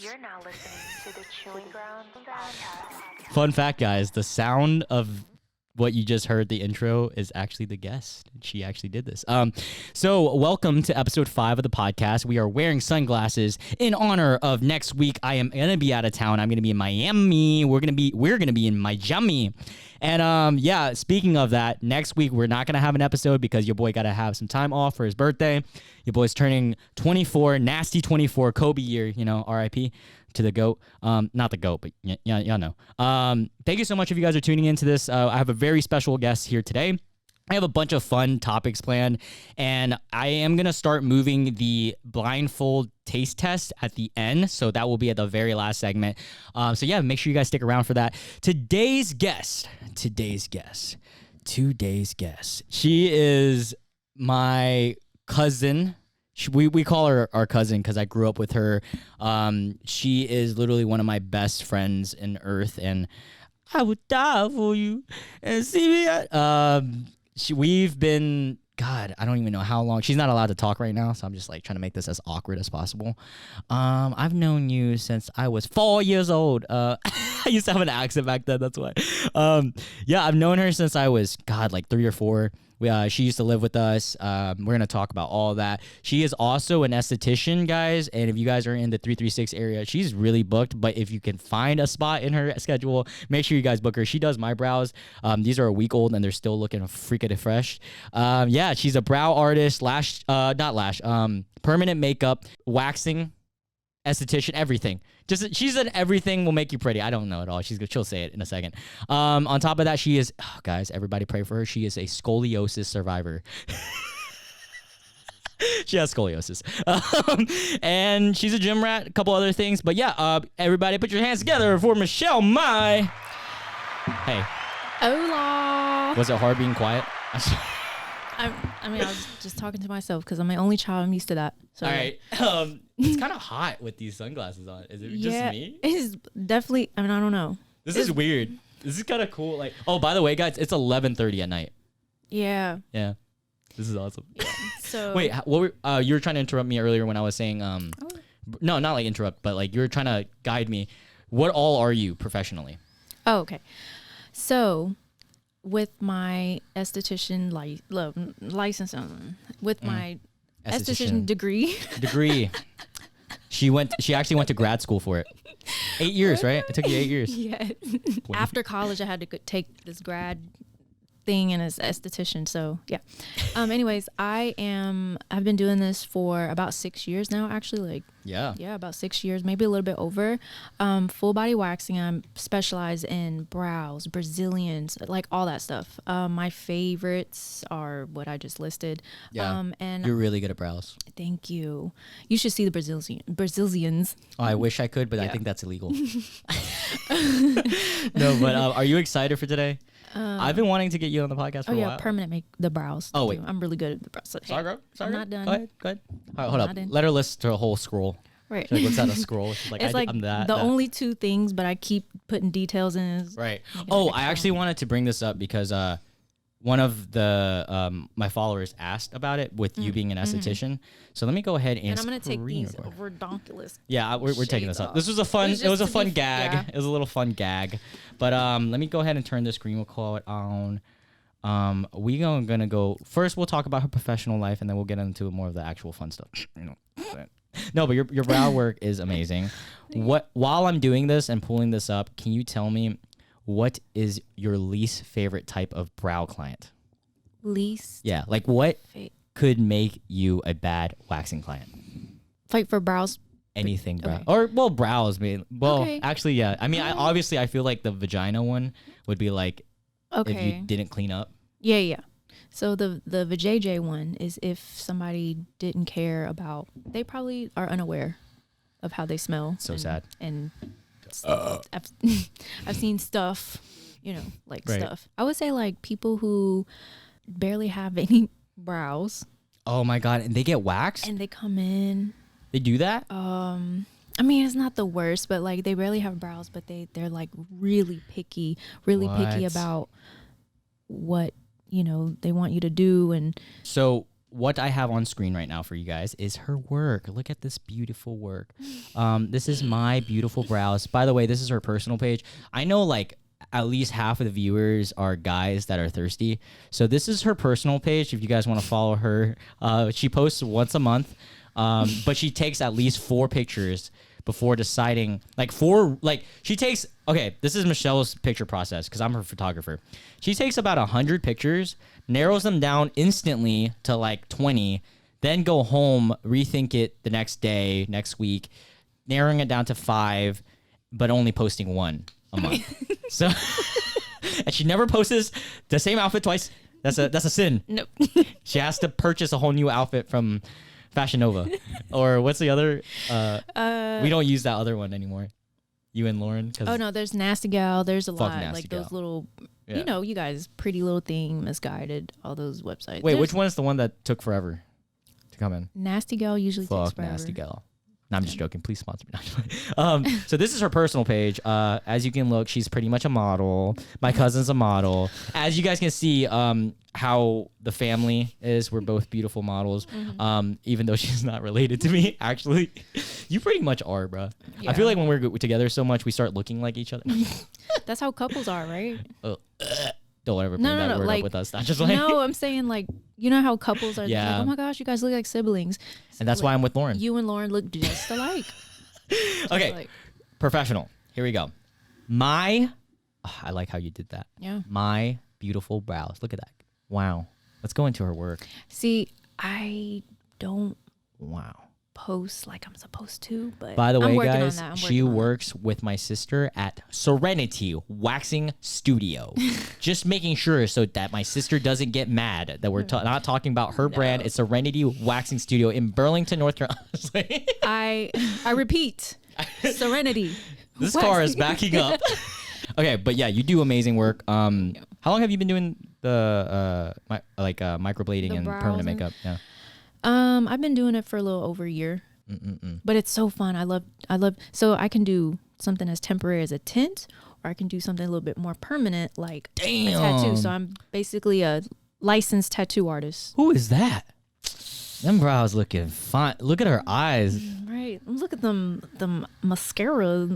You're now listening to the Chewing Ground Podcast. Fun fact, guys, the sound of what you just heard, the intro, is actually the guest. She actually did this. So welcome to episode 5 of the podcast. We are wearing sunglasses in honor of next week. I am gonna be out of town. I'm gonna be in Miami. We're gonna be in Miami. And yeah, speaking of that, next week we're not gonna have an episode because your boy gotta have some time off for his birthday. Your boy's turning 24, nasty 24, Kobe year, RIP to the GOAT. Not the GOAT, but y'all know. Thank you so much if you guys are tuning into this. I have a very special guest here today. I have a bunch of fun topics planned, and I am going to start moving the blindfold taste test at the end, so that will be at the very last segment. So yeah, make sure you guys stick around for that. Today's guest, she is my cousin. We call her our cousin because I grew up with her. She is literally one of my best friends in earth, and I would die for you. And see me. We've been, God, I don't even know how long. She's not allowed to talk right now, so I'm just like trying to make this as awkward as possible. I've known you since I was 4 years old. I used to have an accent back then, that's why. Yeah, I've known her since I was, God, like 3 or 4. She used to live with us. We're going to talk about all that. She is also an esthetician, guys. And if you guys are in the 336 area, she's really booked. But if you can find a spot in her schedule, make sure you guys book her. She does my brows. These are a week old and they're still looking freaking fresh. Yeah, she's a brow artist, permanent makeup, waxing, esthetician, everything. She said everything will make you pretty. I don't know at all. She'll say it in a second. On top of that, she is, guys, everybody pray for her. She is a scoliosis survivor. She has scoliosis. And she's a gym rat, a couple other things. But yeah, everybody put your hands together for Michelle Mai. Hey. Hola. Was it hard being quiet? I was just talking to myself because I'm my only child. I'm used to that. So. All right. It's kind of hot with these sunglasses on. Is it just me? It is definitely. I don't know. This is weird. This is kind of cool. Like, oh, by the way, guys, it's 11:30 at night. Yeah. Yeah. This is awesome. Yeah. So wait, what were, you were trying to interrupt me earlier when I was saying no, not like interrupt, but like you were trying to guide me. What all are you professionally? Oh, okay. So with my esthetician license, with my esthetician degree. She actually went to grad school for it. 8 years, right? It took you 8 years. Yeah. After college, I had to take this grad thing and as esthetician. So yeah. Anyways, I've been doing this for about 6 years now, actually. Yeah, about 6 years, maybe a little bit over. Full body waxing. I'm specialized in brows, Brazilians, like all that stuff. My favorites are what I just listed. Yeah. And you're really good at brows. Thank you. You should see the Brazilians. Oh, I wish I could, but I think that's illegal. No, but are you excited for today? I've been wanting to get you on the podcast for a while. Permanent make the brows. Oh, wait. I'm really good at the brows. So, Sorry, girl. I'm not done. Go ahead. All right, hold up. Let her list to a whole scroll. Right. She looks at a scroll. She's like, it's I'm that. Only 2 things, but I keep putting details in. Right. Oh, I actually wanted to bring this up because one of the my followers asked about it with you being an esthetician. So let me go ahead and I'm gonna take these redonkulous. Yeah, we're taking this up. This was a fun. It was a fun gag. Yeah. It was a little fun gag. But let me go ahead and turn the screen record on. We gonna go first. We'll talk about her professional life, and then we'll get into more of the actual fun stuff. No, but your brow work is amazing. While I'm doing this and pulling this up, can you tell me what is your least favorite type of brow client? Least? Yeah, like what could make you a bad waxing client? Fight for brows? Anything brow. Okay. Or, brows. Okay. Actually, yeah. I mean, I feel like the vagina one would be like if you didn't clean up. Yeah. So the vajayjay one is if somebody didn't care about, they probably are unaware of how they smell. So sad. And I've seen stuff, stuff. I would say like people who barely have any brows. Oh my God. And they get waxed? And they come in. They do that? I mean, it's not the worst, but like they barely have brows, but they're like really picky about what, they want you to do. And so what I have on screen right now for you guys is her work. Look at this beautiful work. This is my beautiful brows. By the way, this is her personal page. I know like at least half of the viewers are guys that are thirsty. So this is her personal page. If you guys want to follow her, she posts once a month, but she takes at least 4 pictures before deciding she takes, okay, this is Michelle's picture process because I'm her photographer. She takes about 100 pictures, narrows them down instantly to like 20, then go home, rethink it the next day, next week, narrowing it down to 5, but only posting 1 a month. So, and she never posts the same outfit twice. That's a sin. Nope. She has to purchase a whole new outfit from Fashion Nova, or what's the other? We don't use that other one anymore. You and Lauren. Oh no, there's Nasty Gal. There's a lot like Gal. those little, Yeah. you know, you guys, Pretty Little Thing, Misguided, all those websites. Wait, which one is the one that took forever to come in? Nasty Gal usually takes Fuck forever. Nasty Gal. No, I'm just joking. Please sponsor me. So this is her personal page. As you can look, she's pretty much a model. My cousin's a model. As you guys can see, how the family is. We're both beautiful models. Even though she's not related to me, actually, you pretty much are, bro. Yeah. I feel like when we're together so much, we start looking like each other. That's how couples are, right? Don't ever bring No, that word like, up with us. Not just like no, I'm saying like, you know how couples are Yeah. like, oh my gosh, you guys look like siblings. and that's why I'm with Lauren. You and Lauren look just alike. Okay, Like, professional. Here we go. I like how you did that. yeah. My beautiful brows. Look at that. Wow. Let's go into her work. See, I don't Wow. post like I'm supposed to, but By the I'm way, working on guys, that. I'm she working on that. works with my sister at Serenity Waxing Studio. Just making sure so that my sister doesn't get mad that we're not talking about her brand. It's Serenity Waxing Studio in Burlington, North Carolina. I repeat, Serenity. This car is backing up. Okay, but yeah, you do amazing work. How long have you been doing the microblading The and brows permanent and- makeup? Yeah. I've been doing it for a little over a year, but it's so fun. I love. So I can do something as temporary as a tint, or I can do something a little bit more permanent, like a tattoo. So I'm basically a licensed tattoo artist. Who is that? Them brows looking fine. Look at her eyes. Right. Look at them mascara.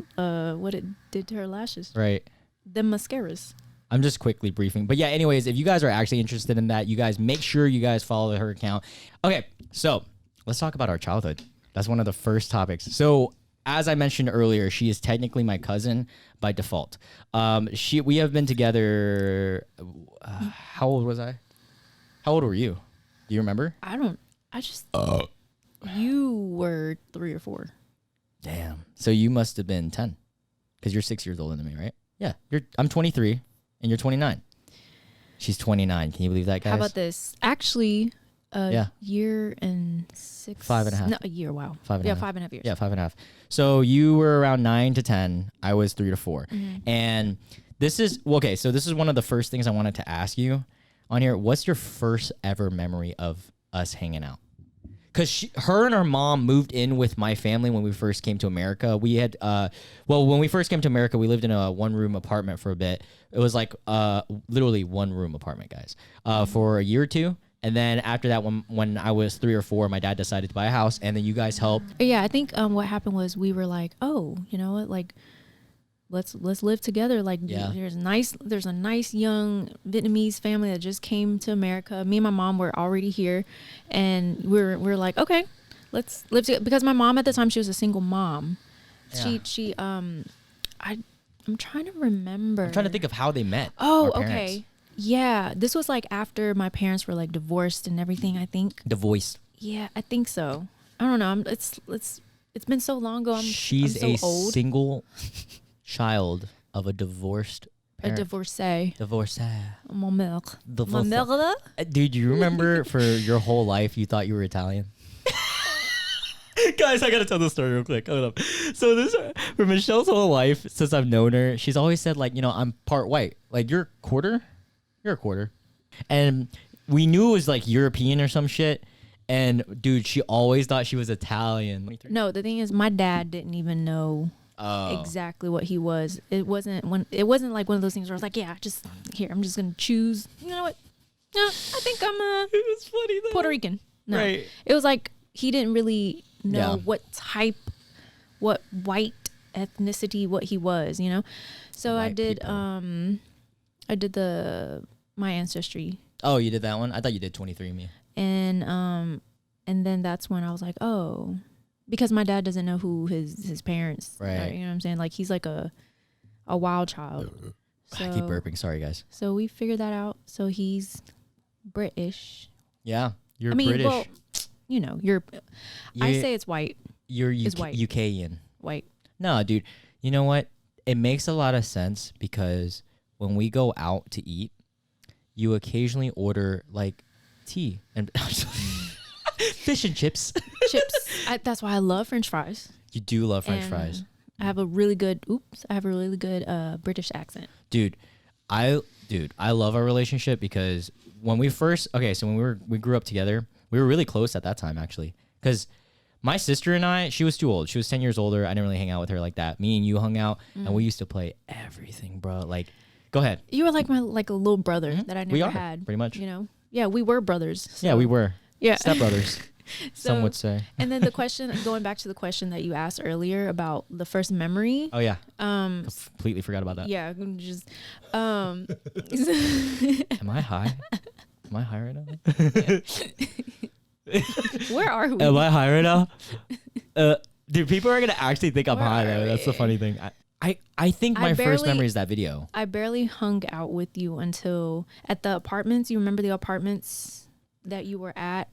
What it did to her lashes. Right. Them mascaras. I'm just quickly briefing. But yeah, anyways, if you guys are actually interested in that, you guys make sure you guys follow her account. Okay, so let's talk about our childhood. That's one of the first topics. So as I mentioned earlier, she is technically my cousin by default. We have been together. How old was I? How old were you? Do you remember? You were 3 or 4. Damn. So you must have been 10 because you're 6 years older than me, right? Yeah. I'm 23 and you're 29. She's 29. Can you believe that, guys? How about this? Actually, year and 6. 5.5. No, a year. Wow. 5.5. Yeah, 5.5 years. Yeah, 5.5. So you were around 9 to 10. I was 3 to 4. And this is so this is one of the first things I wanted to ask you on here. What's your first ever memory of us hanging out? Because her and her mom moved in with my family when we first came to America. We had, when we first came to America, we lived in a 1-room apartment for a bit. It was like literally 1-room apartment, guys, for a year or 2. And then after that, when I was 3 or 4, my dad decided to buy a house, and then you guys helped. Yeah, I think what happened was we were like, oh, you know what, like, let's live together. Like, there's a nice young Vietnamese family that just came to America. Me and my mom were already here, and we're like, okay, let's live together. Because my mom at the time, she was a single mom. Yeah. I'm trying to remember. I'm trying to think of how they met. Oh, our parents. okay. Yeah, this was like after my parents were like divorced and everything, I think. Divorced. Yeah, I think so. I don't know. It's been so long ago. She's I'm so old. Single child of a divorced parent. A divorcee. Divorcee. Mon mère. Divorcee. Ma mère. Dude, you remember for your whole life you thought you were Italian? Guys, I gotta tell this story real quick. Hold up. So this for Michelle's whole life since I've known her, she's always said like, I'm part white. Like you're a quarter, and we knew it was like European or some shit. And dude, she always thought she was Italian. No, the thing is, my dad didn't even know exactly what he was. It wasn't like one of those things where I was like, yeah, I'm just gonna choose. You know what? No, I think I'm It was funny though. Puerto Rican. No. Right. It was like he didn't really know Yeah. what white ethnicity, what he was, you know? So I White did people. I did my ancestry, Oh, you did that one? I thought you did 23andMe. and then that's when I was like, oh, because my dad doesn't know who his parents are, Right. you know what I'm saying? Like he's like a wild child. So, I keep burping. Sorry, guys. So we figured that out. So he's British. Yeah, you're I mean, British. well, you know, I say it's white. You're is white. UKian. White. No, dude. You know what? It makes a lot of sense because when we go out to eat, you occasionally order like tea and fish and chips. Chips. That's why I love French fries. You do love French And fries. I have a really good British accent. Dude, I love our relationship because when we grew up together, we were really close at that time actually. Because my sister and I, she was too old. She was 10 years older. I didn't really hang out with her like that. Me and you hung out and we used to play everything, bro. Like, go ahead. You were like a little brother that I never We are, had. pretty much. You know? Yeah, we were brothers. So. Yeah, we were. Yeah. Stepbrothers. Some So- would say. And then going back to the question that you asked earlier about the first memory. Oh yeah. Completely forgot about that. Yeah, just Am I high? Am I high right now? where are we? Am I high right now? Dude, people are gonna actually think I'm Where high are though. That's the we? funny thing. I think my first barely- memory is that video. I barely hung out with you until at the apartments. You remember the apartments that you were at?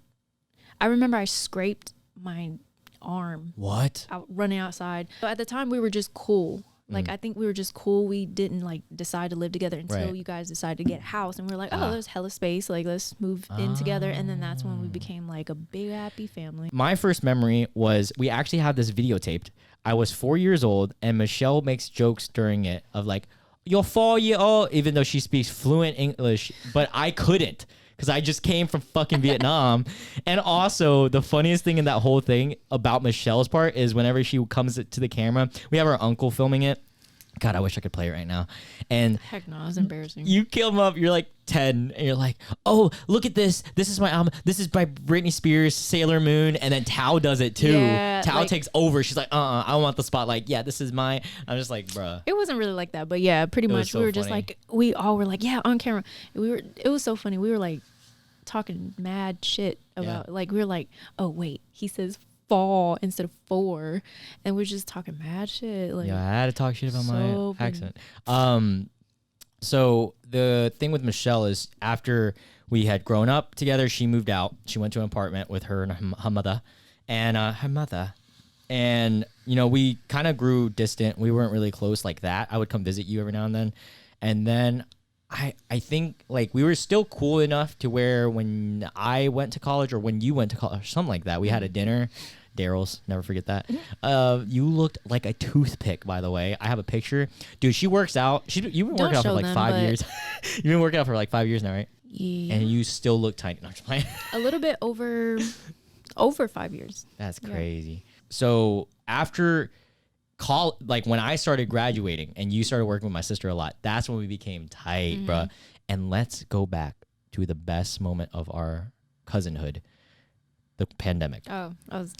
I remember I scraped my arm What? out running outside. But at the time we were just cool. Like I think we were just cool. We didn't like decide to live together until Right. you guys decided to get a house, and we are like, oh, there's hella space. Like let's move in together, and then that's when we became like a big happy family. My first memory was we actually had this videotaped. I was 4 years old, and Michelle makes jokes during it of like, "You're 4 years old," even though she speaks fluent English, but I couldn't. Because I just came from fucking Vietnam. And also, the funniest thing in that whole thing about Michelle's part is whenever she comes to the camera, we have our uncle filming it. God, I wish I could play it right now. And Heck no, it's embarrassing. you come up, you're like 10, and you're like, oh, look at this. This is my album. This is by Britney Spears, Sailor Moon. And then Tao does it too. Yeah, Tao like- takes over. She's like, I want the spotlight. Yeah, this is my. I'm just like, bruh. It wasn't really like that, but yeah, pretty was much. so We were just funny. like, we all were like, yeah, on camera. It was so funny. We were like talking mad shit about, like, we were like, oh wait, he says fall instead of 4, and we're just talking mad shit. Like, Yeah, I had to talk shit about so my funny. accent. So the thing with Michelle is after we had grown up together, she moved out. She went to an apartment with her and her mother. And, you know, we kind of grew distant. We weren't really close like that. I would come visit you every now and then. And then I think, like, we were still cool enough to where when I went to college or when you went to college, something like that, we had a dinner. Daryl's, never forget that. You looked like a toothpick, by the way. I have a picture. Dude, she works out. You've been Don't working out for show like them, 5 but- years. You've been working out for like 5 years now, right? yeah, And you still look tiny. No, I'm just playing. a little bit over 5 years. That's Yeah. crazy. So after like when I started graduating and you started working with my sister a lot, that's when we became tight, bruh. And let's go back to the best moment of our cousinhood, the pandemic. Oh,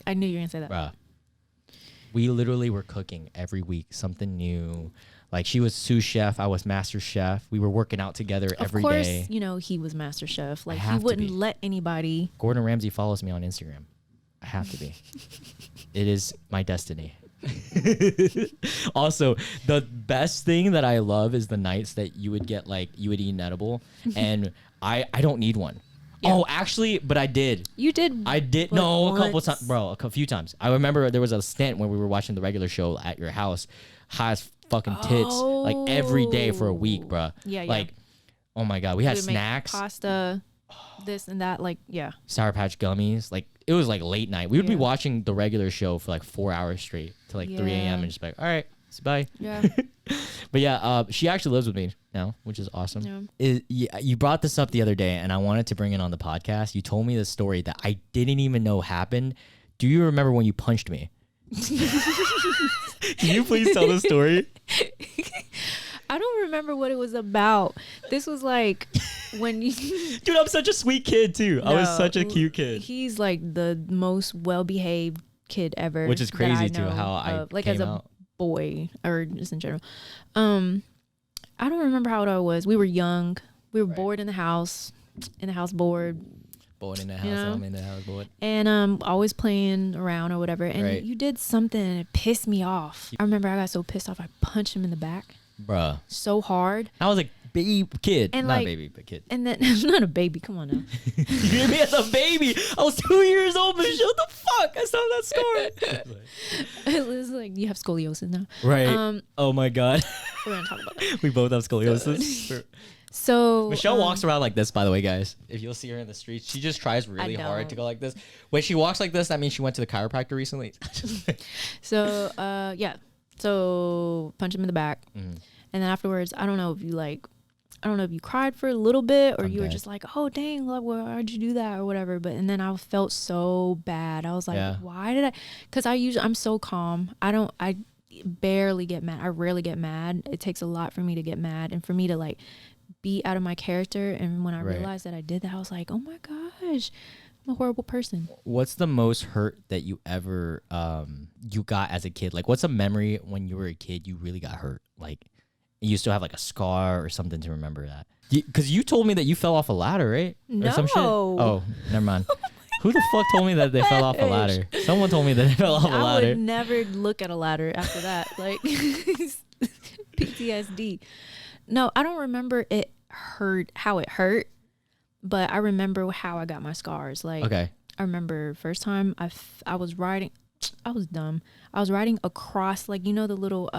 I knew you were gonna say that. Bruh. We literally were cooking every week, something new. Like she was sous chef, I was master chef. We were working out together every day. Of course, you know he was master chef. Like he have to wouldn't be. let anybody. Gordon Ramsay follows me on Instagram. I have to be. It is my destiny. Also, the best thing that I love is the nights that you would get like you would eat an edible and I don't need one. Yeah. Oh, actually, but I did. You did. I did. Like No, a couple once? times, bro. A few times. I remember there was a stint when we were watching the regular show at your house, high as fucking tits, like every day for a week, bro. Yeah, yeah. Like, oh my god, we had We would make snacks, pasta, this and that. Like, yeah. Sour Patch gummies. Like it was like late night. We would be Yeah. watching the regular show for like 4 hours straight to like 3 a.m. Yeah. and just be like, all right, bye. Yeah. But yeah, she actually lives with me now, which is awesome. Yeah. You brought this up the other day, and I wanted to bring it on the podcast. You told me this story that I didn't even know happened. Do you remember when you punched me? Can you please tell the story? I don't remember what it was about. This was like when you Dude, I'm such a sweet kid too. I was such a cute kid. He's like the most well-behaved kid ever, which is crazy too. How I like came as a out. boy or just in general. I don't remember how old I was. We were young. We were bored in the house bored. Bored in the house. You know? I'm in the house bored. And always playing around or whatever. And you did something and it pissed me off. I remember I got so pissed off I punched him in the back. Bruh. So hard. I was a baby kid. And not like, baby, but kid. And then I'm not a baby. Come on now. You hit me as a baby. I was 2 years old, Michelle. The fuck? I saw that story. It was like, you have scoliosis now. Right. Oh my God. We're going to talk about that. We both have scoliosis. So Michelle walks around like this, by the way, guys. If you'll see her in the streets, she just tries really hard to go like this. When she walks like this, that means she went to the chiropractor recently. So punch him in the back. And then afterwards, I don't know if you cried for a little bit or you were just like, oh dang, like, why'd you do that or whatever. And then I felt so bad. I was like, why did I? Because I'm so calm. I barely get mad. I rarely get mad. It takes a lot for me to get mad and for me to like be out of my character. And when I realized that I did that, I was like, oh my gosh, I'm a horrible person. What's the most hurt that you ever you got as a kid? Like, what's a memory when you were a kid you really got hurt? Like, you still have like a scar or something to remember that? Because you told me that you fell off a ladder, right? No. Or some shit? Oh, never mind. Who the fuck told me that they fell off a ladder? Someone told me that they fell off a ladder. I would never look at a ladder after that. Like, PTSD. No, I don't remember how it hurt, but I remember how I got my scars. Like, I remember first time I was riding, I was dumb. I was riding across, like, you know, the little,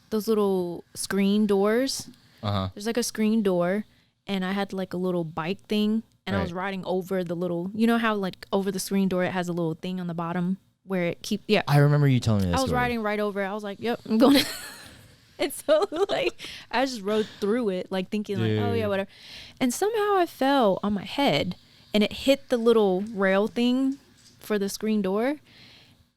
those little screen doors. There's like a screen door and I had like a little bike thing and I was riding over the little, you know how like over the screen door, it has a little thing on the bottom where it I remember you telling me this. I was riding right over it. I was like, yep, I'm going. And so like, I just rode through it, like thinking like, oh yeah, whatever. And somehow I fell on my head and it hit the little rail thing for the screen door.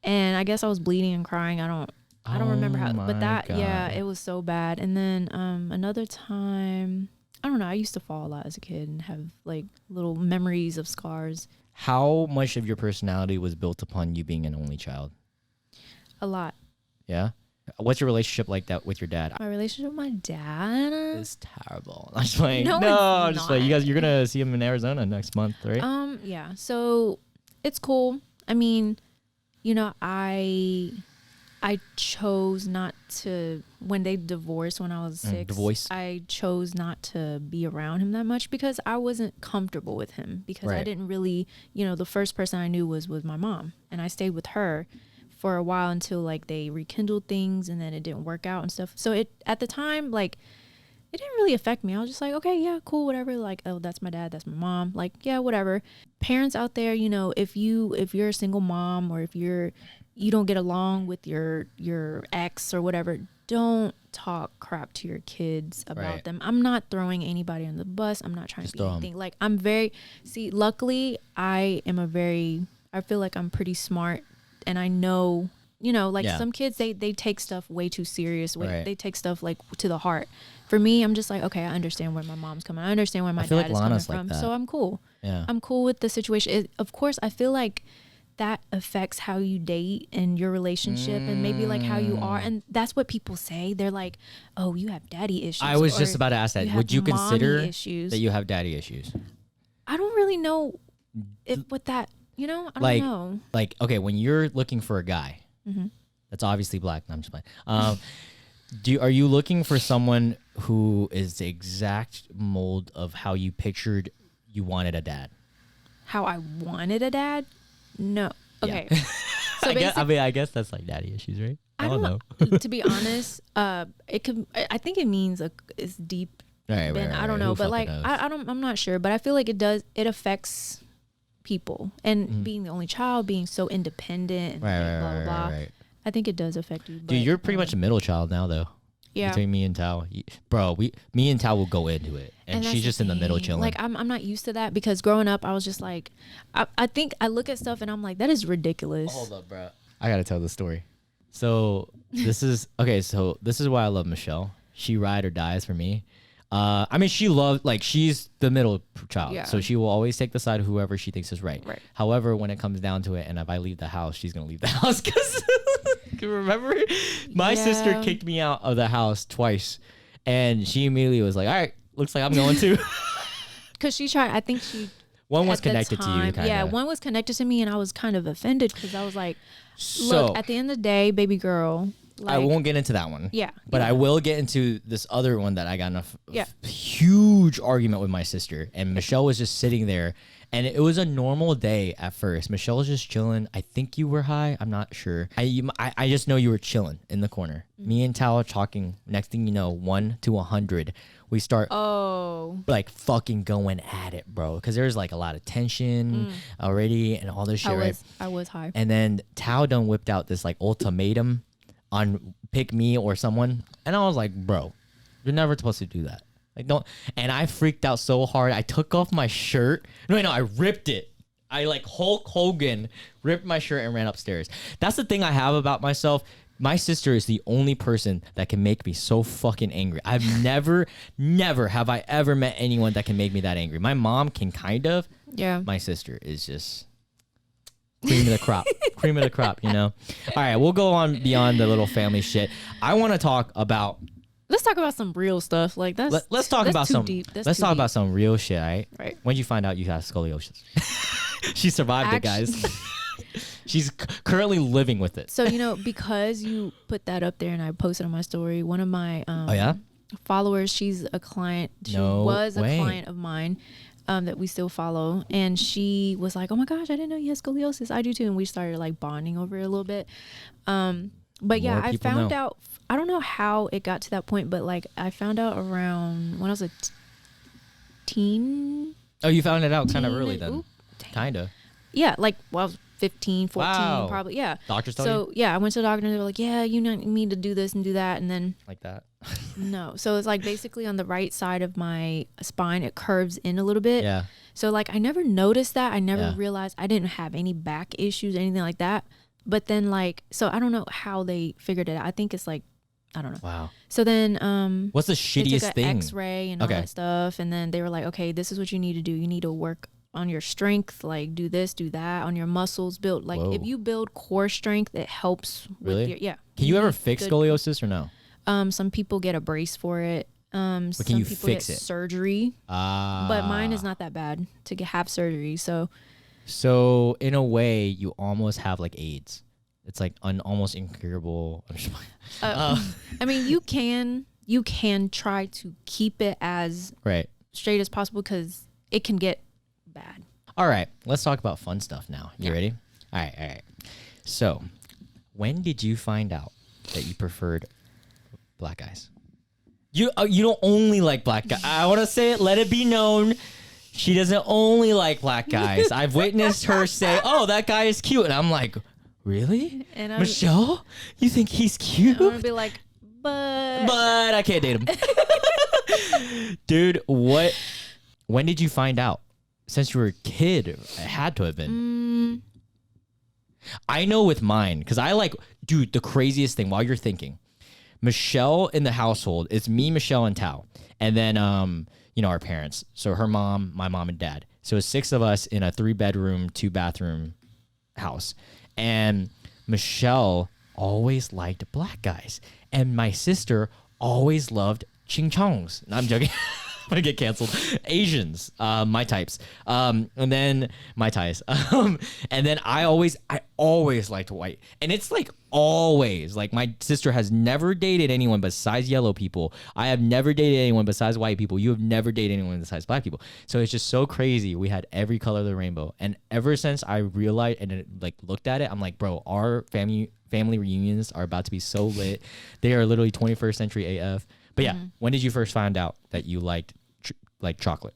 And I guess I was bleeding and crying. I don't remember how, but that, God. It was so bad. And then another time, I don't know, I used to fall a lot as a kid and have like little memories of scars. How much of your personality was built upon you being an only child? A lot. Yeah? What's your relationship like that with your dad? My relationship with my dad is terrible. I'm just playing. No, I'm just playing. You're gonna see him in Arizona next month, right? Yeah. So it's cool. I mean, you know, I chose not to, when they divorced when I was 6, I chose not to be around him that much because I wasn't comfortable with him because I didn't really, you know, the first person I knew was my mom and I stayed with her for a while until like they rekindled things and then it didn't work out and stuff. So it, at the time, like, it didn't really affect me. I was just like, okay, yeah, cool, whatever. Like, oh, that's my dad, that's my mom. Like, yeah, whatever. Parents out there, you know, if you're a single mom or if you don't get along with your ex or whatever, don't talk crap to your kids about them. I'm not throwing anybody on the bus. I'm not trying to be anything. Like, luckily I feel like I'm pretty smart and I know, you know, like some kids, they take stuff way too serious. They take stuff like to the heart. For me, I'm just like, okay, I understand where my mom's coming. I understand where my dad is coming from. So I'm cool. Yeah. I'm cool with the situation. Of course, I feel like that affects how you date and your relationship and maybe like how you are. And that's what people say. They're like, oh, you have daddy issues. I was just about to ask that. Would you consider that you have daddy issues? I don't really know what that, you know, I don't know. Like, okay, when you're looking for a guy, that's obviously black. No, I'm just playing. Are you looking for someone who is the exact mold of how you pictured you wanted a dad? How I wanted a dad? No. Okay. Yeah. So I guess that's like daddy issues, right? I don't know. To be honest, it could. I think it means it's deep. Right. I don't know, but like I'm not sure. But I feel like it does. It affects people, and being the only child, being so independent, and blah blah blah. Right. I think it does affect you. Dude, you're pretty much a middle child now, though. Yeah. Between me and Tao, bro, me and Tao will go into it, and she's just in the middle chilling. Like I'm not used to that because growing up, I was just like, I think I look at stuff and I'm like, that is ridiculous. Hold up, bro. I gotta tell the story. So this is okay. So this is why I love Michelle. She ride or dies for me. I mean, she loved, like, she's the middle child. Yeah. So she will always take the side of whoever she thinks is right. Right. However, when it comes down to it, and if I leave the house, she's going to leave the house. Because, remember? My sister kicked me out of the house twice. And she immediately was like, all right, looks like I'm going to. Because she tried, I think she. One was connected to you, kind of. Yeah, one was connected to me, and I was kind of offended because I was like, So, look, at the end of the day, baby girl. Like, I won't get into that one. Yeah. But I will get into this other one that I got in a huge argument with my sister. And Michelle was just sitting there. And it was a normal day at first. Michelle was just chilling. I think you were high. I'm not sure. I just know you were chilling in the corner. Me and Tal are talking. Next thing you know, 1 to 100. We start like fucking going at it, bro. Because there's like a lot of tension already and all this shit, I was high. And then Tal done whipped out this like ultimatum on pick me or someone. And I was like, bro, you're never supposed to do that. Like, don't. And I freaked out so hard. I took off my shirt. No, I ripped it. I like Hulk Hogan ripped my shirt and ran upstairs. That's the thing I have about myself. My sister is the only person that can make me so fucking angry. I've never have I ever met anyone that can make me that angry. My mom can kind of. Yeah. My sister is just cream of the crop. Cream of the crop, you know? All right, we'll go on beyond the little family shit. I want to talk about. Let's talk about some real stuff. Like that's. Let's talk that's about too some. deep. That's let's too talk deep. about some real shit, all right? Right. When did you find out you have scoliosis? She survived it, guys. She's currently living with it. So, because you put that up there and I posted on my story, one of my followers, she's a client. She was a client of mine that we still follow. And she was like, oh my gosh, I didn't know you had scoliosis. I do too. And we started like bonding over it a little bit. But yeah, I found out, I don't know how it got to that point, but like I found out around when I was a teen. Oh, you found it out kind of early then. Kind of. Yeah, like I was 15, 14, wow. probably. Yeah. Doctors tell you? So yeah, I went to the doctor and they were like, yeah, you need to do this and do that. And then like that. No. So it's like basically on the right side of my spine, it curves in a little bit. Yeah. So like I never noticed that. I never realized I didn't have any back issues, anything like that. But then like, so I don't know how they figured it out. I think it's like, I don't know. Wow. So then what's the shittiest they took thing? X-ray and all that stuff. And then they were like, okay, this is what you need to do. You need to work on your strength, like do this, do that, on your muscles, build like if you build core strength, it helps with your Can you ever fix scoliosis or no? Some people get a brace for it. But some can you people fix get it? surgery. But mine is not that bad to have surgery. So in a way, you almost have like AIDS. It's like an almost incurable. I mean, you can try to keep it as straight as possible because it can get bad. All right, let's talk about fun stuff now. You ready? All right. So, when did you find out that you preferred black guys? You don't only like black guys. I want to say it. Let it be known. She doesn't only like black guys. I've witnessed her say, "Oh, that guy is cute," and I'm like, "Really, and Michelle? You think he's cute?" I'm gonna be like, but I can't date him, dude. What? When did you find out? Since you were a kid, it had to have been. I know with mine, because I like, dude, the craziest thing while you're thinking, Michelle in the household, it's me, Michelle, and Tao. And then, our parents. So her mom, my mom, and dad. So it's 6 of us in a 3-bedroom, 2-bathroom house. And Michelle always liked black guys. And my sister always loved ching chongs. No, I'm joking. I'm gonna get canceled. Asians, my types, and then my ties, and then I always liked white, and it's like always like my sister has never dated anyone besides yellow people. I have never dated anyone besides white people. You have never dated anyone besides black people. So it's just so crazy. We had every color of the rainbow, and ever since I realized and like looked at it, I'm like, bro, our family reunions are about to be so lit. They are literally 21st century AF. But yeah, when did you first find out that you liked chocolate?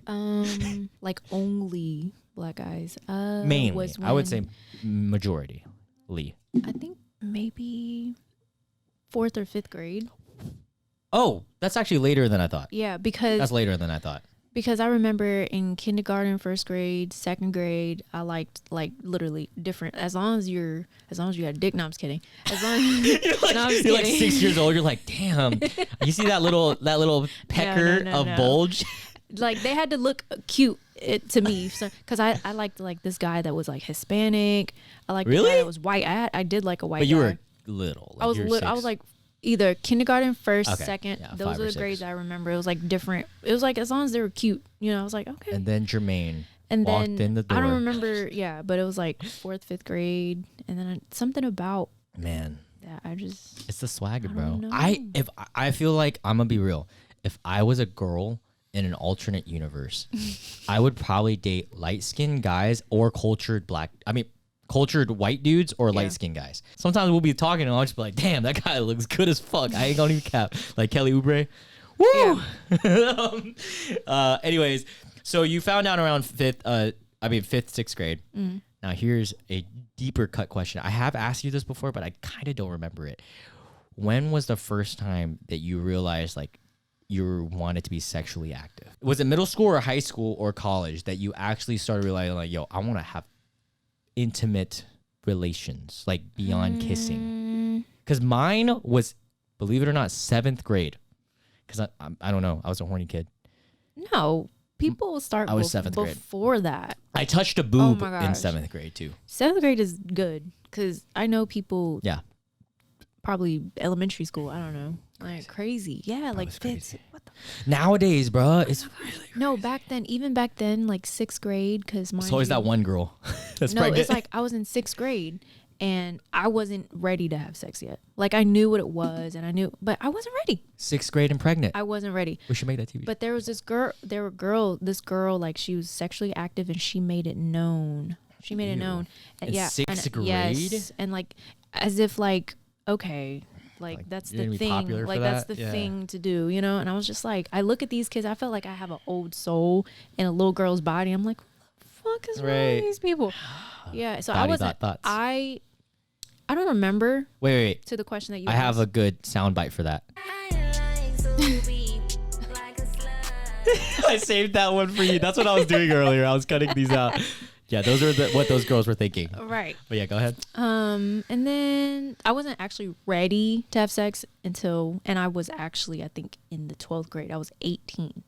Like only black guys. Mainly, I would say majority. I think maybe 4th or 5th grade. Oh, that's actually later than I thought. Yeah, because that's later than I thought. Because I remember in kindergarten, first grade, second grade, I liked like literally different. As long as you had a dick. No, I'm just kidding. As long as you're like 6 years old. You're like, damn. You see that little pecker of bulge? Like they had to look cute to me, because I liked like this guy that was like Hispanic. I liked the guy that was white. I did like a white. But you guy. were little. Like I was like either kindergarten, first, okay. second. Yeah, those are the grades I remember. It was like different. It was like as long as they were cute, I was like okay. And then Jermaine walked in the door. I don't remember. Yeah, but it was like 4th, 5th grade, and then something about that it's the swagger, bro. I feel like I'm gonna be real. If I was a girl in an alternate universe, I would probably date light-skinned guys or cultured white dudes or light-skinned guys. Sometimes we'll be talking and I'll just be like, damn, that guy looks good as fuck. I ain't gonna even cap. Like Kelly Oubre. Woo! Yeah. Anyways, so you found out around 5th, 6th grade. Mm. Now here's a deeper cut question. I have asked you this before, but I kind of don't remember it. When was the first time that you realized like you wanted to be sexually active? Was it middle school or high school or college that you actually started realizing like, yo, I want to have intimate relations, like beyond kissing? Because mine was, believe it or not, 7th grade. Because I don't know, I was a horny kid. No, people start. I was 7th grade. Before that. I touched a boob in 7th grade too. 7th grade is good because I know people. Yeah. Probably elementary school. I don't know. Like crazy. Yeah, like fits. What the? Nowadays, bro, it's really crazy. No, back then, like 6th grade, because it's always that one girl that's pregnant. It's like I was in 6th grade and I wasn't ready to have sex yet. Like I knew what it was and but I wasn't ready. 6th grade and pregnant. I wasn't ready. We should make that TV. But there was this girl, like she was sexually active and she made it known. She made it known. And, in 6th grade? Yes, and like as if like, okay, like that's the thing, like that's the thing to do, and I was just like, I look at these kids, I felt like I have an old soul in a little girl's body. I'm like, what the fuck is wrong with these people? Yeah, so I wasn't, I don't remember. Wait. To the question that you asked. I have a good soundbite for that. I saved that one for you. That's what I was doing earlier. I was cutting these out. Yeah, those are what those girls were thinking. Right. But yeah, go ahead. And then I wasn't actually ready to have sex and I was actually, I think in the 12th grade, I was 18.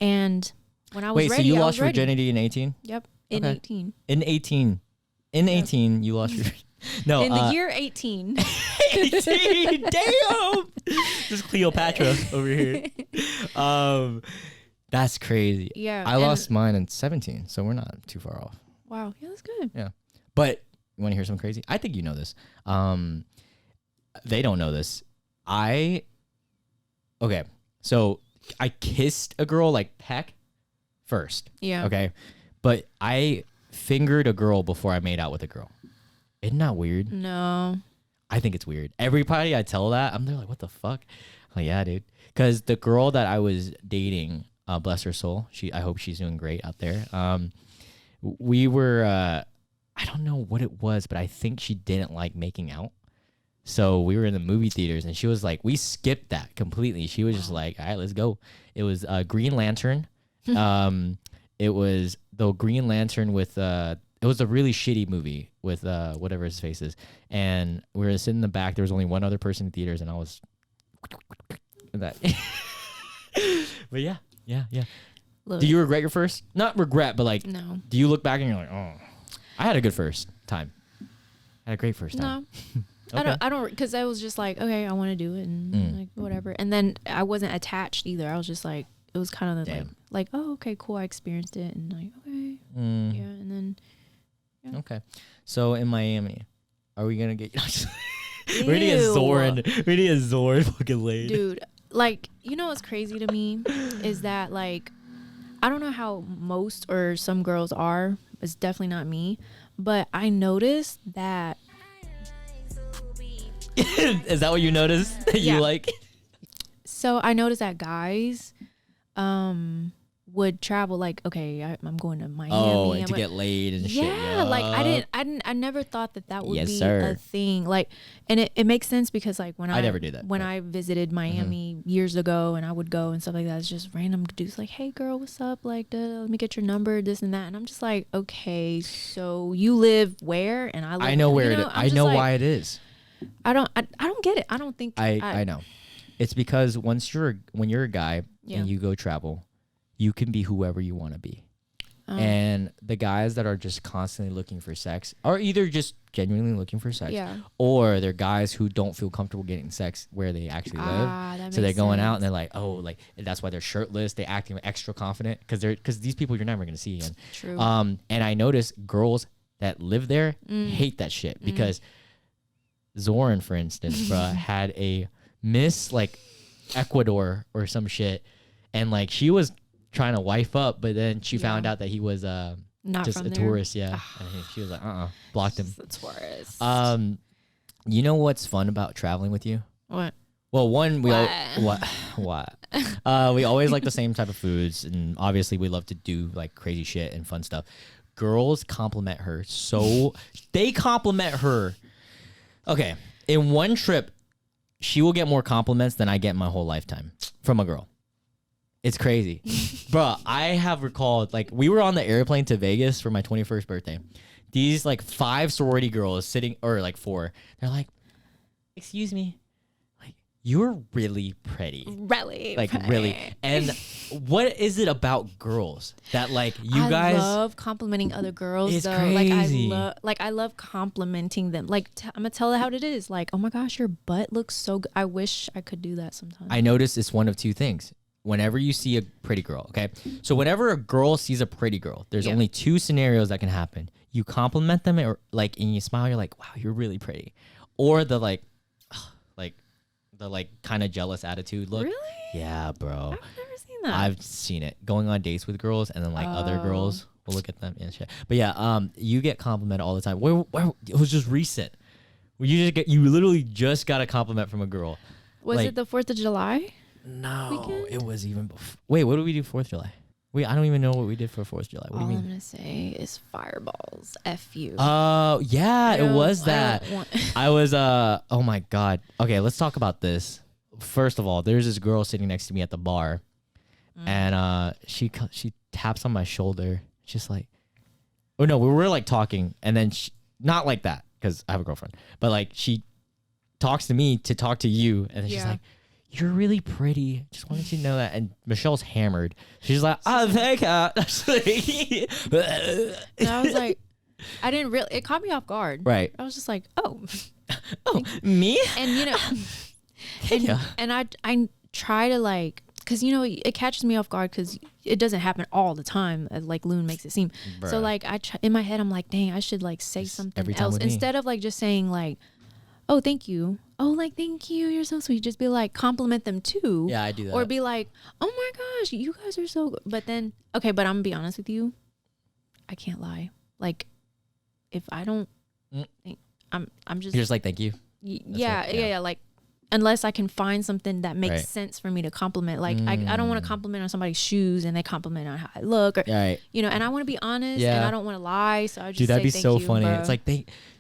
And when I was ready, so you lost virginity in 18? Yep. In 18. In 18. In 18, you lost your... No. In the year 18. 18! Damn! This is Cleopatra over here. That's crazy. Yeah. I lost mine in 17, so we're not too far off. Wow. Yeah, that's good. Yeah. But you want to hear something crazy? I think you know this. They don't know this. Okay. So I kissed a girl like peck first. Yeah. Okay. But I fingered a girl before I made out with a girl. Isn't that weird? No. I think it's weird. Everybody I tell that, I'm there like, what the fuck? I'm like, yeah, dude. Because the girl that I was dating, bless her soul, I hope she's doing great out there. We were, I don't know what it was, but I think she didn't like making out. So we were in the movie theaters and she was like, we skipped that completely. She was just like, all right, let's go. It was Green Lantern. It was the Green Lantern with, it was a really shitty movie with whatever his face is. And we were sitting in the back. There was only one other person in theaters and I was that. But yeah. Look, do you regret your first? Not regret, but like, no. Do you look back and you're like, oh, I had a good first time. I had a great first time. No. Okay. I don't, because I was just like, okay, I want to do it and like whatever. And then I wasn't attached either. I was just like, it was kind of like, oh, okay, cool. I experienced it and like, okay. Yeah. And then, yeah. Okay. So in Miami, are we going to get, we're going to get Zoran. We're going to get Zoran fucking laid. Dude, like, what's crazy to me is that like, I don't know how most or some girls are. It's definitely not me. But I noticed that. Is that what you noticed? That you like? So I noticed that guys would travel, like, okay, I'm going to Miami. Oh, and to get laid and shit. Yeah, like I never thought that would Yes, be sir. a thing. Like, and it makes sense because like when I never do that. When I visited Miami years ago, and I would go and stuff like that, it's just random dudes like, hey girl, what's up? Like, let me get your number, this and that, and I'm just like, okay, so you live where? And I know where it is. I know why it is. I don't get it. I don't think I know. It's because when you're a guy and you go travel, you can be whoever you want to be. And the guys that are just constantly looking for sex are either just genuinely looking for sex, or they're guys who don't feel comfortable getting sex where they actually live. So they're going out and they're like, oh, like that's why they're shirtless. They acting extra confident because these people you're never gonna see again. True. And I notice girls that live there hate that shit because Zoran, for instance, had a Miss like Ecuador or some shit, and like she was trying to wife up, but then she found out that he was not just from a there. tourist. And she was like, blocked him. The tourist. You know what's fun about traveling with you? What? Well, one, we always like the same type of foods, and obviously we love to do like crazy shit and fun stuff. Girls compliment her, so they compliment her. Okay, in one trip, she will get more compliments than I get in my whole lifetime from a girl. It's crazy. Bro, I have recalled, like, we were on the airplane to Vegas for my 21st birthday. These, like, 5 sorority girls sitting, or, like, 4. They're like, excuse me. Like, you're really pretty. Really? Like, pretty. really. And what is it about girls that, like, you guys... I love complimenting other girls, it's though. crazy. I love complimenting them. Like, I'm going to tell it how it is. Like, oh, my gosh, your butt looks so good. I wish I could do that sometimes. I noticed it's one of 2 things. Whenever you see a pretty girl, okay? So whenever a girl sees a pretty girl, there's only 2 scenarios that can happen. You compliment them, or like, and you smile, you're like, wow, you're really pretty. Or the kind of jealous attitude look. Really? Yeah, bro. I've never seen that. I've seen it. Going on dates with girls, and then like other girls will look at them and shit. But yeah, you get complimented all the time. Where it was just recent. You literally just got a compliment from a girl. Was like, it the 4th of July? No, weekend? It was even before. Wait, what did we do 4th of July? I don't even know what we did for 4th of July. What do you mean? All I'm gonna say is fireballs. F you. Oh, yeah, it was that. I was, oh my God. Okay, let's talk about this. First of all, there's this girl sitting next to me at the bar, and she taps on my shoulder. She's like, oh no, we were like talking, and then not like that, because I have a girlfriend, but like she talks to me to talk to you, and then she's like, you're really pretty. Just wanted you to know that. And Michelle's hammered. She's like, oh, thank you. And I was like, I didn't really, it caught me off guard. Right. I was just like, oh. Oh, me? And, you know, and I try to like, because, you know, it catches me off guard because it doesn't happen all the time, like Loon makes it seem. Bruh. So, like, in my head, I'm like, dang, I should, like, say something else. Instead of, like, just saying, like, oh, thank you. Oh, like, thank you. You're so sweet. Just be like, compliment them too. Yeah, I do that. Or be like, oh my gosh, you guys are so good. But then, okay, but I'm going to be honest with you. I can't lie. Like, if I don't think, I'm just. You're just like, thank you. Yeah. Like, unless I can find something that makes sense for me to compliment. Like, I don't want to compliment on somebody's shoes and they compliment on how I look. Or, you know, and I want to be honest and I don't want to lie. So I just that'd be thank so you, funny. bro. It's like,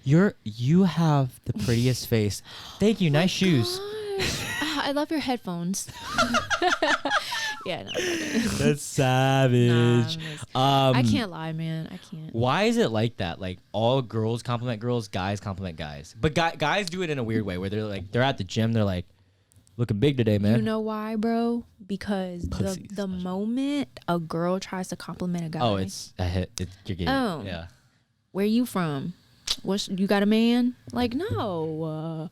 you have the prettiest face. Thank you. Nice shoes. I love your headphones. Yeah, no, that's savage. I can't lie, man. I can't. Why is it like that? Like all girls compliment girls, guys compliment guys. But guys do it in a weird way where they're at the gym, they're like, looking big today, man. You know why, bro? Because the moment a girl tries to compliment a guy, it's a hit. You're getting yeah. Where you from? You got a man? Like, no.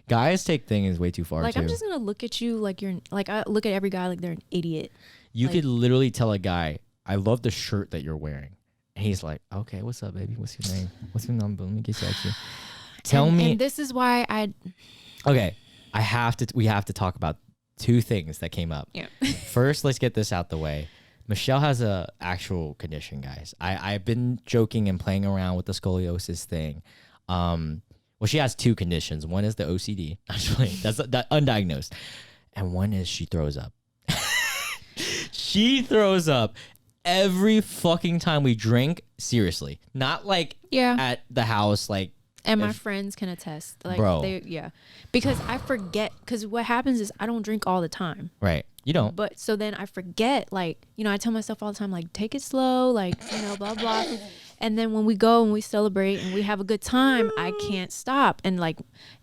Guys take things way too far. Like, too. I'm just gonna look at you like you're like, I look at every guy like they're an idiot. You could literally tell a guy, I love the shirt that you're wearing. And he's like, okay, what's up, baby? What's your name? What's your number? Let me get you at you. Tell me. And this is why okay, we have to talk about 2 things that came up. Yeah. First, let's get this out the way. Michelle has a actual condition, guys. I've been joking and playing around with the scoliosis thing. Well, she has 2 conditions. One is the OCD. Actually, that's that undiagnosed. And one is she throws up. She throws up every fucking time we drink. Seriously, not like at the house, like. And my friends can attest, like, bro. Because I forget. Because what happens is I don't drink all the time. Right, you don't. But so then I forget, like, you know, I tell myself all the time, like, take it slow, like, you know, blah blah. And then when we go and we celebrate and we have a good time, I can't stop. And like,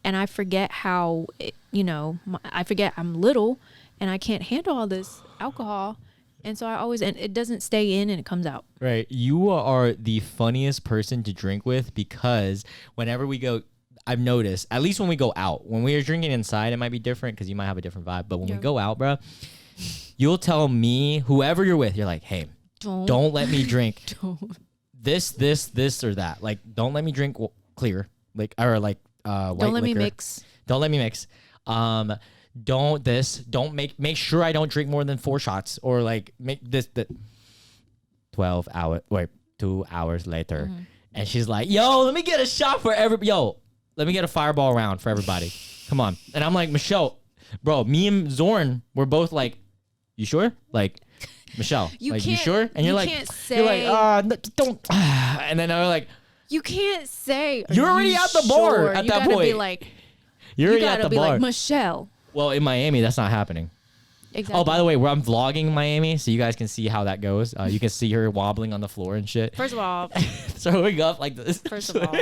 and I forget how, I forget I'm little and I can't handle all this alcohol. And so and it doesn't stay in and it comes out. Right. You are the funniest person to drink with because whenever we go, I've noticed, at least when we go out, when we are drinking inside, it might be different because you might have a different vibe. But when we go out, bro, you'll tell me, whoever you're with, you're like, hey, don't let me drink this, or that. Like, don't let me drink clear, like, or like white Don't let liquor. me mix. Don't let me mix. Don't make sure I don't drink more than 4 shots or like make this 2 hours later. And she's like, yo, let me get a shot for let me get a fireball round for everybody. Come on. And I'm like, Michelle, bro, me and Zorn were both like, you sure? Like, Michelle, you sure? And you're like, no, don't. And then I'm like, you can't say, you're already at the bar at that point. Be like, you're already at the bar. Like, Michelle. Well, in Miami, that's not happening. Exactly. Oh, by the way, I'm vlogging Miami, so you guys can see how that goes. You can see her wobbling on the floor and shit. First of all, throwing up like this. First of all,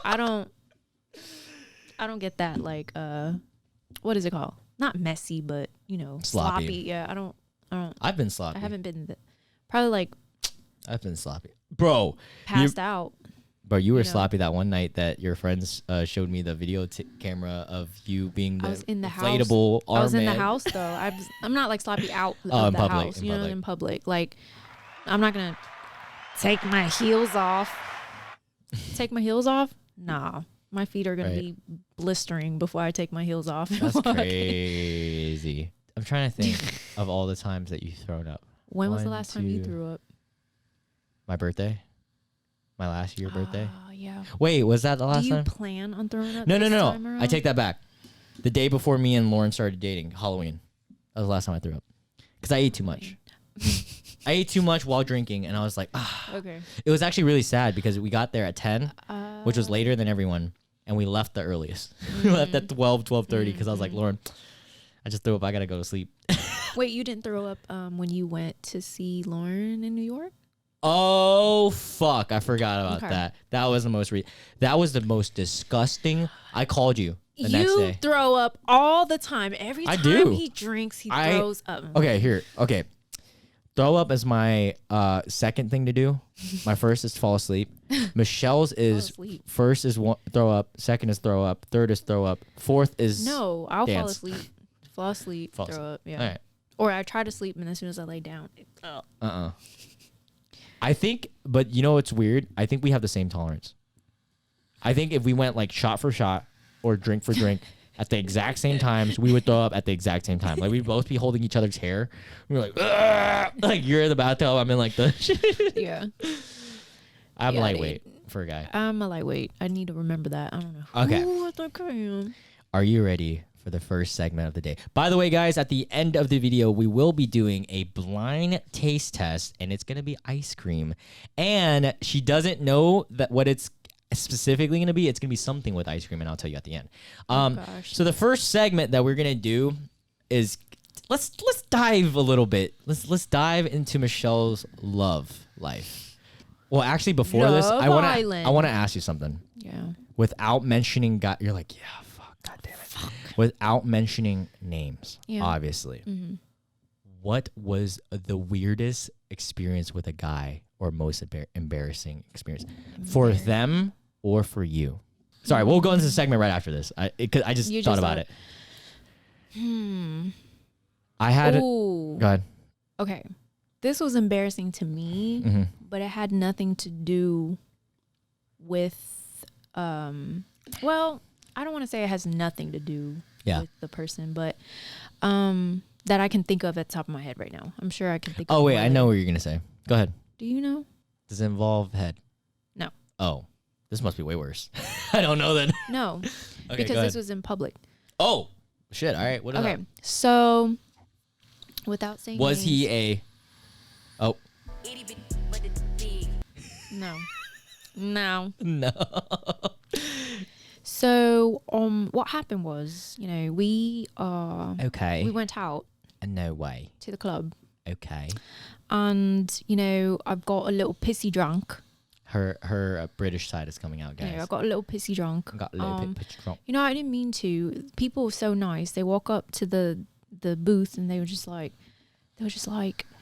I don't get that, like, what is it called? Not messy, but sloppy. Yeah, I don't. I've been sloppy. I haven't been probably like. I've been sloppy, bro. Passed out. Bro, you were sloppy that one night that your friends showed me the video camera of you being the inflatable arm. I was in the house though. I'm not like sloppy out of the house. In public. Like, I'm not gonna take my heels off. Take my heels off? Nah, my feet are gonna be blistering before I take my heels off. That's crazy. I'm trying to think of all the times that you've thrown up. When was the last time you threw up? My birthday. My last year birthday. Oh, yeah. Wait, was that the last time? Do you plan on throwing up? No. I take that back. The day before me and Lauren started dating, Halloween. That was the last time I threw up. Because I ate too much. I ate too much while drinking, and I was like, Okay. It was actually really sad because we got there at 10, which was later than everyone, and we left the earliest. We left at 12:30 because I was like, Lauren, I just threw up. I got to go to sleep. Wait, you didn't throw up when you went to see Lauren in New York? Oh fuck! I forgot about that. That was the most disgusting. I called you the next day. You throw up all the time. Every time he drinks, he throws up. Okay. Throw up is my second thing to do. My first is fall asleep. Michelle's is first is throw up. Second is throw up. Third is throw up. Fourth is I'll dance. fall asleep. Fall asleep. Throw up. Yeah. All right. Or I try to sleep, and as soon as I lay down, I think, but you know what's weird? I think we have the same tolerance. I think if we went like shot for shot or drink for drink at the exact same times, we would throw up at the exact same time. Like, we'd both be holding each other's hair. We're like, ugh! Like, you're in the bathtub, I'm in like the yeah. I'm lightweight for a guy. I'm a lightweight. I need to remember that. I don't know. Okay. Ooh, I think I am. Are you ready for the first segment of the day? By the way, guys, at the end of the video, we will be doing a blind taste test, and it's going to be ice cream. And she doesn't know that what it's specifically going to be. It's going to be something with ice cream, and I'll tell you at the end. So the first segment that we're going to do is let's dive a little bit. Let's dive into Michelle's love life. Well, actually, before this, I want to ask you something. Yeah. Without mentioning God, you're like, yeah, fuck, God damn it. Fuck. Without mentioning names, obviously. Mm-hmm. What was the weirdest experience with a guy or most embarrassing experience for them or for you? Sorry, we'll go into the segment right after this. I just thought about it. I had Ooh. Go ahead. Okay. This was embarrassing to me, but it had nothing to do with well, I don't want to say it has nothing to do with the person, but that I can think of at the top of my head right now. I'm sure I can think of Oh, wait, I know what you're going to say. Go ahead. Do you know? Does it involve head? No. Oh, this must be way worse. I don't know then. No, okay, because this was in public. Oh, shit. All right. What is that? So without saying Was names, he a Oh. No. No. So, what happened was, we Okay. we went out No way. to the club, Okay. and I've got a little pissy drunk. Her British side is coming out, guys. I got a little pissy drunk. Got a little bit drunk. I didn't mean to. People were so nice. They walk up to the booth and they were just like,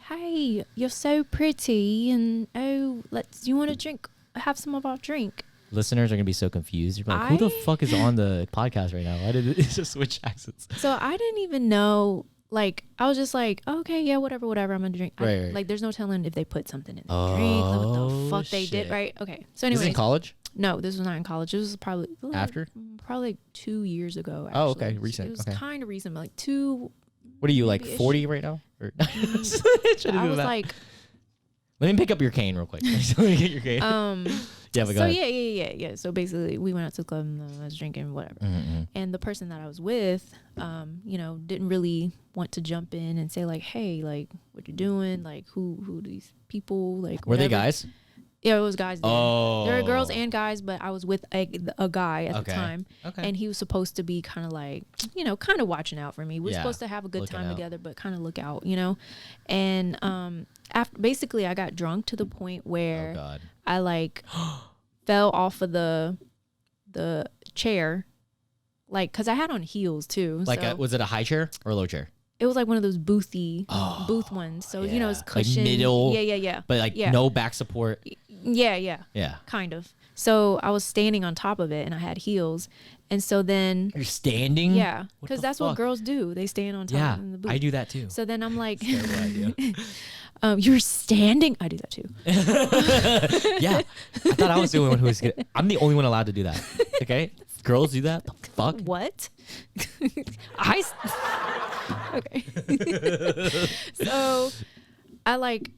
"Hey, you're so pretty, and do you want to drink? Have some of our drink." Listeners are gonna be so confused. You're like, who the fuck is on the podcast right now? Why did it just switch accents? So I didn't even know. Like, I was just like, okay, yeah, whatever, I'm gonna drink. Right. Like, there's no telling if they put something in the drink, like what the fuck they did, right? Okay. So anyway, This is in college? No, this was not in college. This was probably like 2 years ago. Actually. Oh, okay, recent. It was okay. kind of recent, but like 2. What are you, like 40 right now? Or I was like, let me pick up your cane real quick. Let me get your cane. Yeah, but go ahead. Yeah. So basically, we went out to the club and I was drinking, whatever. Mm-hmm. And the person that I was with, didn't really want to jump in and say like, "Hey, like, what you doing? Like, who are these people? Like, were they guys? Yeah, it was guys. There. Oh, There were girls and guys, but I was with a guy at the time, and he was supposed to be kind of like, kind of watching out for me. We were supposed to have a good time together, but kind of look out, And after basically, I got drunk to the point where I like fell off of the chair, like, cause I had on heels too. Like, so was it a high chair or a low chair? it was like one of those booth ones. So it's cushioned. Like middle. Yeah. But like no back support. Yeah. Kind of. So I was standing on top of it, and I had heels, and so then you're standing. Yeah, because that's what girls do. They stand on top. In the booth. I do that too. So then I'm like, terrible idea. You're standing. I do that too. Yeah, I thought I was the only one who was. I'm the only one allowed to do that. Okay, girls do that. The fuck. What? Okay. So I like,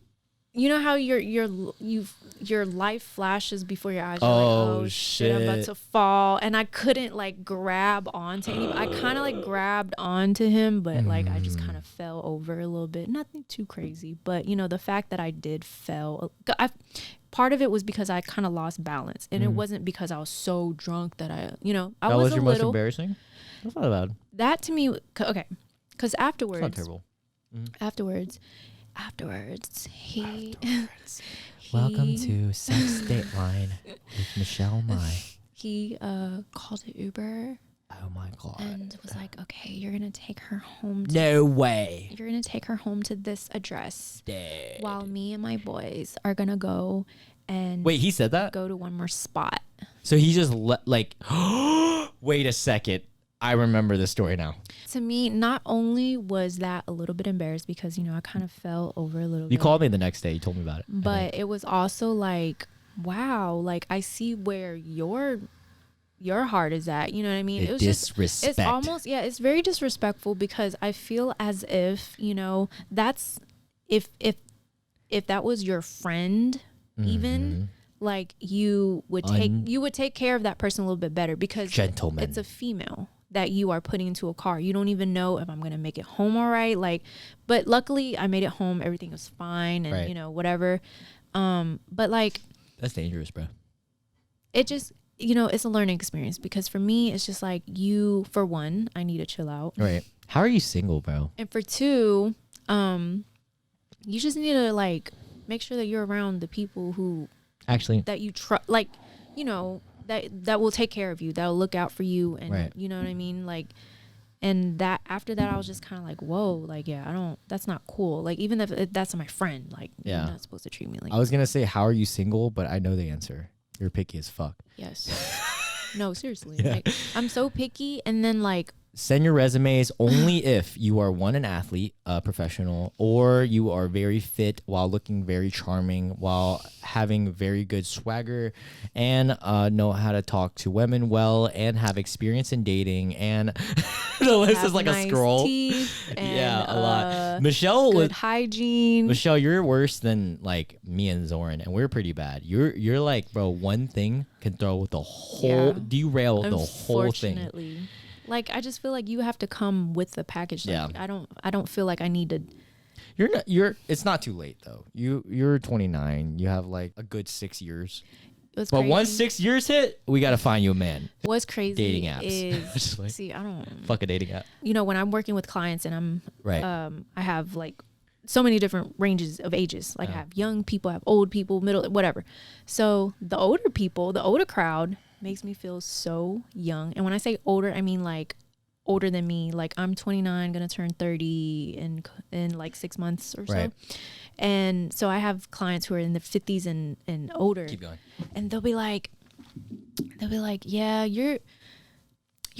how your life flashes before your eyes. You're like, oh shit, I'm about to fall, and I couldn't like grab onto anybody. I kind of like grabbed onto him, but like I just kind of fell over a little bit. Nothing too crazy, but the fact that I did fell. Part of it was because I kind of lost balance, and it wasn't because I was so drunk that I That was your most embarrassing? That's not bad. That to me, okay, because afterwards, it's not terrible. Afterwards, he Welcome to Sex Dateline with Michelle Mai. He called an Uber. Oh my god! And was like, "Okay, you're gonna take her home. No way. You're gonna take her home to this address, Dead. while me and my boys are gonna go and wait." He said that. Go to one more spot. So he just like. Wait a second. I remember this story now. To me, not only was that a little bit embarrassed because, I kind of fell over a little bit. You called me the next day. You told me about it. But it was also like, wow, like I see where your heart is at. You know what I mean? It was disrespect. It's almost, it's very disrespectful because I feel as if, that's, if that was your friend, even, like you would take care of that person a little bit better because gentleman. It's a female that you are putting into a car. You don't even know if I'm going to make it home all right. Like, but luckily I made it home. Everything was fine and, whatever. But like. That's dangerous, bro. It just, it's a learning experience because for me, it's just like for one, I need to chill out. Right. How are you single, bro? And for two, you just need to like make sure that you're around the people who actually that you trust, like, that will take care of you, that'll look out for you, and you know what I mean, like. And that after that, I was just kind of like, whoa, like, that's not cool. Like, even if that's my friend, like, you're not supposed to treat me like. I was gonna say, how are you single? But I know the answer. You're picky as fuck. Yes. No, seriously. Yeah. Like, I'm so picky, and then like. Send your resumes only if you are an athlete, professional, or you are very fit while looking very charming, while having very good swagger, and know how to talk to women well, and have experience in dating, and the list is like nice a scroll. And, a lot. Michelle good hygiene. Michelle, you're worse than like me and Zoran, and we're pretty bad. You're like, bro, one thing can throw the whole derail the whole thing. Like, I just feel like you have to come with the package. Like, I don't feel like I need to. It's not too late though. You're 29. You have like a good 6 years. What's But crazy, once 6 years hit, we got to find you a man. what's crazy Dating apps. is Like, see, I don't. fuck a dating app. You know, when I'm working with clients and I'm Right. I have like so many different ranges of ages. Like I have young people, I have old people, middle, whatever. So the older people, the older crowd makes me feel so young. And when I say older, I mean like older than me. Like I'm 29, gonna turn 30 in like 6 months or so. Right. And so I have clients who are in their 50s and older. Keep going. And they'll be like, yeah, you're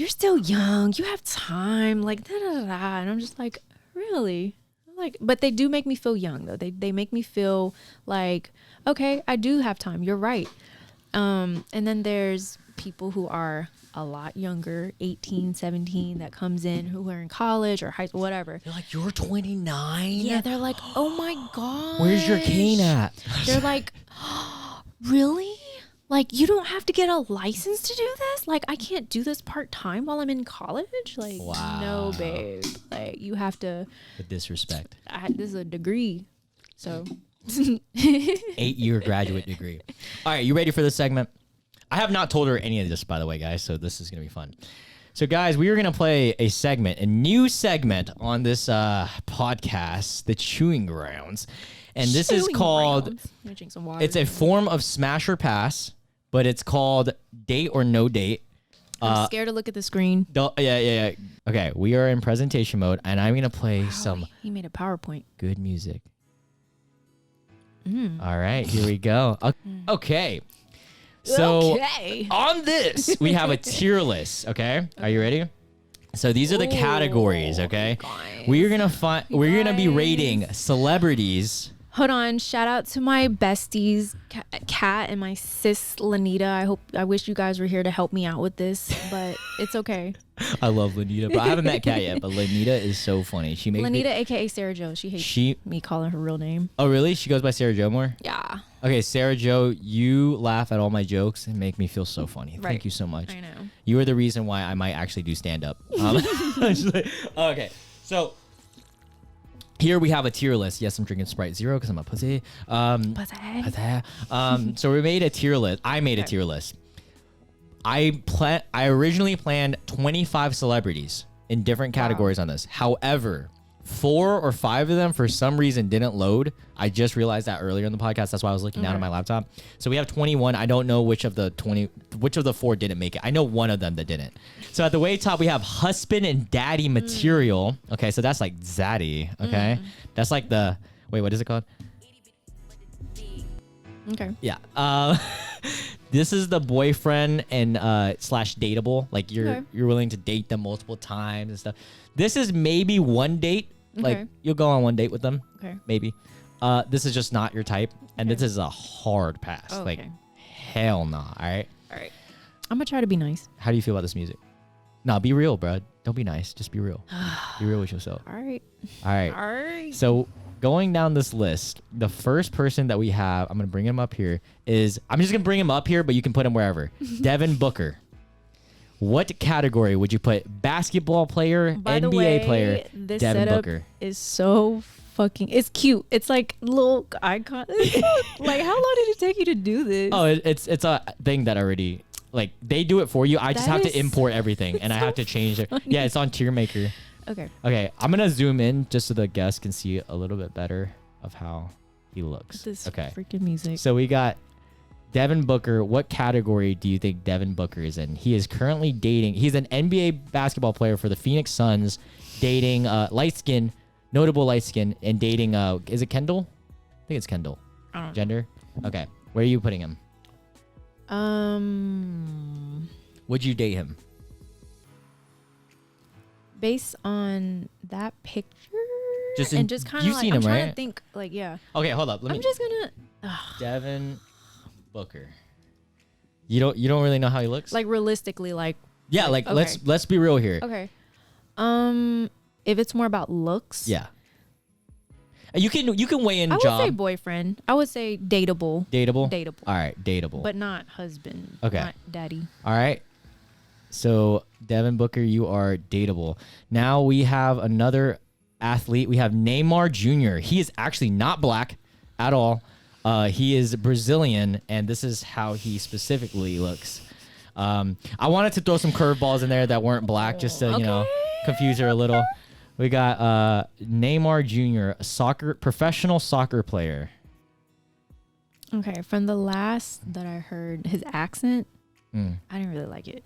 still young. You have time. Like, da, da, da, da. And I'm just like, really? Like, but they do make me feel young though. They make me feel like, okay, I do have time. You're right. And then there's people who are a lot younger, 18, 17, that comes in who are in college or high school, whatever. They're like, you're 29? Yeah, they're like, oh my God. Where's your cane at? They're like, really? Like, you don't have to get a license to do this? Like, I can't do this part-time while I'm in college? Like, Wow. no, babe. Like, you have to. The disrespect. This is a degree. So. 8-year graduate degree. All right, you ready for this segment? I have not told her any of this, by the way, guys, so this is going to be fun. So, guys, we are going to play a new segment on this podcast, The Chewing Grounds. And this is called, I'm gonna drink some water. it's a form of smash or pass, but it's called Date or No Date. I'm scared to look at the screen. Yeah. Okay, we are in presentation mode, and I'm going to play some He made a PowerPoint. good music. All right, here we go. Okay. So Okay. on this, we have a tier list. Okay, are you ready? So these are the categories. Okay, guys. we're gonna be rating celebrities. Hold on. Shout out to my besties, Kat and my sis, Lanita. I wish you guys were here to help me out with this, but it's okay. I love Lanita, but I haven't met Kat yet. But Lanita is so funny. She makes Lanita, aka Sarah Jo. She hates me calling her real name. Oh, really? She goes by Sarah Jo more? Yeah. Okay, Sarah Jo, you laugh at all my jokes and make me feel so funny. Right. Thank you so much. I know. You are the reason why I might actually do stand up. Okay, so here we have a tier list. Yes, I'm drinking Sprite Zero because I'm a pussy. So we made a tier list. I made a tier list. I originally planned 25 celebrities in different categories on this. However, 4 or 5 of them for some reason didn't load. I just realized that earlier in the podcast. That's why I was looking down at my laptop. So we have 21. I don't know which of the 4 didn't make it. I know one of them that didn't. So at the way top we have husband and daddy material. Okay, so that's like zaddy. Okay, that's like the what is it called? Okay. Yeah. This is the boyfriend and slash dateable. Like you're willing to date them multiple times and stuff. This is maybe one date. Like you'll go on one date with them. Okay. Maybe. This is just not your type, and this is a hard pass. Oh, like okay. hell nah. All right. All right. I'm gonna try to be nice. How do you feel about this music? Nah, be real, bro. Don't be nice. Just be real. Be real with yourself. All right. All right. All right. So going down this list, the first person that we have, I'm going to bring him up here, I'm just going to bring him up here, but you can put him wherever. Devin Booker. What category would you put? Basketball player, By the NBA way, player, this Devin setup Booker. is so fucking. It's cute. It's like little icon. Like, how long did it take you to do this? Oh, it's a thing that already, like, they do it for you. I just That have to is import everything, and I have to change it. funny. Yeah, it's on Tier Maker. Okay. Okay, I'm going to zoom in just so the guests can see a little bit better of how he looks. This Okay. freaking music. So we got Devin Booker. What category do you think Devin Booker is in? He is currently dating. He's an NBA basketball player for the Phoenix Suns, dating notable light skin, and dating is it Kendall? I think it's Kendall. I don't know. Gender? Okay. Where are you putting him? Would you date him? Based on that picture, Just and just kind of you've like, seen I'm him, trying right? to think, like, yeah. Okay, hold up. I'm just gonna Devin Booker. You don't really know how he looks? like realistically, like. Yeah, like okay. let's be real here. Okay. If it's more about looks. Yeah. You can weigh in I would job. say boyfriend. I would say dateable. Dateable? Dateable. All right, dateable. But not husband. Okay. Not daddy. All right. So, Devin Booker, you are dateable. Now we have another athlete, we have Neymar Jr. He is actually not black at all. He is Brazilian, and this is how he specifically looks. I wanted to throw some curveballs in there that weren't black, just to confuse her a little. We got Neymar Jr., a professional soccer player. Okay, from the last that I heard, his accent, I didn't really like it.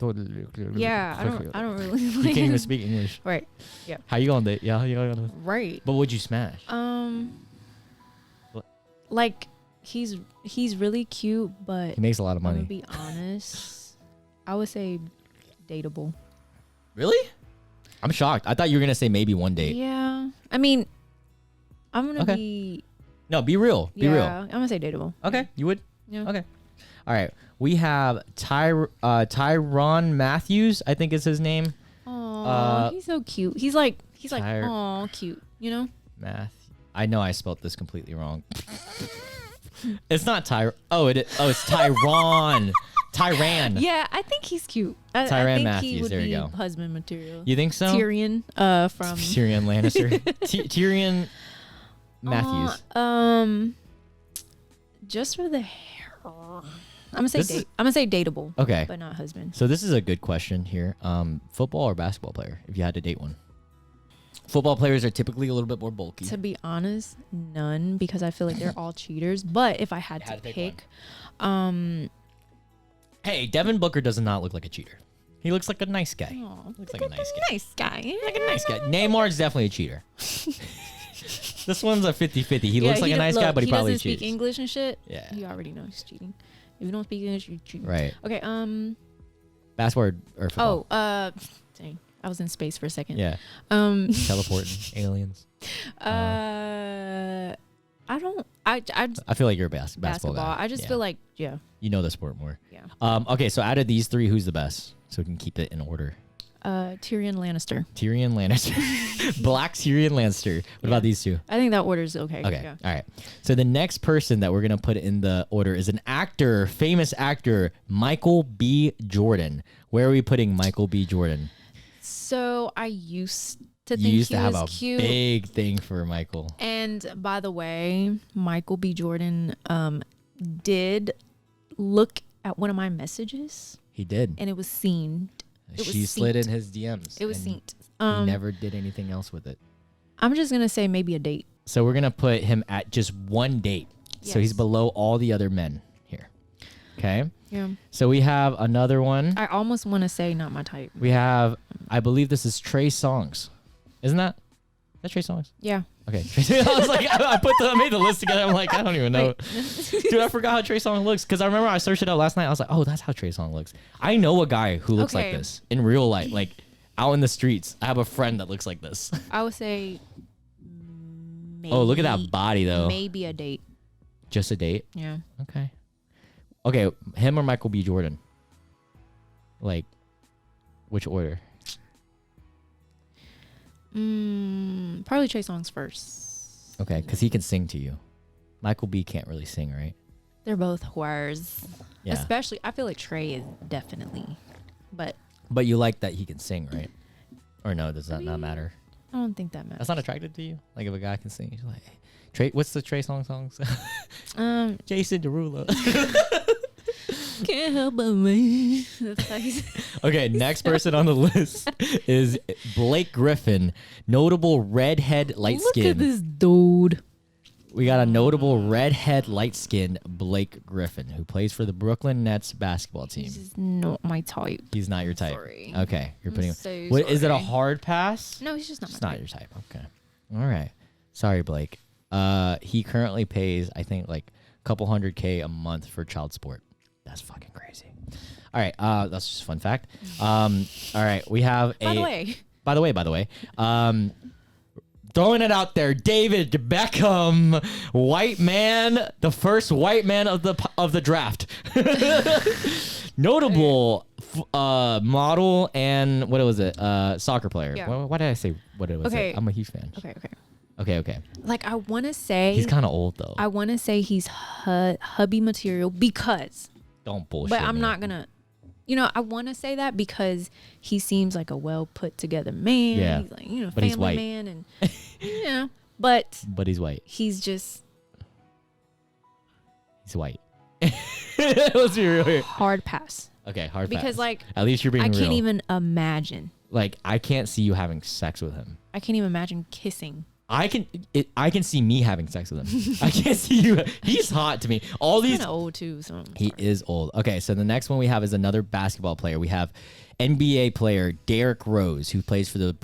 Yeah, I don't really like You can't even speak English. Right. Yeah. How you going to date? Yeah, you going to. Right. But would you smash? Like he's really cute, but He makes a lot of I'm money. gonna be honest. I would say dateable. Really? I'm shocked. I thought you were gonna say maybe one date. Yeah. I mean, I'm gonna be. No, be real. Be real. I'm gonna say dateable. Okay, you would. Yeah. Okay. All right. We have Tyron Matthews. I think is his name. Oh, he's so cute. He's like, oh, cute. You know. I know I spelled this completely wrong. It's not Ty. Oh, it's Tyron. Tyran. Yeah, I think he's cute. I Tyrann think Matthews, he would there you be go. husband material. You think so? Tyrion, from Tyrion Lannister. Tyrion Matthews. Just for the hair. I'm gonna say dateable. Okay. But not husband. So this is a good question here. Football or basketball player, if you had to date one? Football players are typically a little bit more bulky. To be honest, none, because I feel like they're all cheaters. But if I had to pick, Hey, Devin Booker does not look like a cheater. He looks like a nice guy. oh, Looks like a nice guy. nice guy. Like a nice guy. Neymar's definitely a cheater. This one's a 50-50. He looks like a nice guy, but he probably doesn't cheats. speak English and shit. Yeah. You already know he's cheating. If you don't speak English, you're cheating. Right. Okay. Basketball or football? Dang. I was in space for a second. Yeah. Teleporting. Aliens. I don't. I feel like you're a basketball guy. I just feel like you know the sport more. Yeah. Okay, so out of these three, who's the best? So we can keep it in order. Tyrion Lannister. Tyrion Lannister. Black Tyrion Lannister. What about these two? I think that order's okay. Okay. Yeah. All right. So the next person that we're going to put in the order is an actor, famous actor, Michael B. Jordan. Where are we putting Michael B. Jordan? So I used to think You used he to have was a cute. big thing for Michael. And by the way, Michael B. Jordan did look at one of my messages. He did. And it was seen. She slid in his DMs. It was and synced. He never did anything else with it. I'm just going to say maybe a date. So we're going to put him at just one date. Yes. So he's below all the other men here. Okay. Yeah. So we have another one. I almost want to say not my type. We have, I believe this is Trey Songz. Isn't that Trey Songz? Yeah. Okay. I was like, I made the list together. I'm like, I don't even know. Dude, I forgot how Trey Songz looks. Because I remember I searched it out last night. I was like, oh, that's how Trey Songz looks. I know a guy who looks like this in real life. Like out in the streets. I have a friend that looks like this. I would say maybe. Oh, look at that body though. Maybe a date. Just a date? Yeah. Okay. Okay, him or Michael B. Jordan? Like, which order? Probably Trey Songz first. Okay, because he can sing to you. Michael B. can't really sing, right? They're both whores. Yeah. Especially, I feel like Trey is definitely. But you like that he can sing, right? Or no, does that not matter? I don't think that matters. That's not attractive to you? Like if a guy can sing, you're like, hey, Trey, what's the Trey songs? Jason Derulo. Can't help but me. Okay, next person on the list is Blake Griffin, notable redhead, light skin. Look at this dude. We got a notable redhead, light-skinned Blake Griffin who plays for the Brooklyn Nets basketball team. This is not my type. He's not your type. Sorry. Okay, you're putting. So What is it? A sorry. hard pass? No, he's just not It's my not type. your type. Okay. All right. Sorry, Blake. He currently pays, I think, like a couple $100K a month for child support. That's fucking crazy. All right. That's just a fun fact. All right. We have By the way. Throwing it out there, David Beckham, white man, the first white man of the draft. Notable model and what was it? Soccer player. Yeah. Why did I say what it was? Okay. I'm a huge fan. Okay. Like, I want to say. He's kind of old though. I want to say he's hubby material because. Don't bullshit. But I'm me. not going to. I want to say that because he seems like a well put together man. Yeah. He's like, But family he's white. man and, but he's white. he's just He's white. Let's be real here. hard pass. Okay, hard pass. Because like, at least you're being I real. can't even imagine. Like, I can't see you having sex with him. I can't even imagine kissing. I can see me having sex with him. I can't see you. He's hot to me. All He's these. kind of old too. So He is old. Okay, so the next one we have is another basketball player. We have NBA player Derrick Rose, who plays for the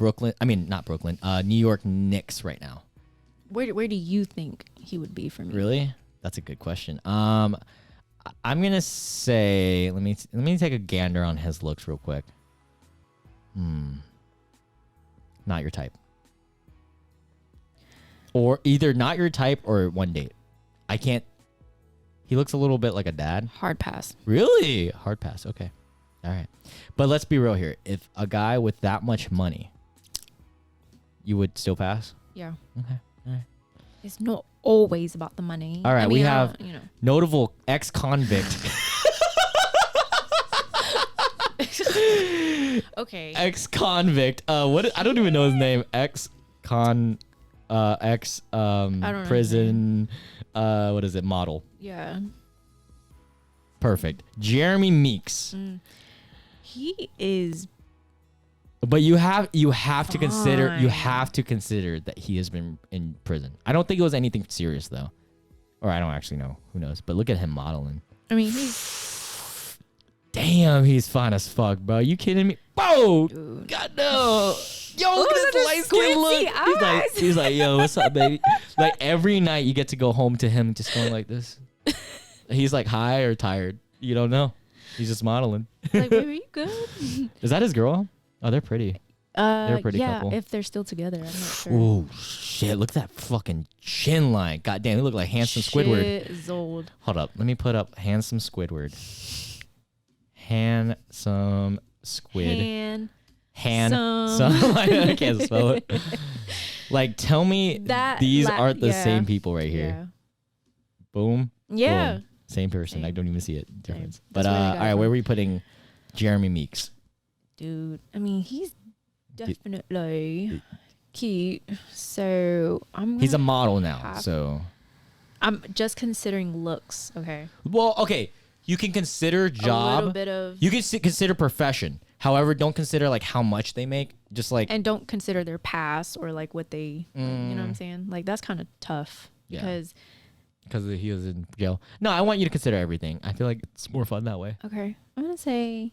New York Knicks right now. Where do you think he would be for me? Really? That's a good question. I'm gonna say let me take a gander on his looks real quick. Not your type. Or either not your type or one date. I can't. He looks a little bit like a dad. Hard pass. Really? Hard pass. Okay. All right. But let's be real here. If a guy with that much money, you would still pass? Yeah. Okay. All right. It's not always about the money. All right. I mean, we have I don't- notable ex-convict. Okay. Ex-convict. What? I don't even know his name. I don't know Prison. What is it? Model. Yeah. Perfect. Jeremy Meeks. He is. But you have to consider that he has been in prison. I don't think it was anything serious though, or I don't actually know. Who knows? But look at him modeling. I mean, he's. Damn, he's fine as fuck, bro. You kidding me? Whoa! Dude. God no! Yo, look Those at are his light skin squinty look. eyes. He's like, yo, what's up, baby? Like every night you get to go home to him just going like this. He's like high or tired. You don't know. He's just modeling. Like, baby, you good? Is that his girl? Oh, they're pretty. They're a pretty yeah, couple. if they're still together, I'm not sure. Oh shit! Look at that fucking chin line. God damn, they look like handsome Squidward. Zold. Hold up, let me put up handsome Squidward. Handsome squid. Handsome. I can't spell it. Like, tell me these aren't the same people right here. Yeah. Boom. Yeah. Boom. Same person. Same. I don't even see it difference. Same. But That's where we all got right, it where from. are we putting Jeremy Meeks? Dude, I mean, he's definitely cute. So He's a model now, have- so. I'm just considering looks. Okay. Well, okay. You can consider job. A little bit of. You can consider profession. However, don't consider like how much they make. Just like And don't consider their past or like what they. You know what I'm saying? Like that's kind of tough Yeah. because. he was in jail. No, I want you to consider everything. I feel like it's more fun that way. Okay, I'm gonna say.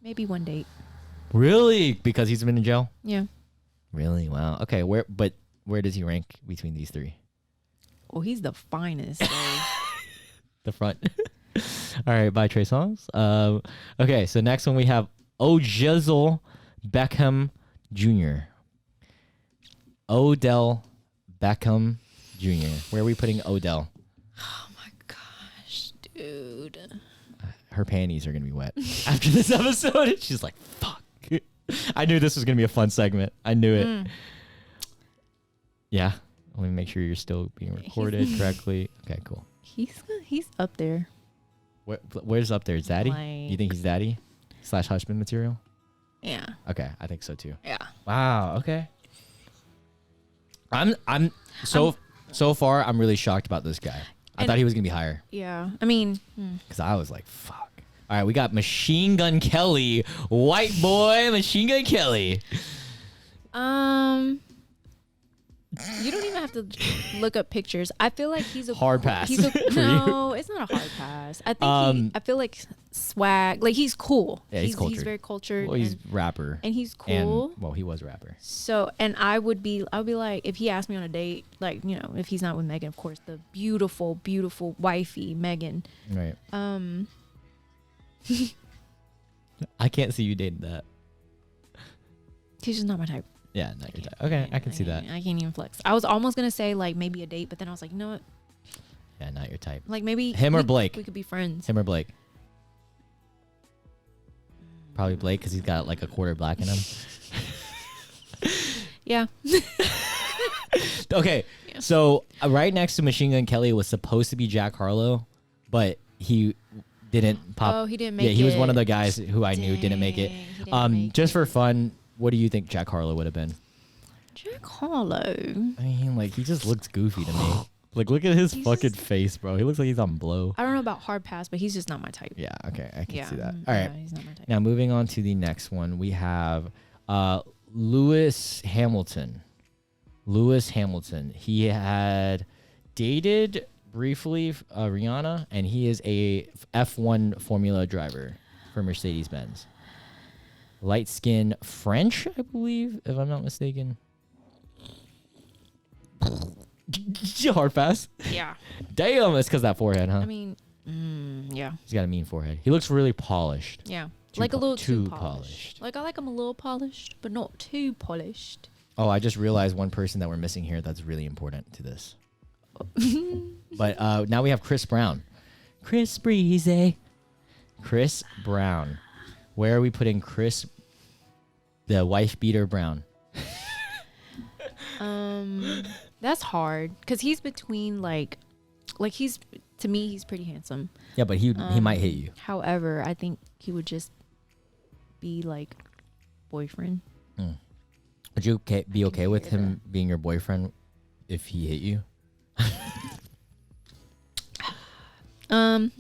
Maybe one date. Really? Because he's been in jail? Yeah. Really? Wow. Okay. Where does he rank between these three? Well, he's the finest. So. The front. All right. Bye, Trey Songz. Okay. So next one we have Ojizzle Beckham Jr. Odell Beckham Jr. Where are we putting Odell? Oh my gosh, dude. Her panties are gonna be wet after this episode. She's like, "Fuck." I knew this was gonna be a fun segment. I knew it. Yeah. Let me make sure you're still being recorded correctly. Okay, cool. He's up there. Where's up there? Is Daddy? Like- You think he's Daddy / husband material? Yeah. Okay, I think so too. Yeah. Wow. Okay. So far I'm really shocked about this guy. I thought he was gonna be higher Yeah. I mean, because I was like, "Fuck." All right, we got Machine Gun Kelly, white boy, Machine Gun Kelly. you don't even have to look up pictures. I feel like he's a Hard pass He's for no, it's not a hard pass. I think I feel like swag. Like he's cool. Yeah, he's cultured. He's very cultured. Well, he's and, rapper. and he's cool. Well, he was a rapper. So, and I would be like, if he asked me on a date, like, if he's not with Megan, of course, the beautiful, beautiful wifey, Megan. Right. I can't see you dating that. He's just not my type. Yeah, not your type. Okay, I can see that. I can't even flex. I was almost going to say, like, maybe a date, but then I was like, you know what? Yeah, not your type. Like, maybe. Him or Blake? We could be friends. Him or Blake? Probably Blake because he's got like a quarter black in him. Yeah. Okay, Yeah. so right next to Machine Gun Kelly was supposed to be Jack Harlow, but didn't pop. Oh, he didn't make it. Yeah, he was one of the guys who I knew didn't make it. He didn't make Just for it. fun, what do you think Jack Harlow would have been? Jack Harlow. I mean, like, he just looks goofy to me. Like, look at his fucking face, bro. He looks like he's on blow. I don't know about hard pass, but he's just not my type. Yeah, okay, I can see that. mm, All right, yeah, he's not my type. now moving on to the next one, we have Lewis Hamilton. Lewis Hamilton. He had dated briefly Rihanna, and he is a F1 Formula driver for Mercedes-Benz. Light skin French, I believe, if I'm not mistaken. Hard pass. Yeah. Damn, it's because that forehead, huh? I mean, yeah. He's got a mean forehead. He looks really polished. Yeah. Too Like a little too too polished. polished. Like I like him a little polished, but not too polished. Oh, I just realized one person that we're missing here that's really important to this. But now we have Chris Brown. Chris Breezy. Chris Brown. Where are we putting Chris, the wife beater Brown? That's hard because he's between like he's to me he's pretty handsome. Yeah, but he might hit you. However, I think he would just be like boyfriend. Would you be okay with hear him being your boyfriend if he hit you? No.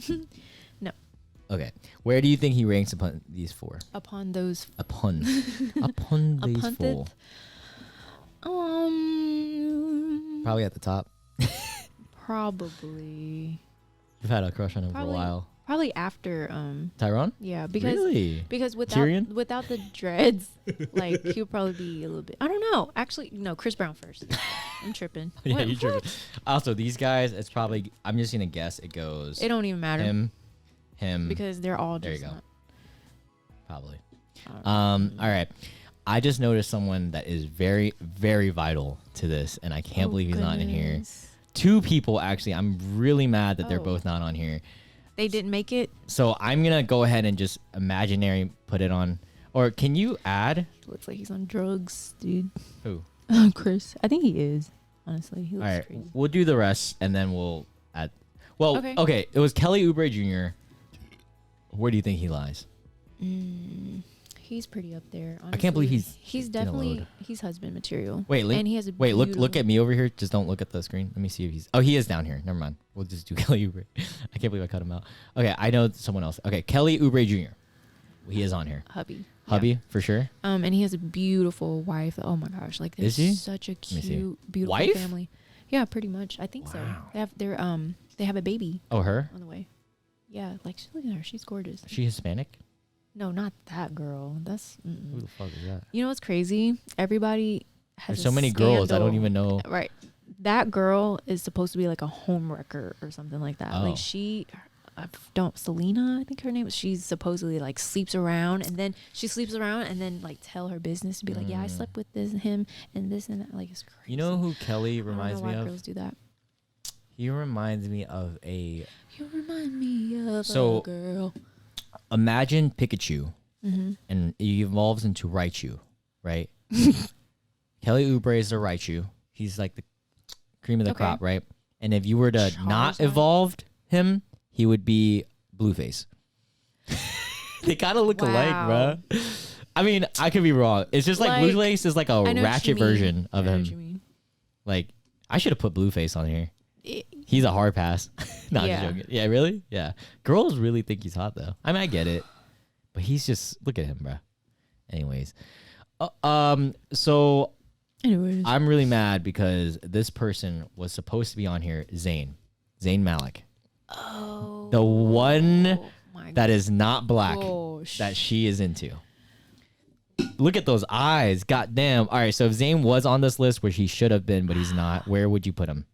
Okay. Where do you think he ranks upon these four? Upon those Upon these Upon four. Probably at the top. probably You've had a crush on him for a while. Probably after Tyrone? yeah, because Really? Tyrion? without the dreads, like he would probably be a little bit. I don't know. Actually, no, Chris Brown first. I'm tripping. Yeah, What- you tripping. what? Also, these guys, it's probably, I'm just gonna guess it goes It don't even matter him, because they're all There you just go. not. probably. I All right. I just noticed someone that is very, very vital to this, and I can't believe he's not in here. goodness. Two people, actually. I'm really mad that they're Oh. both not on here. They didn't make it. So I'm gonna go ahead and just imaginary put it on. Or can you add? Looks like he's on drugs, dude. Who? Chris. I think he is. Honestly, he All looks right, crazy. we'll do the rest, and then we'll add. Well, Okay. okay. It was Kelly Oubre Jr. Where do you think he lies? He's pretty up there. Honestly. I can't believe he's in a definitely load. he's husband material. Wait, and he has a wait. Look beautiful- at me over here. Just don't look at the screen. Let me see if he's. Oh, he is down here. Never mind. We'll just do Kelly Oubre. I can't believe I cut him out. Okay, I know someone else. Okay, Kelly Oubre Jr. He is on here. hubby. Hubby Yeah. for sure. And he has a beautiful wife. Oh my gosh, like they're Is he? such a me see. cute, beautiful Wife? family. Yeah, pretty much. I think so. Wow. They have a baby Oh, her. on the way. Yeah, like look at her. She's gorgeous. Is she Hispanic? No, not that girl. That's Who the fuck is that? you know what's crazy? Everybody has There's so many girls. I don't scandal. even know. Right. That girl is supposed to be like a homewrecker or something like that. Oh. Like Selena, I think her name is. She's supposedly like sleeps around and then she sleeps around and then like tell her business to be like, yeah, I slept with him and this and that. Like it's crazy. You know who Kelly I don't reminds know me why of? girls do that. He reminds me of a. You remind me of So- a girl. Imagine Pikachu, Mm-hmm. and he evolves into Raichu, right? Kelly Oubre is the Raichu. He's like the cream of the Okay. crop, right? And if you were to not Charizard? evolved him, he would be Blueface. They kind of look alike, Wow. bro. I mean, I could be wrong. It's just like Like, Blueface is like a I know what you ratchet mean. version of I know what you him. mean. Like, I should have put Blueface on here. It- He's a hard pass. No, I'm just Yeah. joking. Yeah, really? Yeah. Girls really think he's hot though. I mean, I get it, but he's just look at him, bro. Anyways, so Anyways. I'm really mad because this person was supposed to be on here, Zayn Malik, Oh. the one my that is not black gosh. that she is into. Look at those eyes. Goddamn. All right, so if Zayn was on this list, which he should have been, but he's not, where would you put him?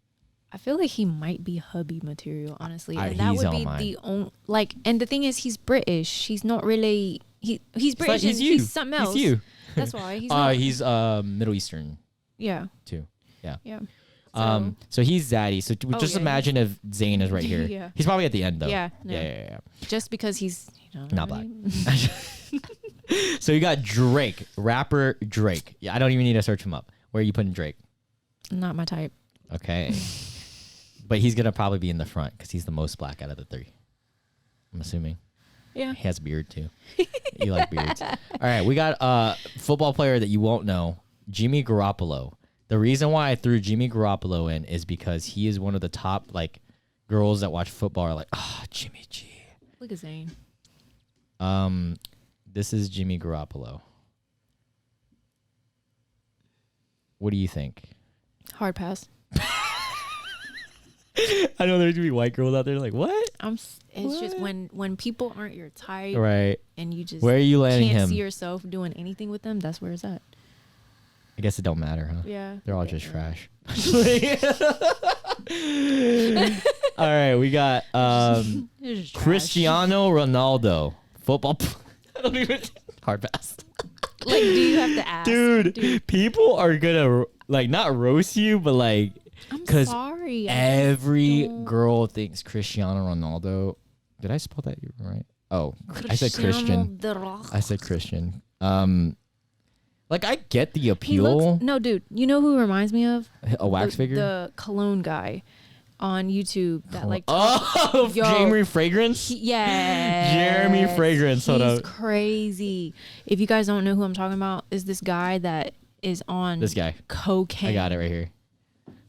I feel like he might be hubby material, honestly, Alright, and that he's would on be mine. the only like. And the thing is, he's British. He's not really. He's British. He's and you. He's something else. He's you. That's why he's. Not, He's Middle Eastern yeah. too. Yeah. Yeah. So he's Zaddy. So just yeah. imagine if Zayn is right here. Yeah. He's probably at the end though. Yeah, no. Yeah. Just because he's Not black. So you got Drake, rapper Drake. Yeah, I don't even need to search him up. Where are you putting Drake? Not my type. Okay. But he's gonna probably be in the front because he's the most black out of the three. I'm assuming. Yeah. He has a beard too. You like beards. All right, we got a football player that you won't know, Jimmy Garoppolo. The reason why I threw Jimmy Garoppolo in is because he is one of the top like girls that watch football are like, Jimmy G. Look at Zane. This is Jimmy Garoppolo. What do you think? Hard pass. I know there's gonna be white girls out there like, what? It's just when people aren't your type, Right. and you just where are you landing can't him? see yourself doing anything with them. That's where it's at. I guess it don't matter, huh? Yeah. They're all just trash. All right, we got It's just trash. Cristiano Ronaldo. Football. I don't even. Hard pass. Like, do you have to ask, Dude, people are gonna like not roast you, but like, I'm 'cause sorry. every don't- girl thinks Cristiano Ronaldo. Did I spell that right? Oh, I said Christian. Cristiano I said Christian. Like I get the He appeal. looks, no, dude. You know who he reminds me of? A wax figure. The cologne guy on YouTube that like. Oh, Yo, Jeremy Fragrance. Yeah. Jeremy Fragrance. Hold He's up. crazy. If you guys don't know who I'm talking about, is this guy that is on This guy. cocaine. I got it right here.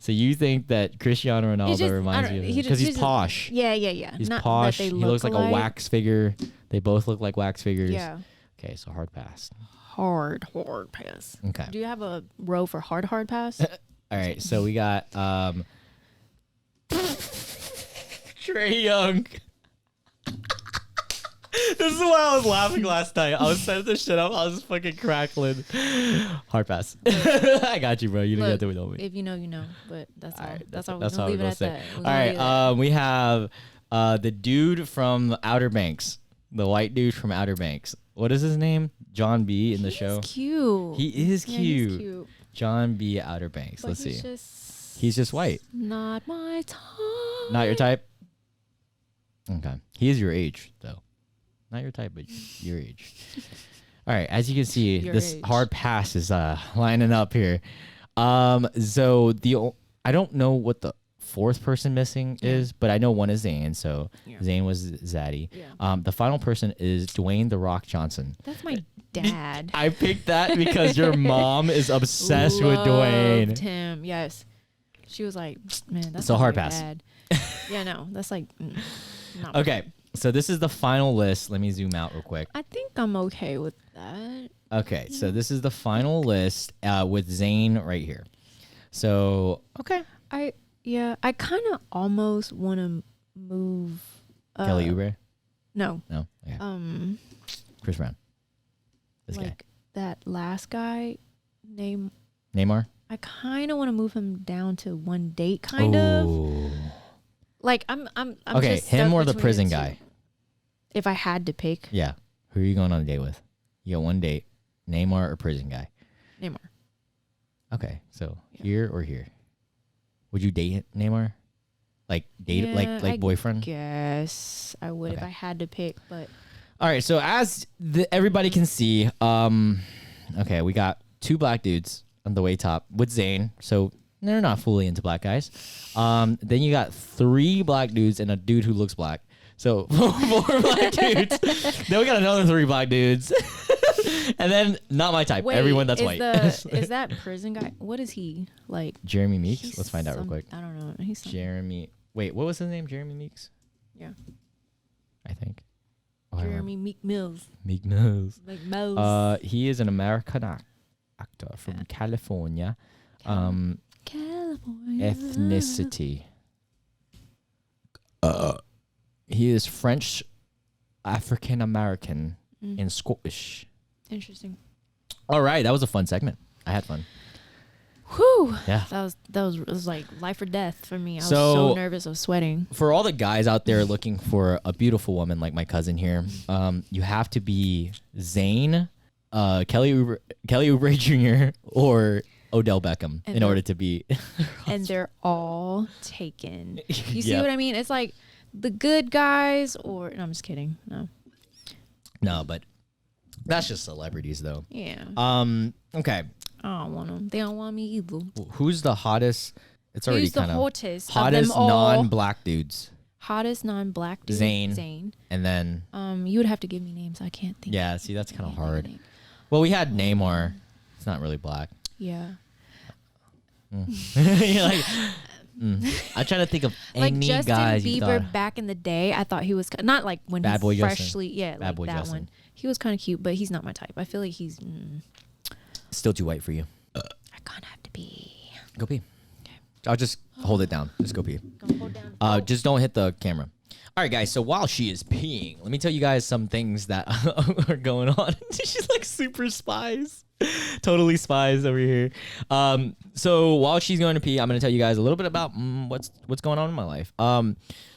So you think that Cristiano Ronaldo just- I reminds don't- you of he him because just- he's posh. Yeah, yeah, yeah. He's Not posh. That He they looks like a alike. wax figure. They both look like wax figures. Yeah. Okay, so hard pass. Hard pass. Okay. Do you have a row for hard pass? All right, so we got Trey Young. This is why I was laughing last night. I was setting this shit up. I was just fucking crackling. Hard pass. I got you, bro. You didn't Look, get to know me. If you know, you know. But that's all. All right, That's all. that's We're how gonna we're leave it gonna at say. that. All right, we have the dude from Outer Banks, the white dude from Outer Banks. What is his name? John B. in the show. He's cute. He is Yeah, cute. he's cute. John B. Outer Banks. But Let's see. Just He's just white. not my type. Not your type? Okay. He is your age, though. Not your type, but your age. All right. As you can see, Your this age. hard pass is lining up here. So I don't know what the fourth person missing is, but I know one is Zane. So Yeah. Zane was Zaddy. Yeah. The final person is Dwayne The Rock Johnson. That's my dad. I picked that because your mom is obsessed with Dwayne. Loved him. Yes. She was like, man, that's So not hard your pass. dad. Yeah, no, that's like, not Okay. So this is the final list. Let me zoom out real quick. I think I'm okay with that. Okay, so this is the final list with Zane right here. So okay, I kind of almost want to move. Kelly Oubre. No. No, okay. Chris Brown. This Like that last guy name. guy. Neymar. I kind of want to move him down to one date, kind of. Ooh. Like I'm Okay, just him stuck or the between prison two. guy. If I had to pick, Yeah. Who are you going on a date with? You got one date. Neymar or prison guy. Neymar. Okay, so here or here. Would you date Neymar? Like date Yeah, like I boyfriend? Guess I would if Okay. I had to pick, but All right, so as everybody can see, okay, we got two black dudes on the way top with Zayn, so they're not fully into black guys. Then you got three black dudes and a dude who looks black. So 4 black dudes. Then we got another 3 black dudes. And then not my type. wait, Everyone that's is white. is that prison guy? What is he like? Jeremy Meeks. He's Let's find out real quick. I don't know. He's some, Jeremy. Wait, what was his name? Jeremy Meeks, yeah. I think. Oh, I remember. Jeremy Meek Mills. Meek Mills. Like Mills. He is an American actor from California. California. Ethnicity. He is French, African American, and Scottish. Interesting. All right, that was a fun segment. I had fun. Whew. Yeah. That was like life or death for me. I was So- so nervous. I was sweating. For all the guys out there looking for a beautiful woman like my cousin here, you have to be Zayn, Kelly Oubre Jr. or Odell Beckham And in they're- order to be. And they're all taken. You see Yeah. what I mean? It's like the good guys or no, I'm just kidding. No. No, but that's just celebrities though. Yeah. Okay. I don't want them. They don't want me either. Who's the hottest? It's already Who's the kind of hottest hottest of them all? non-black dudes. Hottest non-black dude. Zane. And then you would have to give me names. I can't think. Yeah, see, that's kind of hard. Well, we had Neymar. It's not really black. Yeah. You're like, I'm trying to think of like any Justin guys Bieber you thought. back in the day. I thought he was not like when Bad he Boy Justin. freshly, yeah, Bad like Boy that Justin. one. He was kind of cute, but he's not my type. I feel like he's. Still too white for you. I kind of have to be. Go pee. Okay. I'll just hold it down. Just go pee. Gonna hold down. Just don't hit the camera. All right, guys. So while she is peeing, let me tell you guys some things that are going on. She's like super spies. Totally spies over here. So while she's going to pee, I'm going to tell you guys a little bit about what's going on in my life.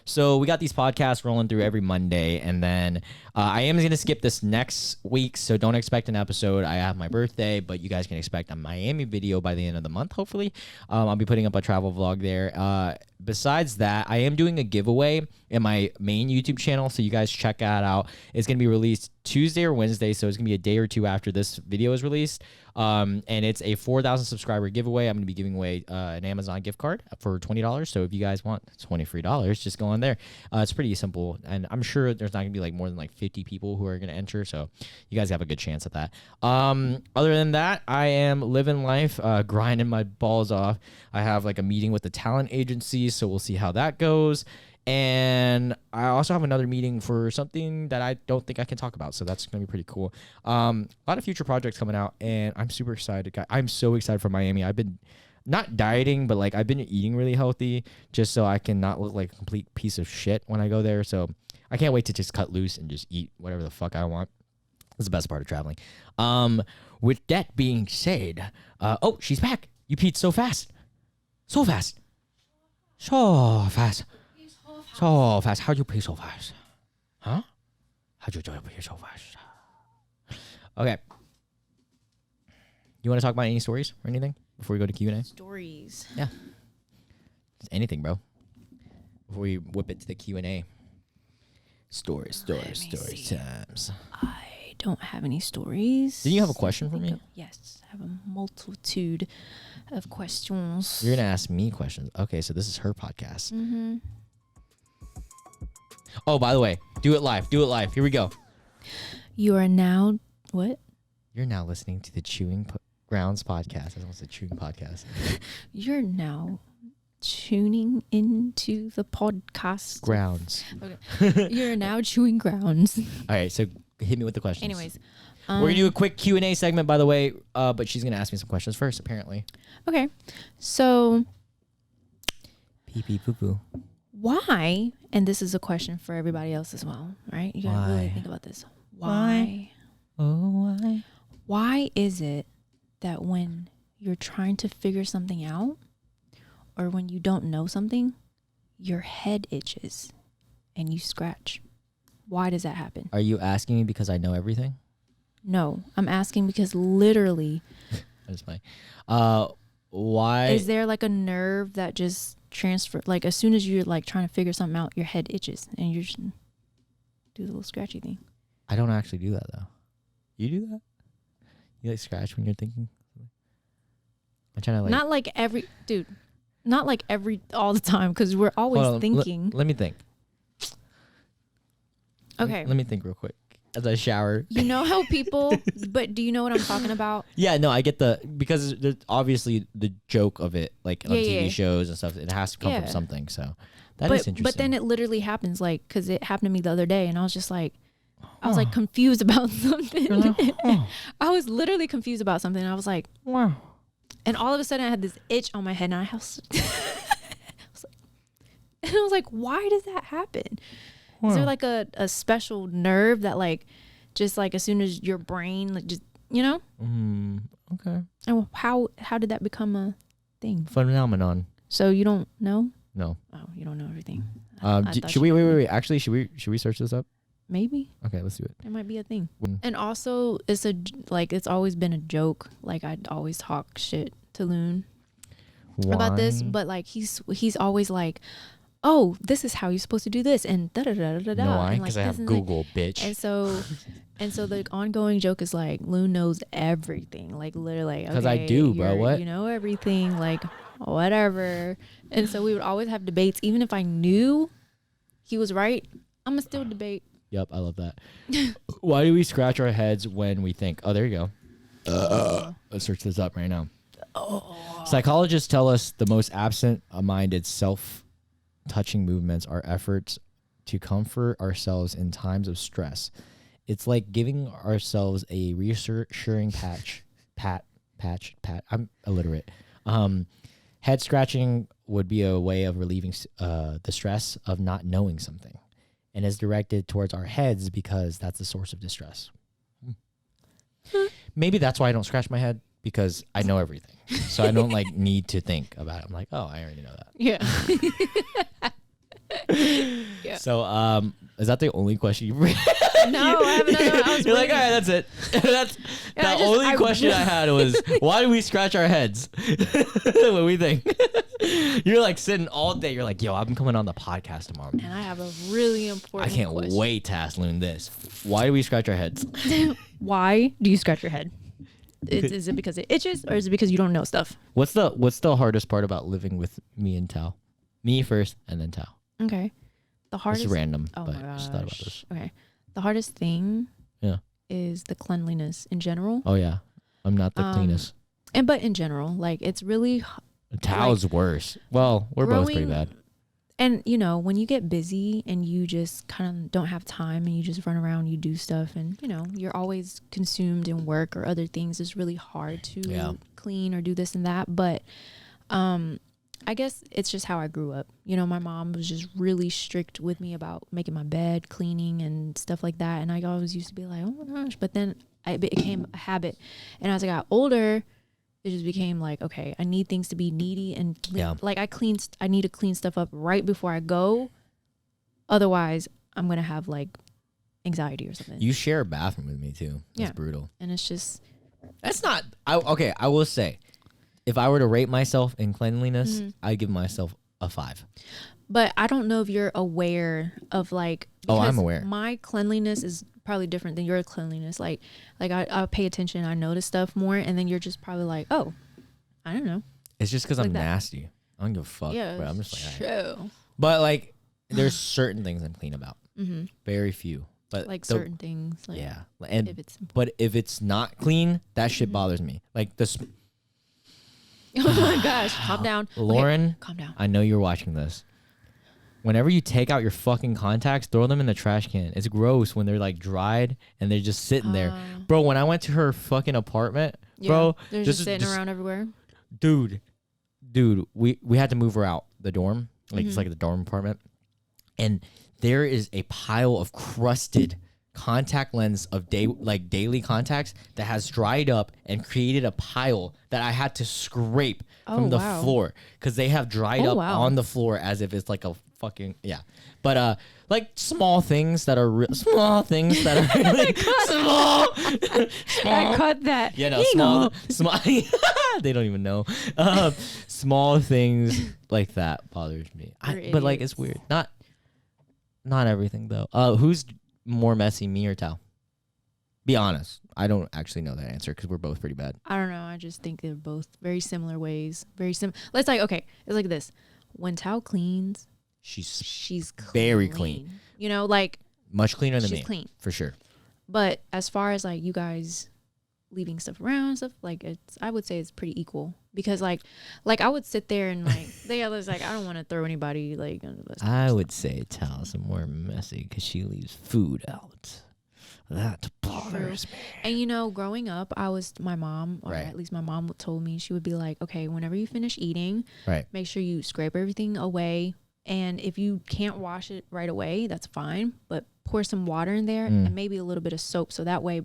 So we got these podcasts rolling through every Monday, and then I am going to skip this next week, so don't expect an episode. I have my birthday, but you guys can expect a Miami video by the end of the month, hopefully. I'll be putting up a travel vlog there. Besides that, I am doing a giveaway in my main YouTube channel, so you guys check that out. It's going to be released Tuesday or Wednesday, so it's going to be a day or two after this video is released. And it's a 4,000 subscriber giveaway. I'm going to be giving away an Amazon gift card for $20. So if you guys want $20 free, just go on there. It's pretty simple, and I'm sure there's not going to be like more than like 50 people who are going to enter. So you guys have a good chance at that. Other than that, I am living life, grinding my balls off. I have like a meeting with the talent agency, so we'll see how that goes. And I also have another meeting for something that I don't think I can talk about. So that's going to be pretty cool. A lot of future projects coming out, and I'm super excited. I'm so excited for Miami. I've been not dieting, but like I've been eating really healthy just so I can not look like a complete piece of shit when I go there. So I can't wait to just cut loose and just eat whatever the fuck I want. That's the best part of traveling. With that being said, oh, she's back. You peed so fast. So fast. So fast. So fast. How'd you pee so fast? Huh? How'd you pee so fast? Okay. You want to talk about any stories or anything before we go to Q&A? Stories. Yeah. Just anything, bro. Before we whip it to the Q&A. Stories times. I don't have any stories. Do you have a question for me? Yes. I have a multitude of questions. You're going to ask me questions. Okay, so this is her podcast. Mm-hmm. Oh, by the way, do it live. Here we go. You are now what? You're now listening to the Chewing Grounds podcast. I almost said Chewing podcast. You're now tuning into the podcast. Grounds. Okay. You're now chewing grounds. All right, so hit me with the questions. Anyways. We're going to do a quick Q&A segment, by the way, but she's going to ask me some questions first, apparently. Okay. So. Pee-pee poo-poo. Why, and this is a question for everybody else as well, right? You gotta really think about this. Why? Oh, why? Why is it that when you're trying to figure something out or when you don't know something, your head itches and you scratch? Why does that happen? Are you asking me because I know everything? No, I'm asking because literally. That's funny. Why? Is there like a nerve that just transfer, like as soon as you're like trying to figure something out, your head itches and you just do the little scratchy thing? I don't actually do that though. You do that? You like scratch when you're thinking? I'm trying to like. Not like all the time, because we're always thinking. Let me think. Okay. Let me think real quick as I shower. You know how people, but do you know what I'm talking about? Yeah, no, I get because there's obviously the joke of it, like on TV shows and stuff. It has to come from something. So that is interesting. But then it literally happens, like, because it happened to me the other day, and I was just like, I was like confused about something. I was literally confused about something. And I was like, wow. And all of a sudden I had this itch on my head, and I was like, why does that happen? Wow. Is there like a special nerve that like, just like as soon as your brain, like just, you know? Okay. And how did that become a thing? Phenomenon. So you don't know? No. Oh, you don't know everything. Should we wait? Actually, should we search this up? Maybe. Okay, let's do it. It might be a thing. And also, it's always been a joke. Like, I'd always talk shit to Loon about this, but like he's always like, oh, this is how you're supposed to do this, and da da da da da. No, why? Because I have Google, bitch. And so the ongoing joke is like, Loon knows everything, like literally. Because I do, bro. What? You know everything, like whatever. And so we would always have debates, even if I knew he was right, I'm gonna still debate. Yep, I love that. Why do we scratch our heads when we think? Oh, there you go. Let's search this up right now. Psychologists tell us the most absent-minded self-touching movements are efforts to comfort ourselves in times of stress. It's like giving ourselves a reassuring pat. I'm illiterate. Head scratching would be a way of relieving the stress of not knowing something, and is directed towards our heads because that's the source of distress. Maybe that's why I don't scratch my head, because I know everything, so I don't like need to think about it. I'm like, oh, I already know that. Yeah. Yeah. So, is that the only question you bring? No, I have another one. You're like, all right, that's it. That's the only question I had was, why do we scratch our heads when we think? You're like sitting all day. You're like, yo, I'm coming on the podcast tomorrow. And I have a really important I can't question. wait to ask Loon this. Why do we scratch our heads? Why do you scratch your head? Is it because it itches, or is it because you don't know stuff? What's the hardest part about living with me and Tao? Me first, and then Tao. Okay. The hardest. It's random, Oh but my I gosh. just thought about this. Okay. The hardest thing. Yeah. Is the cleanliness in general. Oh yeah, I'm not the cleanest. But in general, like it's really. Tao's worse. Well, we're both pretty bad. And you know, when you get busy and you just kind of don't have time and you just run around, you do stuff, and you know, you're always consumed in work or other things, it's really hard to clean or do this and that. But I guess it's just how I grew up. You know, my mom was just really strict with me about making my bed, cleaning and stuff like that. And I always used to be like, oh my gosh. But then it became a habit. And as I got older, it just became like, okay, I need things to be needy and like I need to clean stuff up right before I go. Otherwise, I'm going to have like anxiety or something. You share a bathroom with me too. That's Yeah. brutal. And it's just. That's not. I will say, if I were to rate myself in cleanliness, I'd give myself a 5. But I don't know if you're aware of like. Oh, I'm aware. My cleanliness is probably different than your cleanliness. Like I pay attention, I notice stuff more, and then you're just probably like, oh, I don't know. It's just because Like I'm that. nasty. I don't give a fuck. Yeah, But I'm just like, true. But like, there's certain things I'm clean about. Mm-hmm. Very few. But Like certain things. Like yeah. And if it's but if it's not clean, that shit bothers me. Like this. oh my gosh, calm down. Lauren, Okay, calm down. I know you're watching this. Whenever you take out your fucking contacts, throw them in the trash can. It's gross when they're like dried and they're just sitting there. Bro, when I went to her fucking apartment, bro, they're just sitting around everywhere. Dude, we had to move her out the dorm. Like it's like the dorm apartment. And there is a pile of crusted contact lens of daily contacts that has dried up and created a pile that I had to scrape from the floor because they have dried up on the floor as if it's like a fucking but like small things that are small things that are really small. I cut that. Yeah, no, small. They don't even know. Small things like that bothers me. But like it's weird. Not everything though. Who's more messy, me or Tao? Be honest. I don't actually know that answer because we're both pretty bad. I don't know. I just think they're both very similar ways. Very similar. Let's like, okay, it's like this. When Tao cleans, she's clean. Very clean. You know, like much cleaner than me. she's clean. For sure. But as far as like you guys leaving stuff around and stuff, like I would say it's pretty equal because like I would sit there and like they others like I don't want to throw anybody like under the bus. I would say Tao's more messy because she leaves food out. That bothers me. And you know, growing up, my mom, or Right. at least my mom told me, she would be like, okay, whenever you finish eating, Right. make sure you scrape everything away. And if you can't wash it right away, that's fine. But pour some water in there and maybe a little bit of soap. So that way,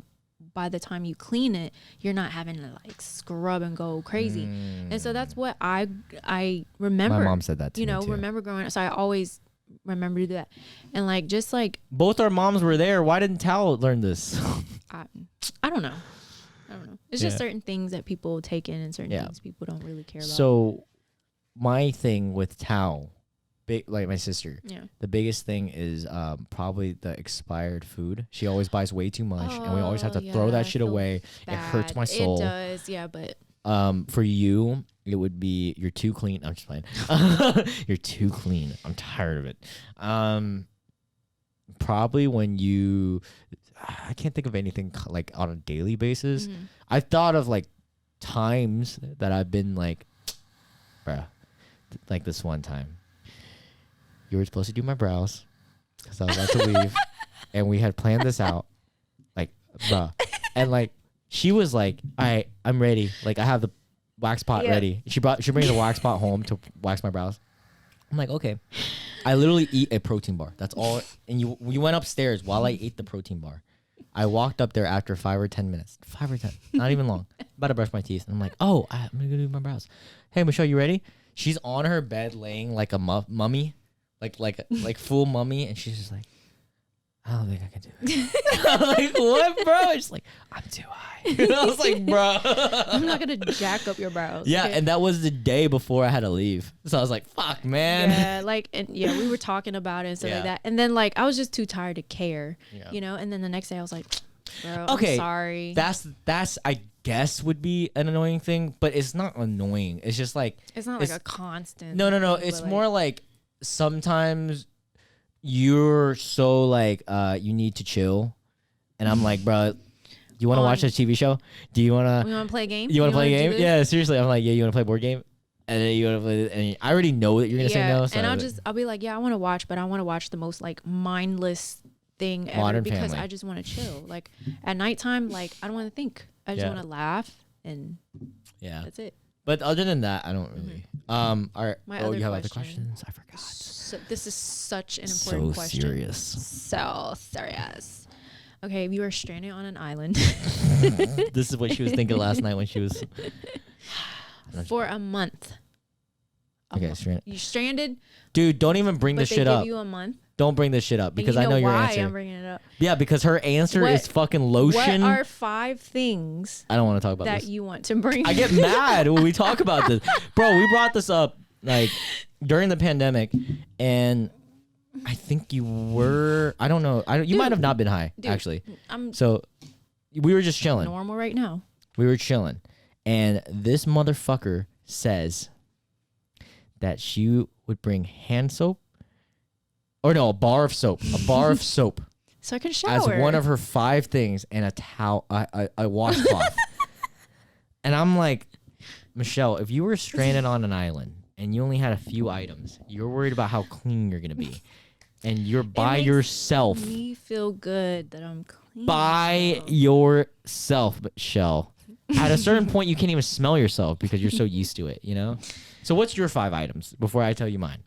by the time you clean it, you're not having to like scrub and go crazy. And so that's what I remember. My mom said that to me too. Remember growing up. So I always remember to do that. And like, just like. Both our moms were there. Why didn't Tao learn this? I don't know. It's just certain things that people take in and certain things people don't really care about. So my thing with Tao, like my sister, the biggest thing is probably the expired food. She always buys way too much and we always have to throw that shit away. It hurts my soul. It does, yeah, but for you, it would be you're too clean. I'm just playing. You're too clean. I'm tired of it. Probably when I can't think of anything like on a daily basis. I've thought of like times that I've been like, bruh, like this one time. You were supposed to do my brows because I was about to leave, and we had planned this out, like, bruh, and like she was like, "All right, I'm ready. Like I have the wax pot ready." She brings the wax pot home to wax my brows. I'm like, okay. I literally eat a protein bar. That's all. And you went upstairs while I ate the protein bar. I walked up there after 5 or 10 minutes. 5 or 10. Not even long. About to brush my teeth. And I'm like, oh, I'm going to go do my brows. Hey, Michelle, you ready? She's on her bed laying like a mummy. Like full mummy. And she's just like, I don't think I can do it. I'm like, what, bro? She's like, I'm too high. And I was like, bro. I'm not going to jack up your brows. Yeah, okay? and that was the day before I had to leave. So I was like, fuck, man. Yeah, like, and yeah, we were talking about it and stuff like that. And then, like, I was just too tired to care, you know? And then the next day I was like, bro, I'm sorry. That's I guess would be an annoying thing, but it's not annoying. It's just like. It's not like a constant. No. It's more like sometimes you're so like, you need to chill. And I'm like, bro, you want to watch a TV show? Do you want to? We want to play a game? You want to play a game? Yeah, seriously. I'm like, yeah, you want to play a board game? And then you want to play, and I already know that you're going to say no. So and I'll be like, yeah, I want to watch, but I want to watch the most like mindless thing ever Modern because Family. I just want to chill. Like at nighttime, like I don't want to think. I just want to laugh and that's it. But other than that, I don't really. All right. You have other question. questions? I forgot. So this is such an important question. Serious. So serious. Okay, if you are stranded on an island This is what she was thinking last night when she was for a month. Okay, stranded. You're stranded. Dude, don't even bring this shit But they up. give you a month. Don't bring this shit up because and I know your why answer. I'm bringing it up. Yeah, because her answer is fucking lotion. What are 5 things I don't want to talk about that this. you want to bring? I get mad when we talk about this. Bro, we brought this up like during the pandemic, and I think you were, I don't know. You might have not been high, actually. So we were just chilling. Normal right now. We were chilling. And this motherfucker says that she would bring hand soap. Or no, a bar of soap. A bar of soap. So I can shower. As one of her 5 things and a towel, a washcloth. And I'm like, Michelle, if you were stranded on an island and you only had a few items, you're worried about how clean you're going to be. And you're by yourself. Me feel good that I'm clean. By yourself, Michelle. At a certain point, you can't even smell yourself because you're so used to it, you know? So what's your 5 items before I tell you mine?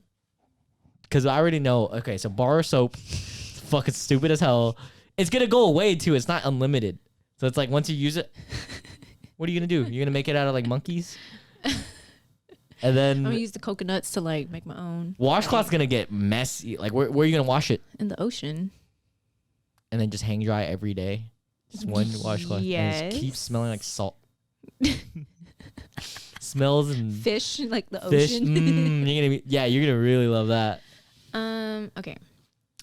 Because I already know, okay, so bar of soap, fucking stupid as hell. It's going to go away, too. It's not unlimited. So it's like, once you use it, what are you going to do? You're going to make it out of, like, monkeys? And then... I'm going to use the coconuts to, like, make my own. Washcloth's going to get messy. Like, where are you going to wash it? In the ocean. And then just hang dry every day? Just one washcloth. Yes. And just keep smelling like salt. Smells and... Fish, like the fish. ocean. You're gonna really love that. Okay.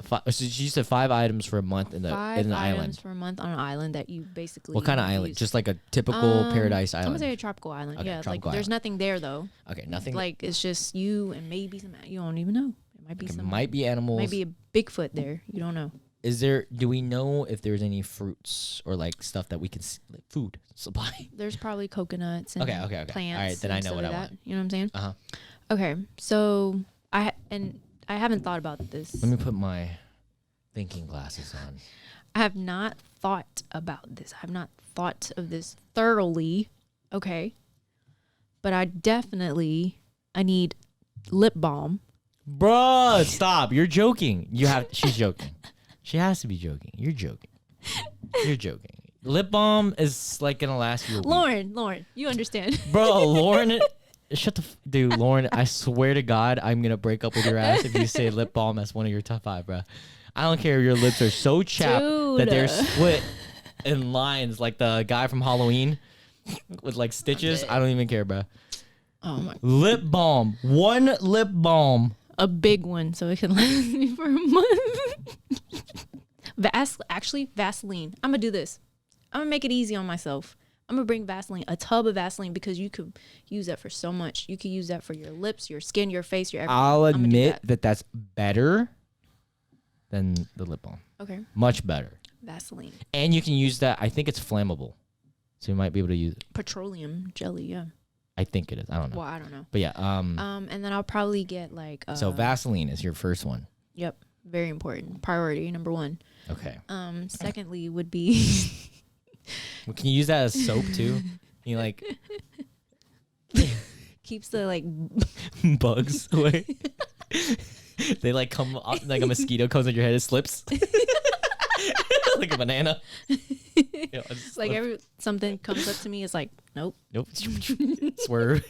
So she said 5 items for a month in an island. 5 items for a month on an island that you basically. What kind of island? Just like a typical paradise island. I'm gonna say a tropical island. Okay, yeah, tropical like there's island. nothing there though. Okay, nothing. Like it's just you and maybe some. You don't even know. It might be It some. might be animals. Might be a Bigfoot there. You don't know. Do we know if there's any fruits or like stuff that we can like food supply? There's probably coconuts and Okay. plants. All right, then I know what I want. You know what I'm saying? Uh-huh. Okay, so I haven't thought about this. Let me put my thinking glasses on. I have not thought about this. I have not thought of this thoroughly. Okay. But I need lip balm. Bruh, stop. You're joking. She's joking. She has to be joking. You're joking. You're joking. Lip balm is like gonna last you a week. Lauren, you understand. Bro, Lauren, dude, Lauren, I swear to God, I'm gonna break up with your ass if you say lip balm as one of your top 5, bro. I don't care if your lips are so chapped that they're split in lines like the guy from Halloween with like stitches. I don't even care, bro. Oh my. Lip balm. 1 lip balm. A big one so it can last me for a month. Vaseline. I'm gonna do this. I'm gonna make it easy on myself. I'm gonna bring Vaseline, a tub of Vaseline, because you could use that for so much. You could use that for your lips, your skin, your face, your everything. I'll admit that that's better than the lip balm. Okay. Much better. Vaseline. And you can use that. I think it's flammable, so you might be able to use it. Petroleum jelly, yeah. I think it is. I don't know. Well, I don't know. But yeah. And then I'll probably get like. So Vaseline is your first one. Yep. Very important. Priority number 1. Okay. Secondly would be. Well, can you use that as soap too? Can you like keeps the like bugs away? They like come up, like a mosquito comes on your head, it slips. Like a banana. Like something comes up to me, it's like nope. Swerve.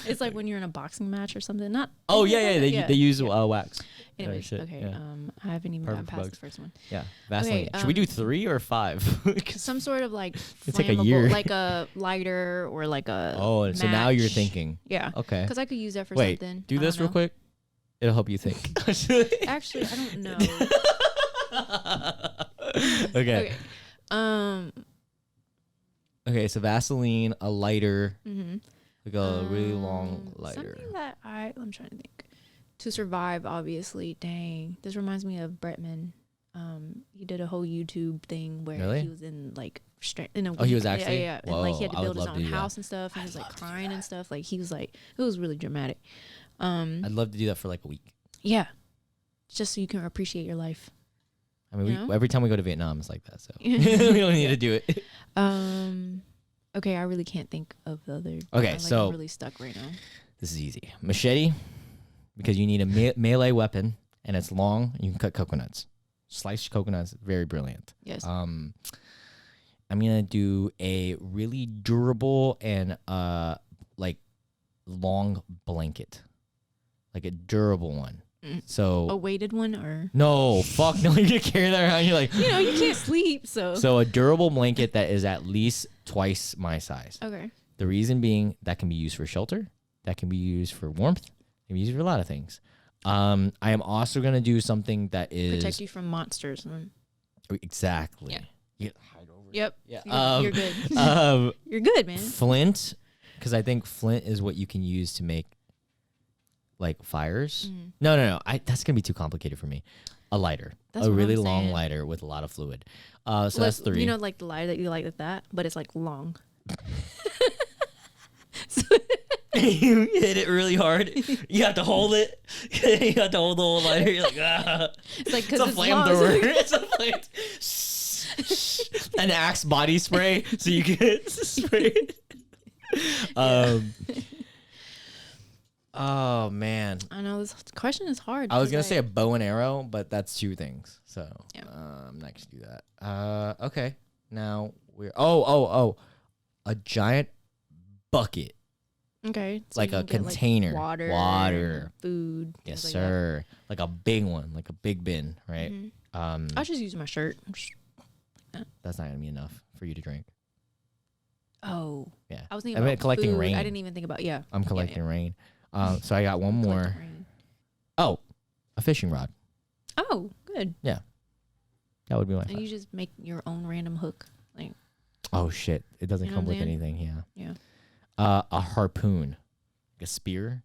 It's like when you're in a boxing match or something. Not. Oh yeah. They use wax. Anyway, shit, okay. yeah. I haven't even gotten past bugs. the first one. Yeah, Vaseline. Okay, Should we do 3 or 5? Some sort of like It's like a flammable, year. like a lighter or like a. Oh, so now you're match. thinking. Yeah. Okay. Because I could use that for Wait, something. do I this don't real know. quick. It'll help you think. Actually, I don't know. Okay. Okay. Okay, so Vaseline, a lighter, Mhm. like a really long lighter. Something that I'm trying to think. To survive, obviously. Dang, this reminds me of Bretman. He did a whole YouTube thing where Really? he was in like in a Oh, he was yeah, actually? yeah. And like he had Whoa, to I would build his love own to do that. house and stuff. And he was like crying and stuff. Like he was like it was really dramatic. I'd love to do that for like a week. Yeah, just so you can appreciate your life. I mean, You know? every time we go to Vietnam, it's like that. So we don't need to do it. Okay, I really can't think of the other. Okay, so- I'm really stuck right now. This is easy. Machete, because you need a melee weapon, and it's long. And you can cut coconuts. Sliced coconuts, very brilliant. Yes. I'm gonna do a really durable and like long blanket, like a durable one. So A weighted one, or no, fuck no, you're gonna carry that around. You're like, you know, you can't sleep, so. So a durable blanket that is at least twice my size. Okay. The reason being that can be used for shelter, that can be used for warmth, it can be used for a lot of things. I am also gonna do something that is Protect you from monsters. exactly. Yeah. You hide over. Yep. Yeah. You're good. You're good, man. Flint, because I think flint is what you can use to make like fires. No. That's gonna be too complicated for me. A lighter, That's a what really I'm long saying. lighter with a lot of fluid. So that's 3. You know, like the lighter that you like that, but it's like long. You hit it really hard. You have to hold it. You have to hold the whole lighter. You're like, ah. It's like It's a because it's long. flamethrower. It's a flame. An Axe body spray, so you can spray it. Oh man, I know this question is hard. I was 'cause, gonna like, say a bow and arrow, but that's 2 things. So Yeah. I'm not gonna do that. Okay. Now we're a giant bucket, okay, so like you a can get, container, water, water. food. Yes, things like that. sir. Like a big one, like a big bin, right? I just use my shirt. That's not gonna be enough for you to drink. Oh, Yeah, I was thinking I meant about collecting food. rain. I didn't even think about I'm collecting rain. So I got one more. Collecting rain. Oh, a fishing rod. Oh, good. That would be my. And 5. you just make your own random hook. Like, Oh shit! It doesn't You know come what with I'm saying? anything. Yeah. yeah. A harpoon, like a spear,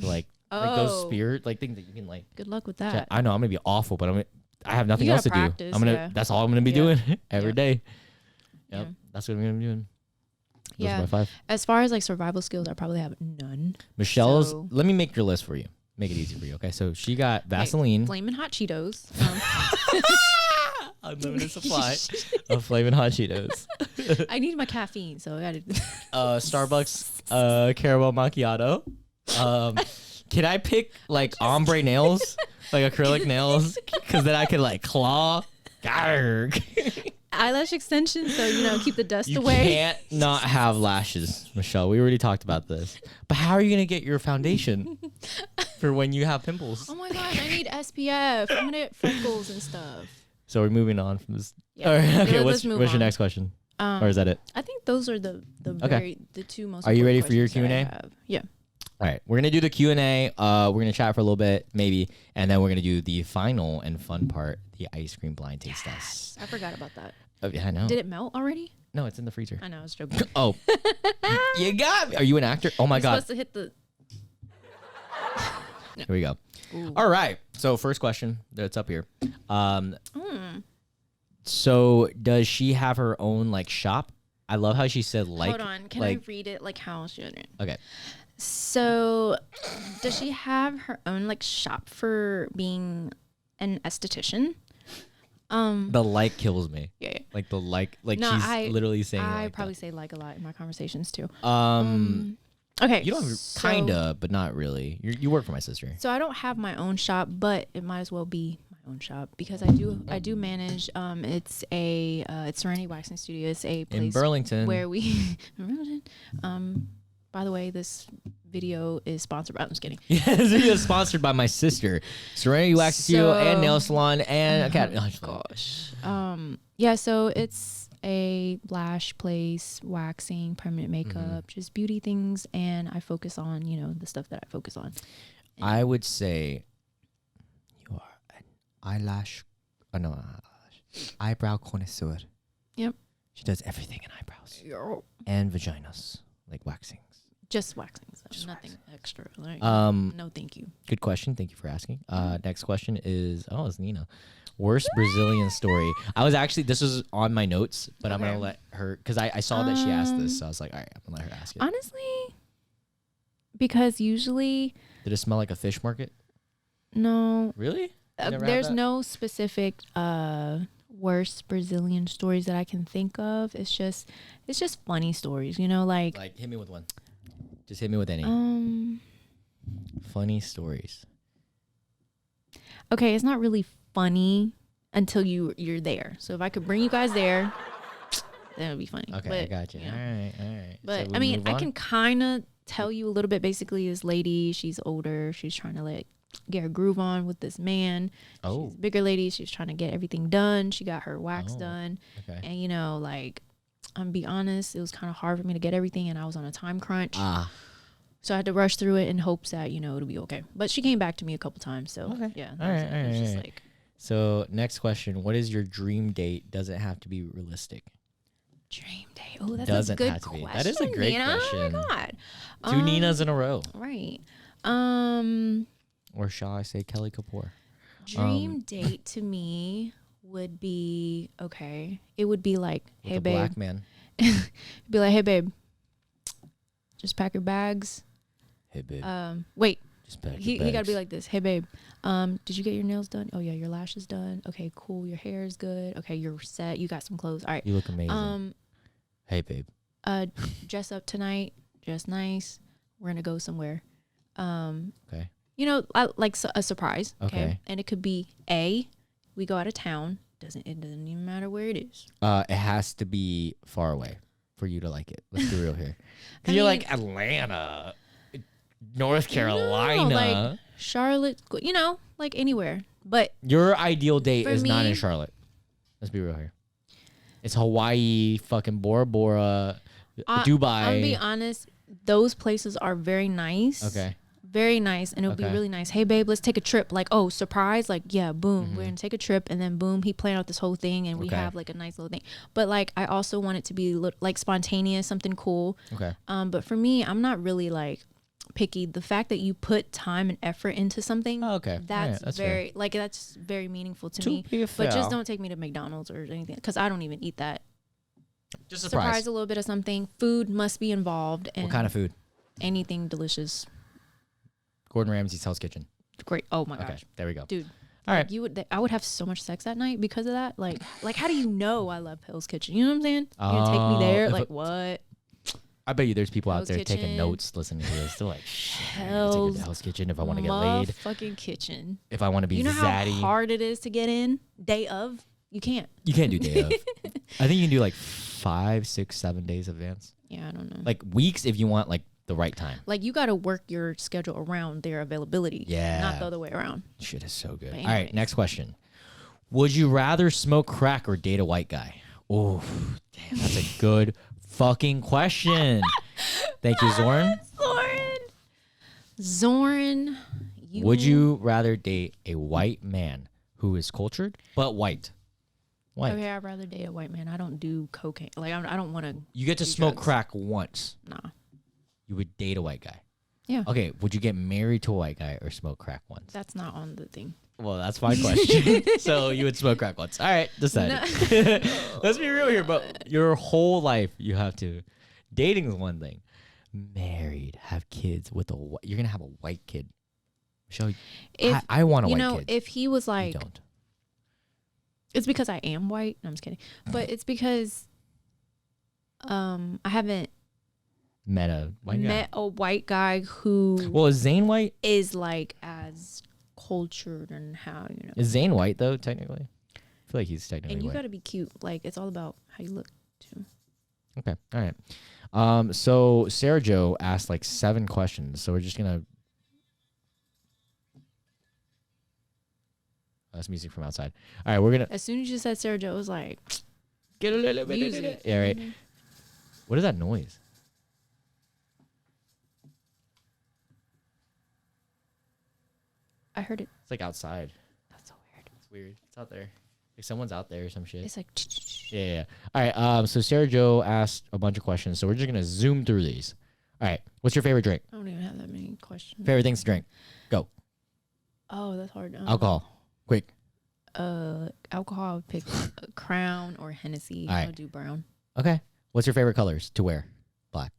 to like those spear like things that you can like. Good luck with Yeah, that. I know I'm gonna be awful, but I have nothing You else to gotta do. practice, I'm gonna. yeah. That's all I'm gonna be Yeah. doing every Yeah. day. Yep, Yeah. that's what I'm gonna be doing. Those Yeah. are my 5. As far as like survival skills, I probably have none. Michelle's. So- Let me make your list for you. Make it easy for you. Okay, so she got Vaseline, Flamin' hot Cheetos. unlimited supply of flaming hot Cheetos, I need my caffeine, so I gotta. Starbucks caramel macchiato. Can I pick like ombre nails, like acrylic nails, because then I can like claw. Garg. Eyelash extensions, so keep the dust You away. can't not have lashes, Michelle. We already talked about this. But how are you gonna get your foundation for when you have pimples? Oh my gosh, I need SPF. I'm gonna get freckles and stuff. So we're moving on from this. Yeah. All right, okay, Let's what's move your on. next question? Or is that it? I think those are the 2 most. Are you important ready for your questions that I Q&A? have. Yeah. All right, we're gonna do the Q&A. We're gonna chat for a little bit, maybe, and then we're gonna do the final and fun part, the ice cream blind taste test. I forgot about that. Oh, yeah, I know. Did it melt already? No, it's in the freezer. I know, I was joking. Oh, you got me. Are you an actor? Oh my You're god. supposed to hit the. Here we go. Ooh. All right. So first question that's up here. So does she have her own like shop? I love how she said like. Hold on, can like, I read it like how she did it? Okay. So, does she have her own like shop for being an esthetician? The like kills me. Yeah. Like the like No, she's literally saying. I like probably say like a lot in my conversations too. Okay. You don't so- kinda, but not really. You work for my sister. So I don't have my own shop, but it might as well be my own shop because I do manage. It's Serenity Waxing Studio. It's a place In Burlington. where we. By the way, this video is sponsored by. I'm just kidding. Yeah, this video is sponsored by my sister, Serenity Wax Studio and Nail Salon and Gosh. Yeah. So it's a lash place, waxing, permanent makeup, just beauty things, and I focus on the stuff that I focus on. I would say you are an eyebrow connoisseur. Yep. She does everything in eyebrows and vaginas, like waxing. Just waxing, so Just nothing extra. Like, Um, no, thank you. Good question. Thank you for asking. Next question is, it's Nina. Worst Brazilian story. This was on my notes, but I'm going to let her, because I saw that she asked this, so I was like, all right, I'm going to let her ask it. Honestly, because usually, Did it smell like a fish market? no, Really? You never had there's that? no specific worst Brazilian stories that I can think of. It's just funny stories, like Like, hit me with one. Just hit me with any. Funny stories. Okay, it's not really funny until you're there. So if I could bring you guys there, then it would be funny. Okay, but, I got you. know. All right. But So I we mean, move I on? can kind of tell you a little bit. Basically, this lady, she's older. She's trying to get her groove on with this man. Oh. She's a bigger lady. She's trying to get everything done. She got her wax done. Okay. And I'm be honest, it was kind of hard for me to get everything, and I was on a time crunch. So I had to rush through it in hopes that it'll be okay. But she came back to me a couple times. So Okay. yeah, All right, it was just all right. like So next question: what is your dream date? Does it have to be realistic? dream day. Oh, that's Doesn't a good have to be. question. That is a great Nina. question. Oh my god. Two Ninas in a row, Right. or shall I say Kelly Kapoor? Dream date to me would be okay. It would be like, With hey a babe. black man. Be like, hey babe. Just pack your bags. Hey babe. Wait. Just pack He your got to bags. be like this. Hey babe. Did you get your nails done? Oh yeah, your lashes done. Okay, cool. Your hair is good. Okay, you're set. You got some clothes. All right. You look amazing. Hey babe. Dress up tonight. Dress nice. We're gonna go somewhere. Okay. A surprise. Okay. And it could be we go out of town. It doesn't even matter where it is. It has to be far away for you to like it. Let's be real here. I You're mean- like Atlanta, North Carolina. No, like Charlotte. Like anywhere. But Your ideal date For is not in me- Charlotte. Let's be real here. It's Hawaii, fucking Bora Bora, Dubai. I'll be honest. Those places are very nice. Okay. Very nice, and it would be Okay. really nice. Hey, babe, let's take a trip. Like, oh, surprise! Like, yeah, boom, we're gonna take a trip, and then boom, he planned out this whole thing, and we Okay. have like a nice little thing. But like, I also want it to be like spontaneous, something cool. Okay. But for me, I'm not really like picky. The fact that you put time and effort into something, Oh, okay. that's, Alright, that's fair. very like that's very meaningful to To me. be But fair. just don't take me to McDonald's or anything, because I don't even eat that. Just Surprise a little bit of something. Food must be involved, and What kind of food? anything delicious. Gordon Ramsay's Hell's Kitchen. Great. Oh my Okay. gosh, There we go. dude. All right. Like I would have so much sex that night because of that. Like how do you know I love Hell's Kitchen? You know what I'm saying? You're gonna take me there? if Like it- what? I bet you there's people out Hell's there taking Kitchen. notes, listening to this. They're like, shit, I gotta take her Hell's to Hell's Kitchen if I want to get laid. Fucking kitchen. If I want to be You know zaddy. how hard it is to get in day of? You can't. You can't do day of. I think you can do like 5, 6, 7 days advance. Yeah, I don't know. Like weeks if you want like the right time. Like you got to work your schedule around their availability. Yeah. Not the other way around. Shit is so good. But All right, anyways. next question. Would you rather smoke crack or date a white guy? Oh, damn, that's a good fucking question. Thank you, Zorn. Lauren. Zorn, Would you rather date a white man who is cultured but white? White. Okay, I'd rather date a white man. I don't do cocaine. Like, I don't want to. You get to do smoke drugs. crack once. Nah. You would date a white guy. Yeah. Okay, would you get married to a white guy or smoke crack once? That's not on the thing. Well, that's my question. So you would smoke crack once. All right, decided. Let's be real here, but your whole life you have to. Dating is one thing. Married, have kids with you're gonna have a white kid. Michelle, If I want a you white know, kid. if he was You like, don't. it's because I am white. No, I'm just kidding. But it's because I haven't Met a white guy. met a white guy who Well, is Zane white? is like as cultured and how, you know. Is Zane white though? Technically, I feel like he's technically And you white. got to be cute. Like, it's all about how you look too. Okay. All right. So Sarah Jo asked like 7 questions. So we're just gonna. That's music from outside. All right, we're gonna As soon as you said Sarah Jo, it was like, get a little bit. music. Yeah, right. What is that noise? I heard it. It's like outside. That's so weird. It's weird. It's out there. Like someone's out there or some shit. It's like, Yeah. All right. So Sarah Jo asked a bunch of questions. So we're just gonna zoom through these. All right. What's your favorite drink? I don't even have that many questions. Favorite things to drink? Go. Oh, that's hard. Alcohol. Quick. Alcohol, I would pick Crown or Hennessy. All right. I would do brown. Okay. What's your favorite colors to wear? Black,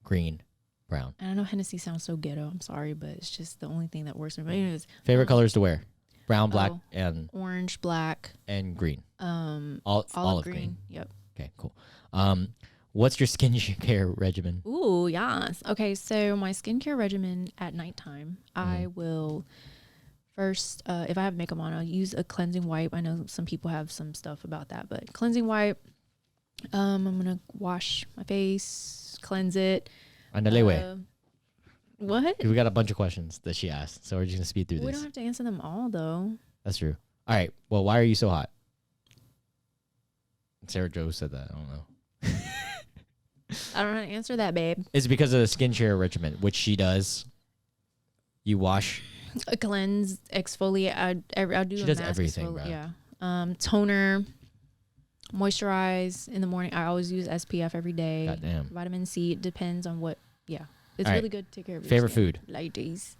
green, brown. And I know Hennessy sounds so ghetto. I'm sorry, but it's just the only thing that works for me. But anyways, Favorite colors to wear? Brown, black, Oh. and orange, black, green. olive Olive green. green. Yep. Okay, cool. What's your skincare regimen? Ooh, yes. Okay, so my skincare regimen at nighttime, I will first, if I have makeup on, I'll use a cleansing wipe. I know some people have some stuff about that, but cleansing wipe. I'm gonna wash my face, cleanse it. Andale way. What? We got a bunch of questions that she asked, so we're just gonna speed through We these. don't have to answer them all, though. That's true. All right. Well, why are you so hot? Sarah Jo said that. I don't know. I don't know how to answer that, babe. It's because of the skincare regimen, which she does. You wash. A cleanse, exfoliate. I do. She a does mask everything, bro. Yeah. Toner, moisturize in the morning. I always use SPF every day. Goddamn. Vitamin C. It depends on what. Yeah, it's All right. really good to take care of your Favorite skin, food? ladies.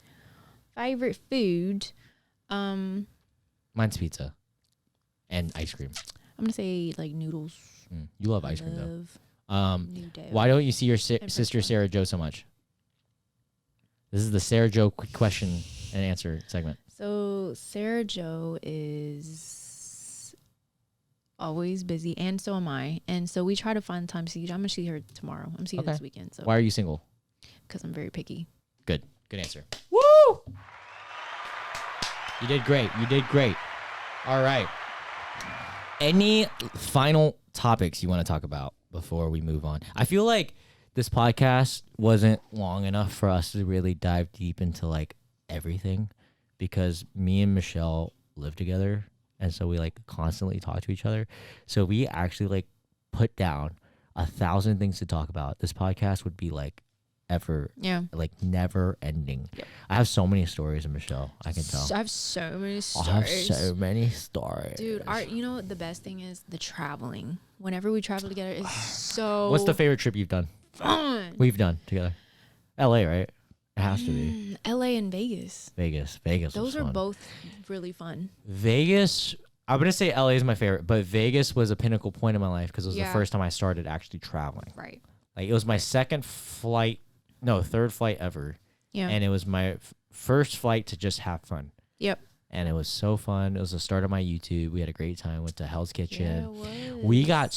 Favorite food. Mine's pizza, and ice cream. I'm gonna say like noodles. You love ice cream though. New Day. Why don't you see your French sister fries. Sarah Jo so much? This is the Sarah Jo quick question and answer segment. So Sarah Jo is always busy, and so am I. And so we try to find time to see. I'm gonna see her tomorrow. I'm seeing her this weekend. So Why are you single? because I'm very picky. Good answer. Woo! You did great. All right. Any final topics you want to talk about before we move on? I feel like this podcast wasn't long enough for us to really dive deep into like everything, because me and Michelle live together, and so we like constantly talk to each other. So we actually like put down 1,000 things to talk about. This podcast would be like like never ending. Yep. I have so many stories of Michelle. I can tell. I have so many stories. I have so many stories. Dude, you know the best thing is the traveling. Whenever we travel together, it's so What's the favorite trip you've done? fun. We've done together. LA, right? It has to be. LA and Vegas. Vegas Those was are fun. both really fun. Vegas, I'm going to say LA is my favorite, but Vegas was a pinnacle point in my life because it was the Yeah. first time I started actually traveling. Right. Like it was my third flight ever. Yeah. And it was my first flight to just have fun. Yep. And it was so fun. It was the start of my YouTube. We had a great time. Went to Hell's Kitchen. Yeah, it was. We got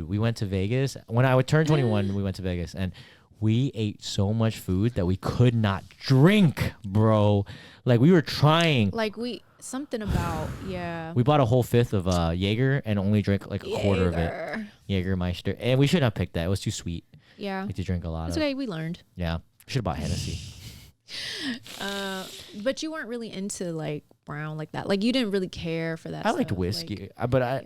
we went to Vegas. When I would turn 21, we went to Vegas. And we ate so much food that we could not drink, bro. Like, we were trying. Like something about, yeah. We bought a whole fifth of Jaeger and only drank like a quarter of it. Jägermeister. And we shouldn't have picked that. It was too sweet. Yeah. Like to drink a lot It's of. okay. We learned. Yeah. Should have bought Hennessy. But you weren't really into like brown like that. Like you didn't really care for that. I liked stuff. whiskey. Like, But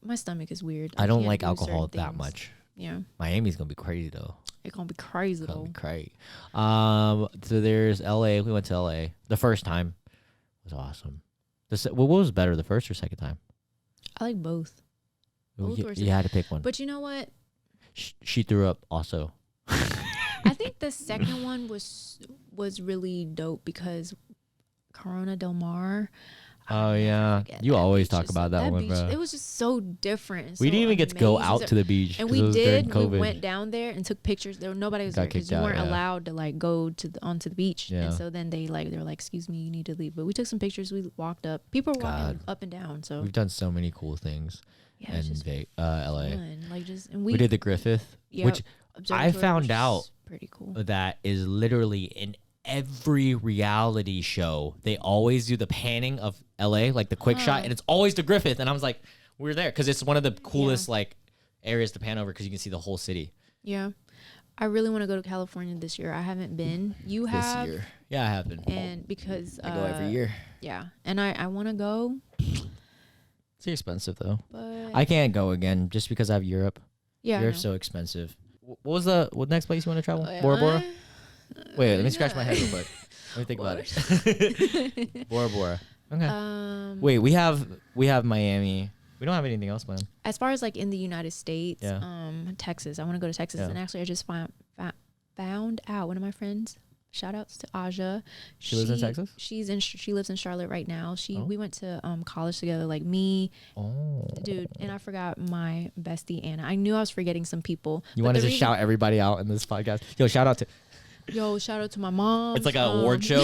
my stomach is weird. I don't can't like do alcohol certain that things. much. Yeah, Miami's gonna be crazy though. it's gonna be crazy Gonna though. be crazy. So there's LA. We went to LA the first time. It was awesome. What was better, the first or second time? I like both. Both were You had to pick one. But you know what? She threw up also. I think the second one was really dope because Corona Del Mar. Oh yeah, you always talk about that one, beach, bro. it was just so different. We didn't even get to go out to the beach, and it we was did. during We COVID. went down there and took pictures. Nobody was Got there because kicked you out, weren't yeah. allowed to like go to onto the beach. Yeah. And so then they were like, "Excuse me, you need to leave." But we took some pictures. We walked up. People were walking God. up and down. So We've done so many cool things yeah, it's in just LA. fun. Like just and We did the Griffith, yeah, which observatory, found which out is pretty cool. that is literally in every reality show. They always do the panning of LA, like the quick shot, and it's always the Griffith. And I was like, we're there because it's one of the coolest like areas to pan over because you can see the whole city. Yeah, I really want to go to California this year. I haven't been. You have? This year. Yeah, I have been. And because I go every year. Yeah, and I want to go, It's expensive though. but I can't go again just because I have Europe. yeah, I Europe's know. so expensive. What was what next place you want to travel? Oh, yeah. Bora Bora? Wait, let me scratch my head real quick. Let me think about it. Bora Bora. Okay. Wait, we have Miami. We don't have anything else planned. As far as like in the United States, Yeah. Texas. I want to go to Texas, Yeah. and actually, I just found out one of my friends. Shout outs to Aja. She lives in Texas? She lives in Charlotte right now. Oh. We went to college together, like me, Oh. dude, and I forgot my bestie Anna. I knew I was forgetting some people. You but wanted the to reason- shout everybody out in this podcast. Yo, shout out to. Yo, shout out to my mom. It's like an award show.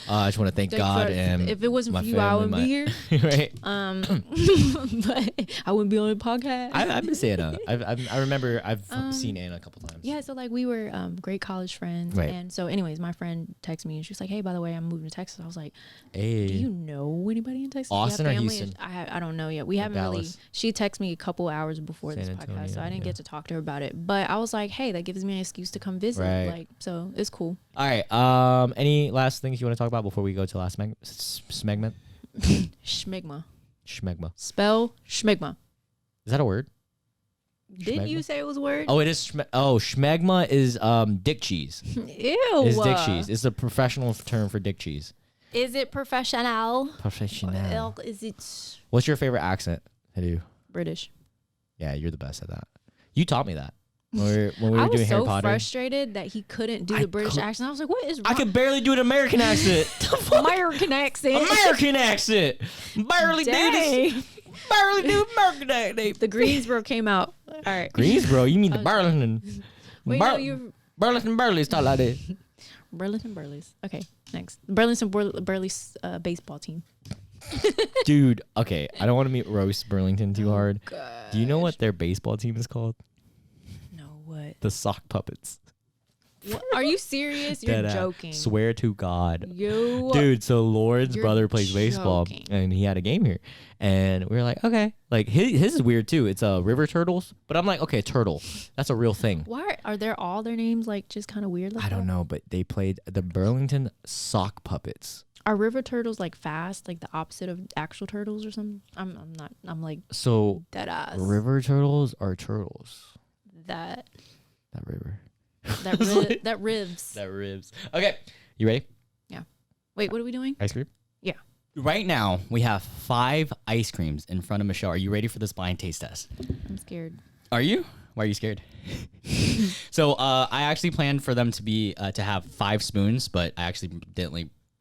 I just want to thank God and if it wasn't my for you, I family, wouldn't be here. right. But I wouldn't be on the podcast. I've been saying I remember I've seen Anna a couple times. Yeah, so like we were great college friends, Right. and so anyways, my friend texted me and she was like, "Hey, by the way, I'm moving to Texas." I was like, Hey. "Do you know anybody in Texas? Do you have Austin or family?" Houston? I don't know yet. We haven't really. Dallas? She texted me a couple hours before San this Antonio, podcast, so I didn't yeah. get to talk to her about it. But I was like, "Hey, that gives me an excuse to come visit." Right. Like, so it's cool. All right. Any last things you want to talk about before we go to last smegment? Schmigma. Schmegma. Spell schmigma. Is that a word? Didn't you Schmegma? say it was a word? Oh, it is. Schmegma is dick cheese. Ew. Is dick cheese? It's a professional term for dick cheese. Is it professional? Professional. Is it What's your favorite accent to do? British? Yeah, you're the best at that. You taught me that when we were I was doing Harry so Potter. frustrated that he couldn't do I the British cou- accent. I was like, "What is I wrong?" could barely do an American accent. The fuck? American accent. American accent. Barely do this. Dang. Barely do American accent. The Greensboro came out. All right. Greensboro? You mean the Burlington? Wait, no, you Burlington Burleys talk like that. Burlington Burleys. Okay, next. Burlington Burleys baseball team. Dude, okay. I don't want to meet roast Burlington too hard. God. Do you know what their baseball team is called? No, what? The Sock Puppets. What? Are you serious? You're Dead ass. joking. Swear to God. You. Dude, so Lauren's You're brother plays baseball, joking. and he had a game here, and we were like, okay, like his is weird too. It's river turtles, but I'm like, okay, turtle, that's a real thing. Why are there all their names like just kind of weird? Like I don't that? know, but they played the Burlington Sock Puppets. Are river turtles like fast, like the opposite of actual turtles or something? I'm not. I'm like So dead ass. river turtles are turtles. That That river. that ribs. That ribs. Okay, you ready? Wait, what are we doing? Ice cream. Right now, we have 5 ice creams in front of Michelle. Are you ready for this blind taste test? I'm scared. Are you? Why are you scared? So I actually planned for them to be to have 5 spoons, but I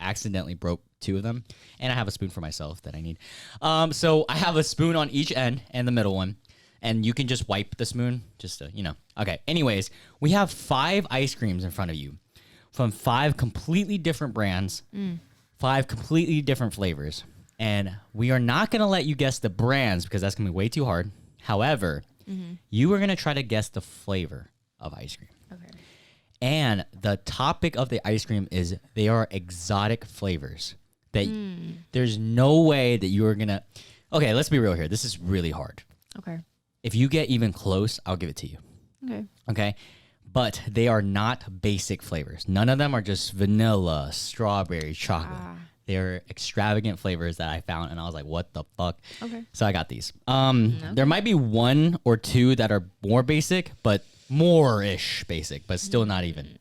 accidentally broke 2 of them, and I have a spoon for myself that I need. So I have a spoon on each end and the middle one, and you can just wipe the spoon just to, Okay. Anyways, we have 5 ice creams in front of you from 5 completely different brands. 5 completely different flavors. And we are not going to let you guess the brands because that's going to be way too hard. However, you are going to try to guess the flavor of ice cream. Okay. And the topic of the ice cream is they are exotic flavors. That there's no way that you are going to... Okay, let's be real here. This is really hard. Okay. If you get even close, I'll give it to you. Okay. Okay? But they are not basic flavors. None of them are just vanilla, strawberry, chocolate. They're extravagant flavors that I found, and I was like, "What the fuck?" Okay. So I got these. There might be one or two that are more basic, but more-ish basic, but still not even.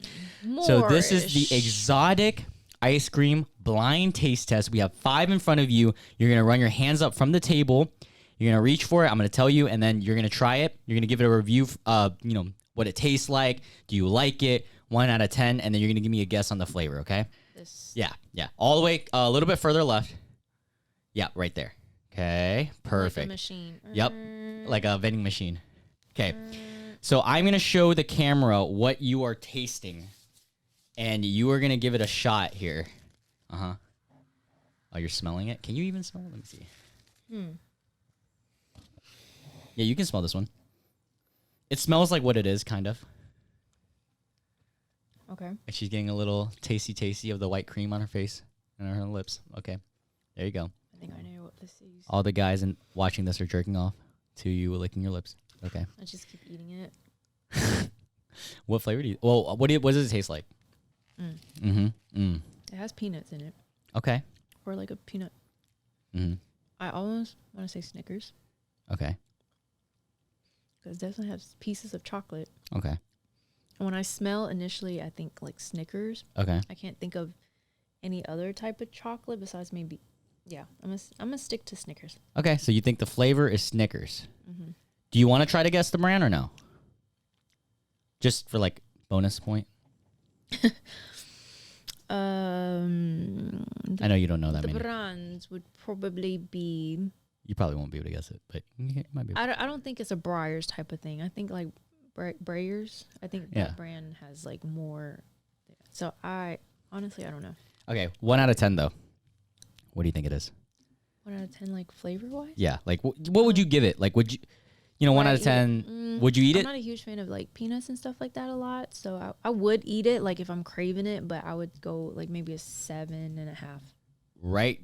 So this is the exotic ice cream blind taste test. We have 5 in front of you. You're gonna run your hands up from the table. You're gonna reach for it. I'm gonna tell you, and then you're gonna try it. You're gonna give it a review. What it tastes like. Do you like it? 1 out of 10, and then you're gonna give me a guess on the flavor. Okay? Yeah. All the way a little bit further left. Yeah, right there. Okay, perfect. Like a machine. Yep, like a vending machine. Okay, so I'm gonna show the camera what you are tasting, and you are gonna give it a shot here. Oh, you're smelling it? Can you even smell it? Let me see. Yeah, you can smell this one. It smells like what it is, kind of. Okay. And she's getting a little tasty of the white cream on her face and on her lips. Okay, there you go. I think I know what this is. All the guys watching this are jerking off to you licking your lips. Okay. I just keep eating it. What flavor do you? Well, what does it taste like? It has peanuts in it, Okay. or like a peanut. Mm-hmm. I almost want to say Snickers Okay. because it definitely has pieces of chocolate. Okay. And when I smell initially, I think like Snickers. Okay. I can't think of any other type of chocolate besides maybe. Yeah, I'm gonna stick to Snickers. Okay. So you think the flavor is Snickers? Do you want to try to guess the brand or no? Just for like bonus point. I know you don't know that The many. brands would probably be. You probably won't be able to guess it, but you might be. I don't think it's a Breyers type of thing. I think like Breyers. I think that brand has like more. So honestly I don't know. Okay, 1 out of 10 though. What do you think it is? 1 out of 10, like flavor wise. Yeah, like what would you give it? Like, would you, 1 out of 10? Would you eat I'm it? not a huge fan of like peanuts and stuff like that a lot, so I would eat it like if I'm craving it, but I would go like maybe a 7.5. Right.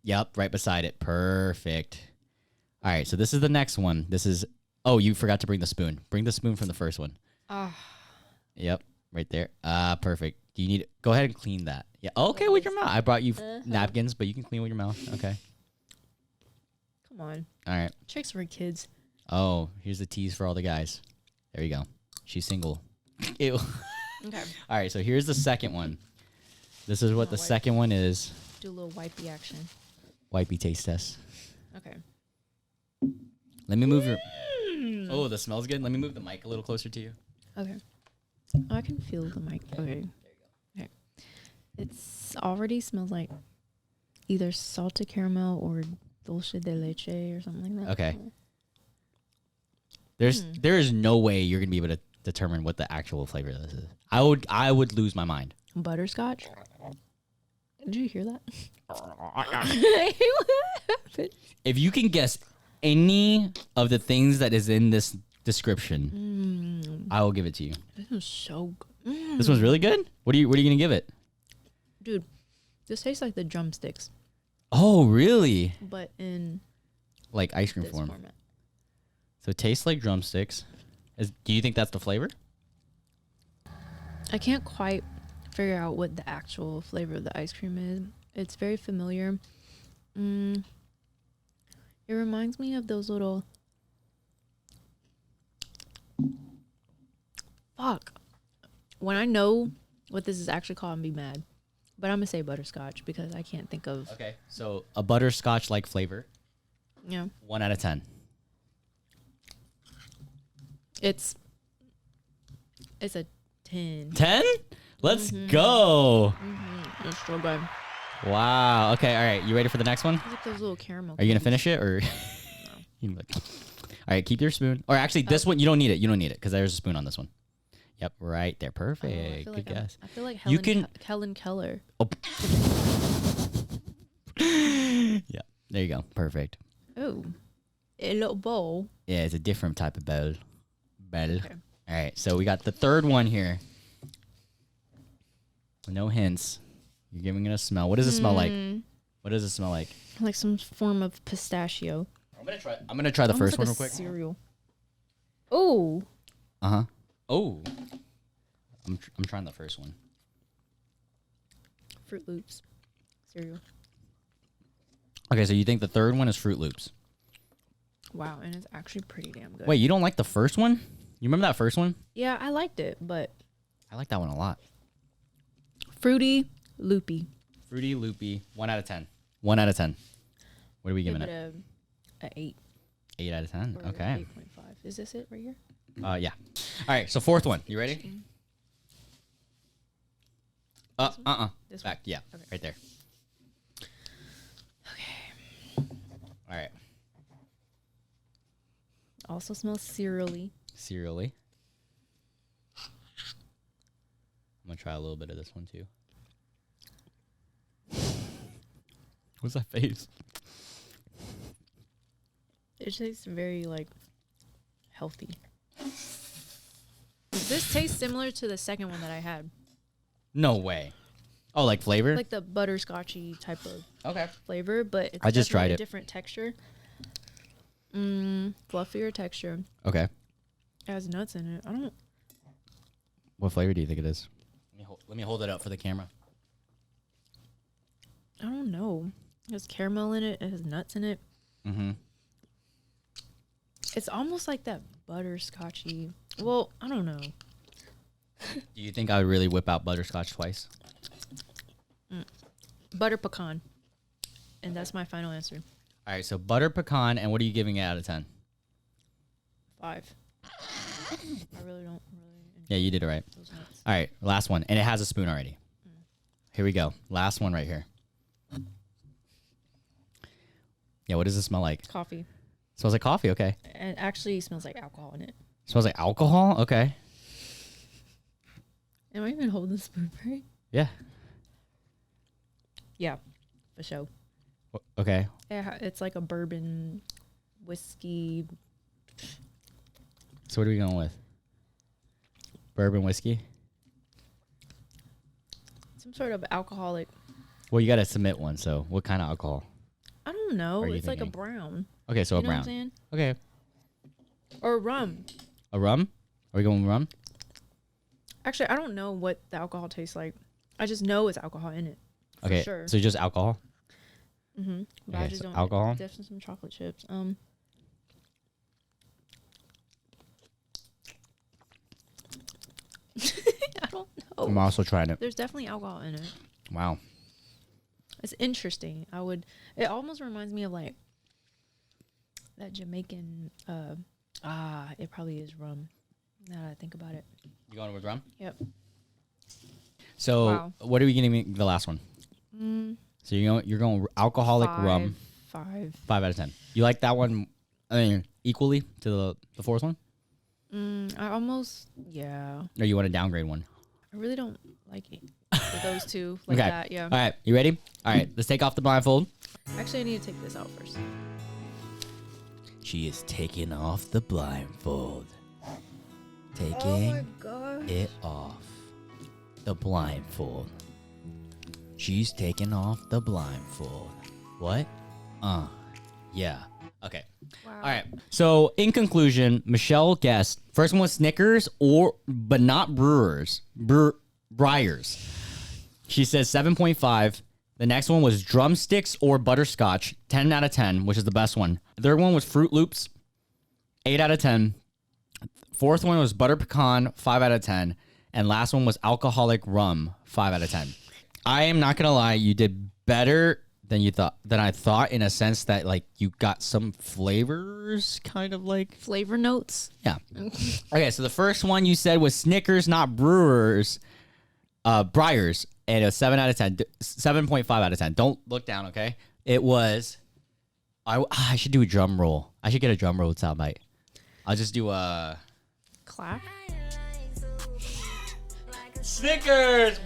Yep, right beside it. Perfect. All right, so this is the next one. This is. Oh, you forgot to bring the spoon. Bring the spoon from the first one. Yep, right there. Perfect. Do you need? Go ahead and clean that. Yeah. Okay, with your mouth. I brought you napkins, but you can clean with your mouth. Okay. Come on. All right. Tricks for kids. Oh, here's the tease for all the guys. There you go. She's single. Ew. Okay. All right, so here's the second one. This is what the second one is. Do a little wipey action. Wipey taste test. Okay. Let me move your. Oh, the smells good. Let me move the mic a little closer to you. Okay. I can feel the mic. Okay. Okay. It's already smells like either salted caramel or dulce de leche or something like that. Okay. There is no way you're gonna be able to determine what the actual flavor of this is. I would lose my mind. Butterscotch. Did you hear that? If you can guess any of the things that is in this description, I will give it to you. This is so good. This one's really good. What are you gonna give it? Dude, this tastes like the drumsticks, Oh, really? but in Like ice cream this form. format. So it tastes like drumsticks. Do you think that's the flavor? I can't quite figure out what the actual flavor of the ice cream is. It's very familiar. It reminds me of those little. Fuck. When I know what this is actually called, I'm gonna be mad. But I'm gonna say butterscotch because I can't think of. Okay. So a butterscotch like flavor. Yeah. 1 out of 10. It's a 10. 10? Let's go. It's so good. Wow. Okay. All right. You ready for the next one? It's like those little caramel. Are you gonna cookies. finish it or? You can be like, all right. Keep your spoon. Or actually, this one you don't need it. You don't need it because there's a spoon on this one. Yep. Right there. Oh, Perfect. Good guess. I feel like You Helen Keller. Oh. Yeah. There you go. Perfect. Oh, a little bowl. Yeah, it's a different type of bowl. Okay. All right. So we got the third one here. No hints. You're giving it a smell. What does it smell like? What does it smell like? Like some form of pistachio. I'm gonna try the first one real quick. Cereal. Oh. Oh. I'm trying the first one. Fruit Loops. cereal. Okay, so you think the third one is Fruit Loops? Wow, and it's actually pretty damn good. Wait, you don't like the first one? You remember that first one? Yeah, I liked it, but I like that one a lot. fruity, loopy. Fruity, loopy, 1 out of 10. 1 out of 10. What are we giving Give it? a 8. 8 out of 10. Or Okay. 8.5. Is this it right here? Yeah. All right, so fourth one. You ready? This Back. one? Yeah. Okay. Right there. Okay. All right. Also smells cereally. Cereally. I'm going to try a little bit of this one too. What's that face? It tastes very like healthy. Does this taste similar to the second one that I had? No way. Oh, like flavor? Like the butterscotchy type of Okay. flavor, but it's I just tried definitely a it. different texture. Fluffier texture. Okay. It has nuts in it. I don't. What flavor do you think it is? Let me hold it up for the camera. I don't know. It has caramel in it. It has nuts in it. Mm-hmm. It's almost like that butterscotchy. Well, I don't know. Do you think I would really whip out butterscotch twice? Butter pecan. And that's my final answer. All right, so butter pecan, and what are you giving it out of 10? 5. I really don't Yeah, you did it right. those nuts. All right, last one, and it has a spoon already. Here we go. Last one right here. Yeah, what does it smell like? Coffee. Smells like coffee. Okay. It actually smells like alcohol in it. Smells like alcohol. Okay. Am I even holding the spoon right? Yeah. Yeah, for sure. Okay. It's like a bourbon whiskey. So what are we going with? Bourbon whiskey. Some sort of alcoholic. Well, you got to submit one. So what kind of alcohol? I don't know. Are you It's like a thinking? brown. Okay, so You a know what I'm brown. saying? Okay. Or rum. A rum? Are we going with rum? Actually, I don't know what the alcohol tastes like. I just know it's alcohol in it. For Okay. sure. So just alcohol. Mm-hmm. But I Okay, just so don't. alcohol? Definitely some chocolate chips. I don't know. I'm also trying it. There's definitely alcohol in it. Wow. It's interesting. It almost reminds me of like that Jamaican. It probably is rum. Now that I think about it. You going with rum? Yep. So Wow. what are we going to make the last one? So you're going alcoholic rum. 5. 5 out of 10. You like that one? I mean, equally to the fourth one, I almost, yeah. or you want to downgrade one? I really don't like it. For those two like Okay. that, yeah. All right, you ready? All right, let's take off the blindfold. Actually, I need to take this out first. She is taking off the blindfold. Taking God. it off. The blindfold. She's taking off the blindfold. What? Yeah. Okay. Wow. All right. So in conclusion, Michelle guessed first one was Snickers but not Breyers. She says 7.5. The next one was drumsticks or butterscotch, 10 out of 10, which is the best one. The third one was Fruit Loops, 8 out of 10. Fourth one was butter pecan, 5 out of 10. And last one was alcoholic rum, 5 out of 10. I am not gonna lie, you did better than I thought, in a sense that like you got some flavors, kind of like. Flavor notes. Yeah. Okay, so the first one you said was Snickers, not Breyers, and it was 7 out of 10, 7.5 out of 10. Don't look down, okay? It was. I should do a drum roll. I should get a drum roll soundbite. I'll just do a Clap. Snickers,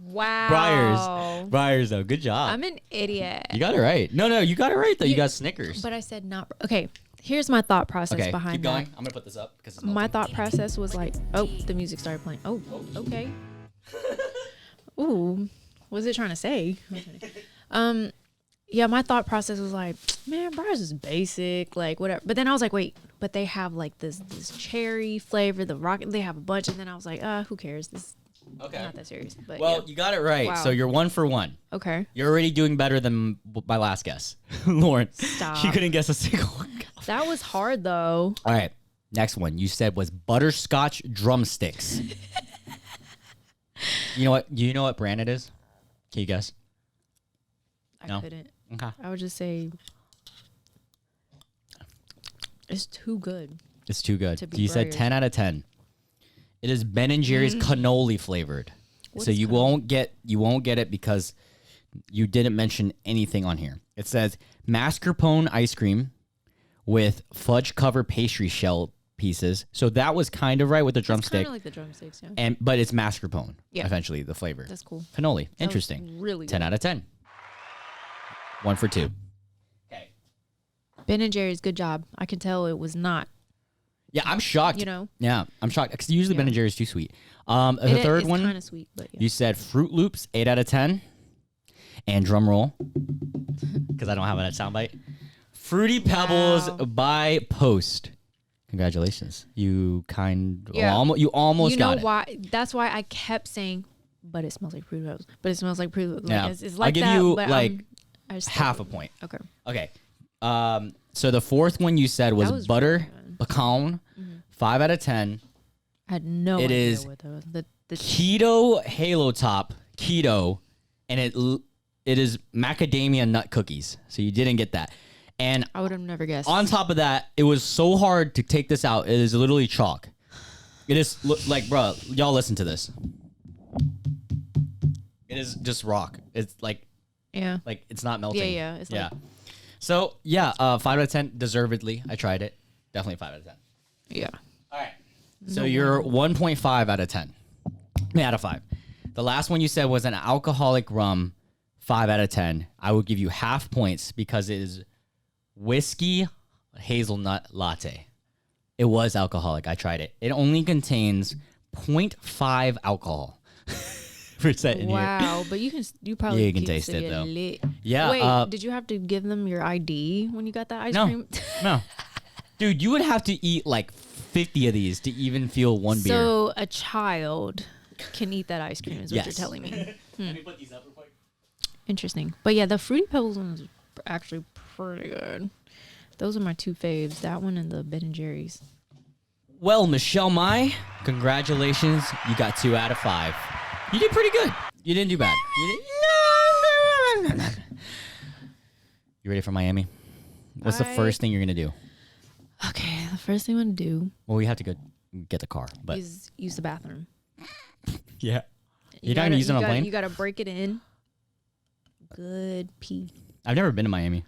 Wow. Breyers though. Good job. I'm an idiot. You got it right. No, you got it right though. You got Snickers. But I said not. Okay, here's my thought process Okay, behind keep going. that. I'm gonna put this up because it's My thought process was like, oh, the music started playing. Oh, okay. Ooh, what's it trying to say? Yeah, my thought process was like, man, Breyers is basic, like whatever. But then I was like, wait, but they have like this cherry flavor, the rocket. They have a bunch, and then I was like, who cares? This Okay. Not that serious, but Well, yeah. you got it right. Wow. So you're 1 for 1. Okay. You're already doing better than my last guess. Lauren. Stop. She couldn't guess a single one. That was hard though. All right. Next one you said was butterscotch drumsticks. You know what brand it is? Can you guess? I No? couldn't. Okay. I would just say it's too good. It's too good. To be You said brave. 10 out of 10. It is Ben and Jerry's cannoli flavored. What So is you won't get it because you didn't mention anything on here. It says mascarpone ice cream with fudge covered pastry shell pieces. So that was kind of right with the It's drumstick. kind of like the drumsticks, yeah. But it's mascarpone. Yeah. Eventually the flavor. That's cool. Cannoli. That was Interesting. really 10 good. out of 10. 1 for 2. Okay. Ben and Jerry's, good job. I can tell it was not. Yeah, I'm shocked. You know? Yeah, I'm shocked because usually Ben Yeah. and Jerry's too sweet. The third it's one, kind of sweet, but yeah. you said Fruit Loops, 8 out of 10. And drum roll, because I don't have a soundbite. Fruity Pebbles Wow. by Post. Congratulations. You Yeah. almost You got know it. why? That's why I kept saying, but it smells like Fruity Pebbles. But it smells like Fruity Pebbles. Yeah. Like, it's like I'll give that, you but like I just half a point. Okay. Okay. So the fourth one you said was, That was butter really good. pecan, 5 out of 10. I had no It idea is what that was. The Keto Halo Top, keto, and it is macadamia nut cookies. So you didn't get that. And I would have never guessed. on top of that, it was so hard to take this out. It is literally chalk. It is like, bro, y'all listen to this. It is just rock. It's like Yeah. it's not melting. Yeah. It's yeah. like, So yeah, 5 out of 10, deservedly. I tried it. Definitely 5 out of 10. yeah. All right. So you're 1.5 out of 10. Out of 5. The last one you said was an alcoholic rum, 5 out of 10. I will give you half points because it is whiskey hazelnut latte. It was alcoholic. I tried it. It only contains 0.5 alcohol. For setting here. Wow, but you probably Yeah, you can keep taste it, get though. lit. Yeah, Wait, did you have to give them your ID when you got that ice No. cream? No. Dude, you would have to eat like 50 of these to even feel one beer. So a child can eat that ice cream, is what you're Yes. telling me. Let me put these up real quick. Interesting. But yeah, the Fruity Pebbles one is actually pretty good. Those are my two faves. That one and the Ben and Jerry's. Well, Michelle Mai, congratulations. You got 2 out of 5. You did pretty good. You didn't do bad. You ready for Miami? What's the first thing you're going to do? Okay, the first thing I'm gonna do Well, we have to go get the car. But is use the bathroom. yeah. You're not going to use it on a plane? You gotta break it in. Good pee. I've never been to Miami.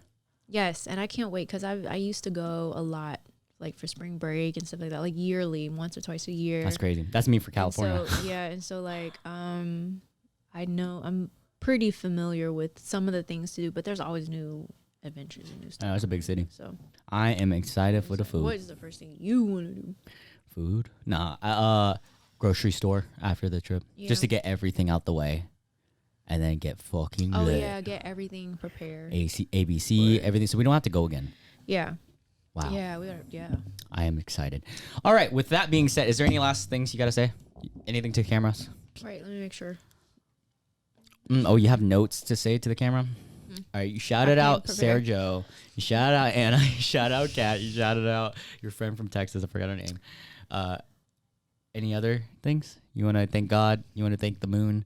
Yes, and I can't wait because I used to go a lot, like for spring break and stuff like that, like yearly, once or twice a year. That's crazy. That's me for And California. So, yeah, and so like I know I'm pretty familiar with some of the things to do, but there's always new adventures and new stuff. Oh, it's a big city. So I am excited for the food. what is the first thing you want to do? Food? Nah. Grocery store after the trip. Just to Yeah. get everything out the way. And then get fucking Oh lit. yeah, get everything prepared. ABC, everything. So we don't have to go again. Yeah. Wow. Yeah, we are. Yeah. I am excited. All right. With that being said, is there any last things you got to say? Anything to the cameras? Right. Let me make sure. Oh, you have notes to say to the camera? All right. You shouted I came out Sarah prepared. Joe. You shouted out Anna. You shouted out Kat. You shouted out your friend from Texas. I forgot her name. Any other things? You want to thank God? You want to thank the moon?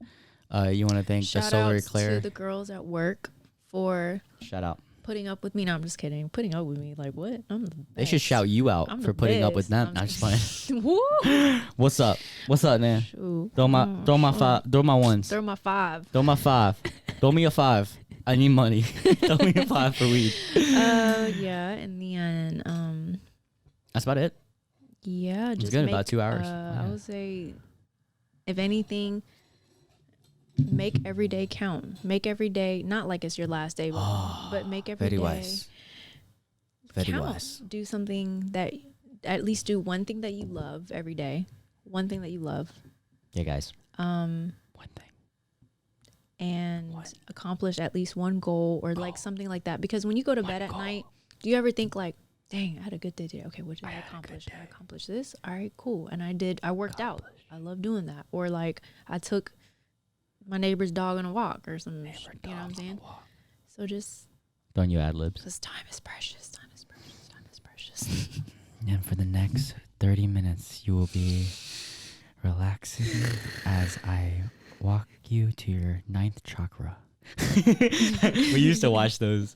You want to thank the Shout solar outs eclair? to the girls at work for Shout out. putting up with me. No, I'm just kidding. Putting up with me, like what? I'm the best. They should shout you out I'm for the putting up with best. them. I'm just playing. Woo! What's up? What's up, man? Shoot. Throw my Oh, throw my shoot. five, throw my ones. Throw my 5. Throw my 5. Throw me a 5. I need money. Throw me a 5 for weed. Yeah, and then That's about it. yeah, just good, make, about 2 hours. I Yeah. would say, if anything, make every day count. Make every day not like it's your last day, but make every day Very wise. Very count. wise. Do something that at least do one thing that you love every day. One thing that you love. Yeah, guys. One thing. And What? accomplish at least one goal or like something like that. Because when you go to bed at goal. night, do you ever think like, dang, I had a good day today. Okay, what did I accomplish? I accomplished this. All right, cool. And I worked out. I love doing that. Or like I took my neighbor's dog on a walk or some, you know what I'm saying? So just Don't you ad libs? because time is precious. Time is precious. Time is precious. And for the next 30 minutes, you will be relaxing as I walk you to your 9th chakra. We used to watch those.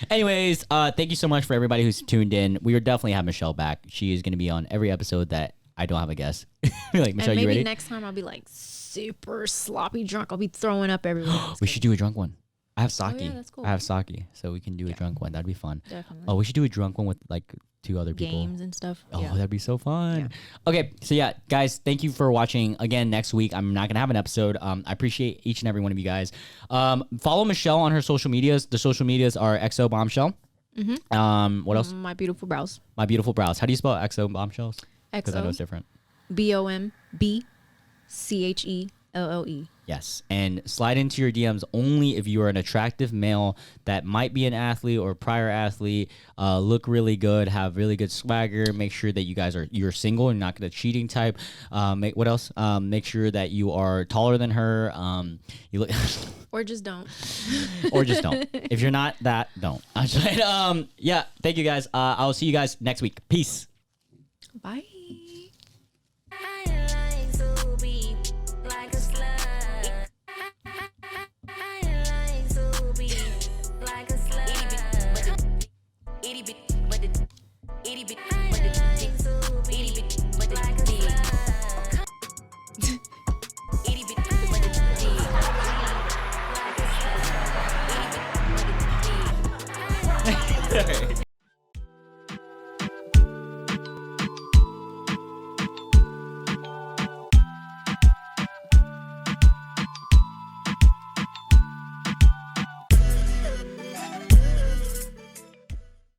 Anyways, thank you so much for everybody who's tuned in. We will definitely have Michelle back. She is going to be on every episode that I don't have a guest. Like, Michelle, and you maybe ready? next time I'll be like super sloppy drunk. I'll be throwing up everywhere. We should do a drunk one. I have sake. yeah, that's cool. I have sake, so we can do a drunk one. That'd be fun. Definitely. Oh, we should do a drunk one with like 2 other people. Games and stuff. Oh, yeah. that'd be so fun. Okay, so yeah, guys, thank you for watching. Again, next week, I'm not going to have an episode. I appreciate each and every one of you guys. Follow Michelle on her social medias. The social medias are XO Bombshell. What else? My beautiful brows. My Beautiful Brows. How do you spell XO Bombshells? Because I know it's different. BOMBCHELLE. Yes. And slide into your DMs only if you are an attractive male that might be an athlete or prior athlete, look really good, have really good swagger. Make sure that you're single and not the cheating type. What else? Make sure that you are taller than her. You look Or just don't. or just don't. If you're not that, don't. Yeah. Thank you guys. I'll see you guys next week. Peace. Bye. Okay.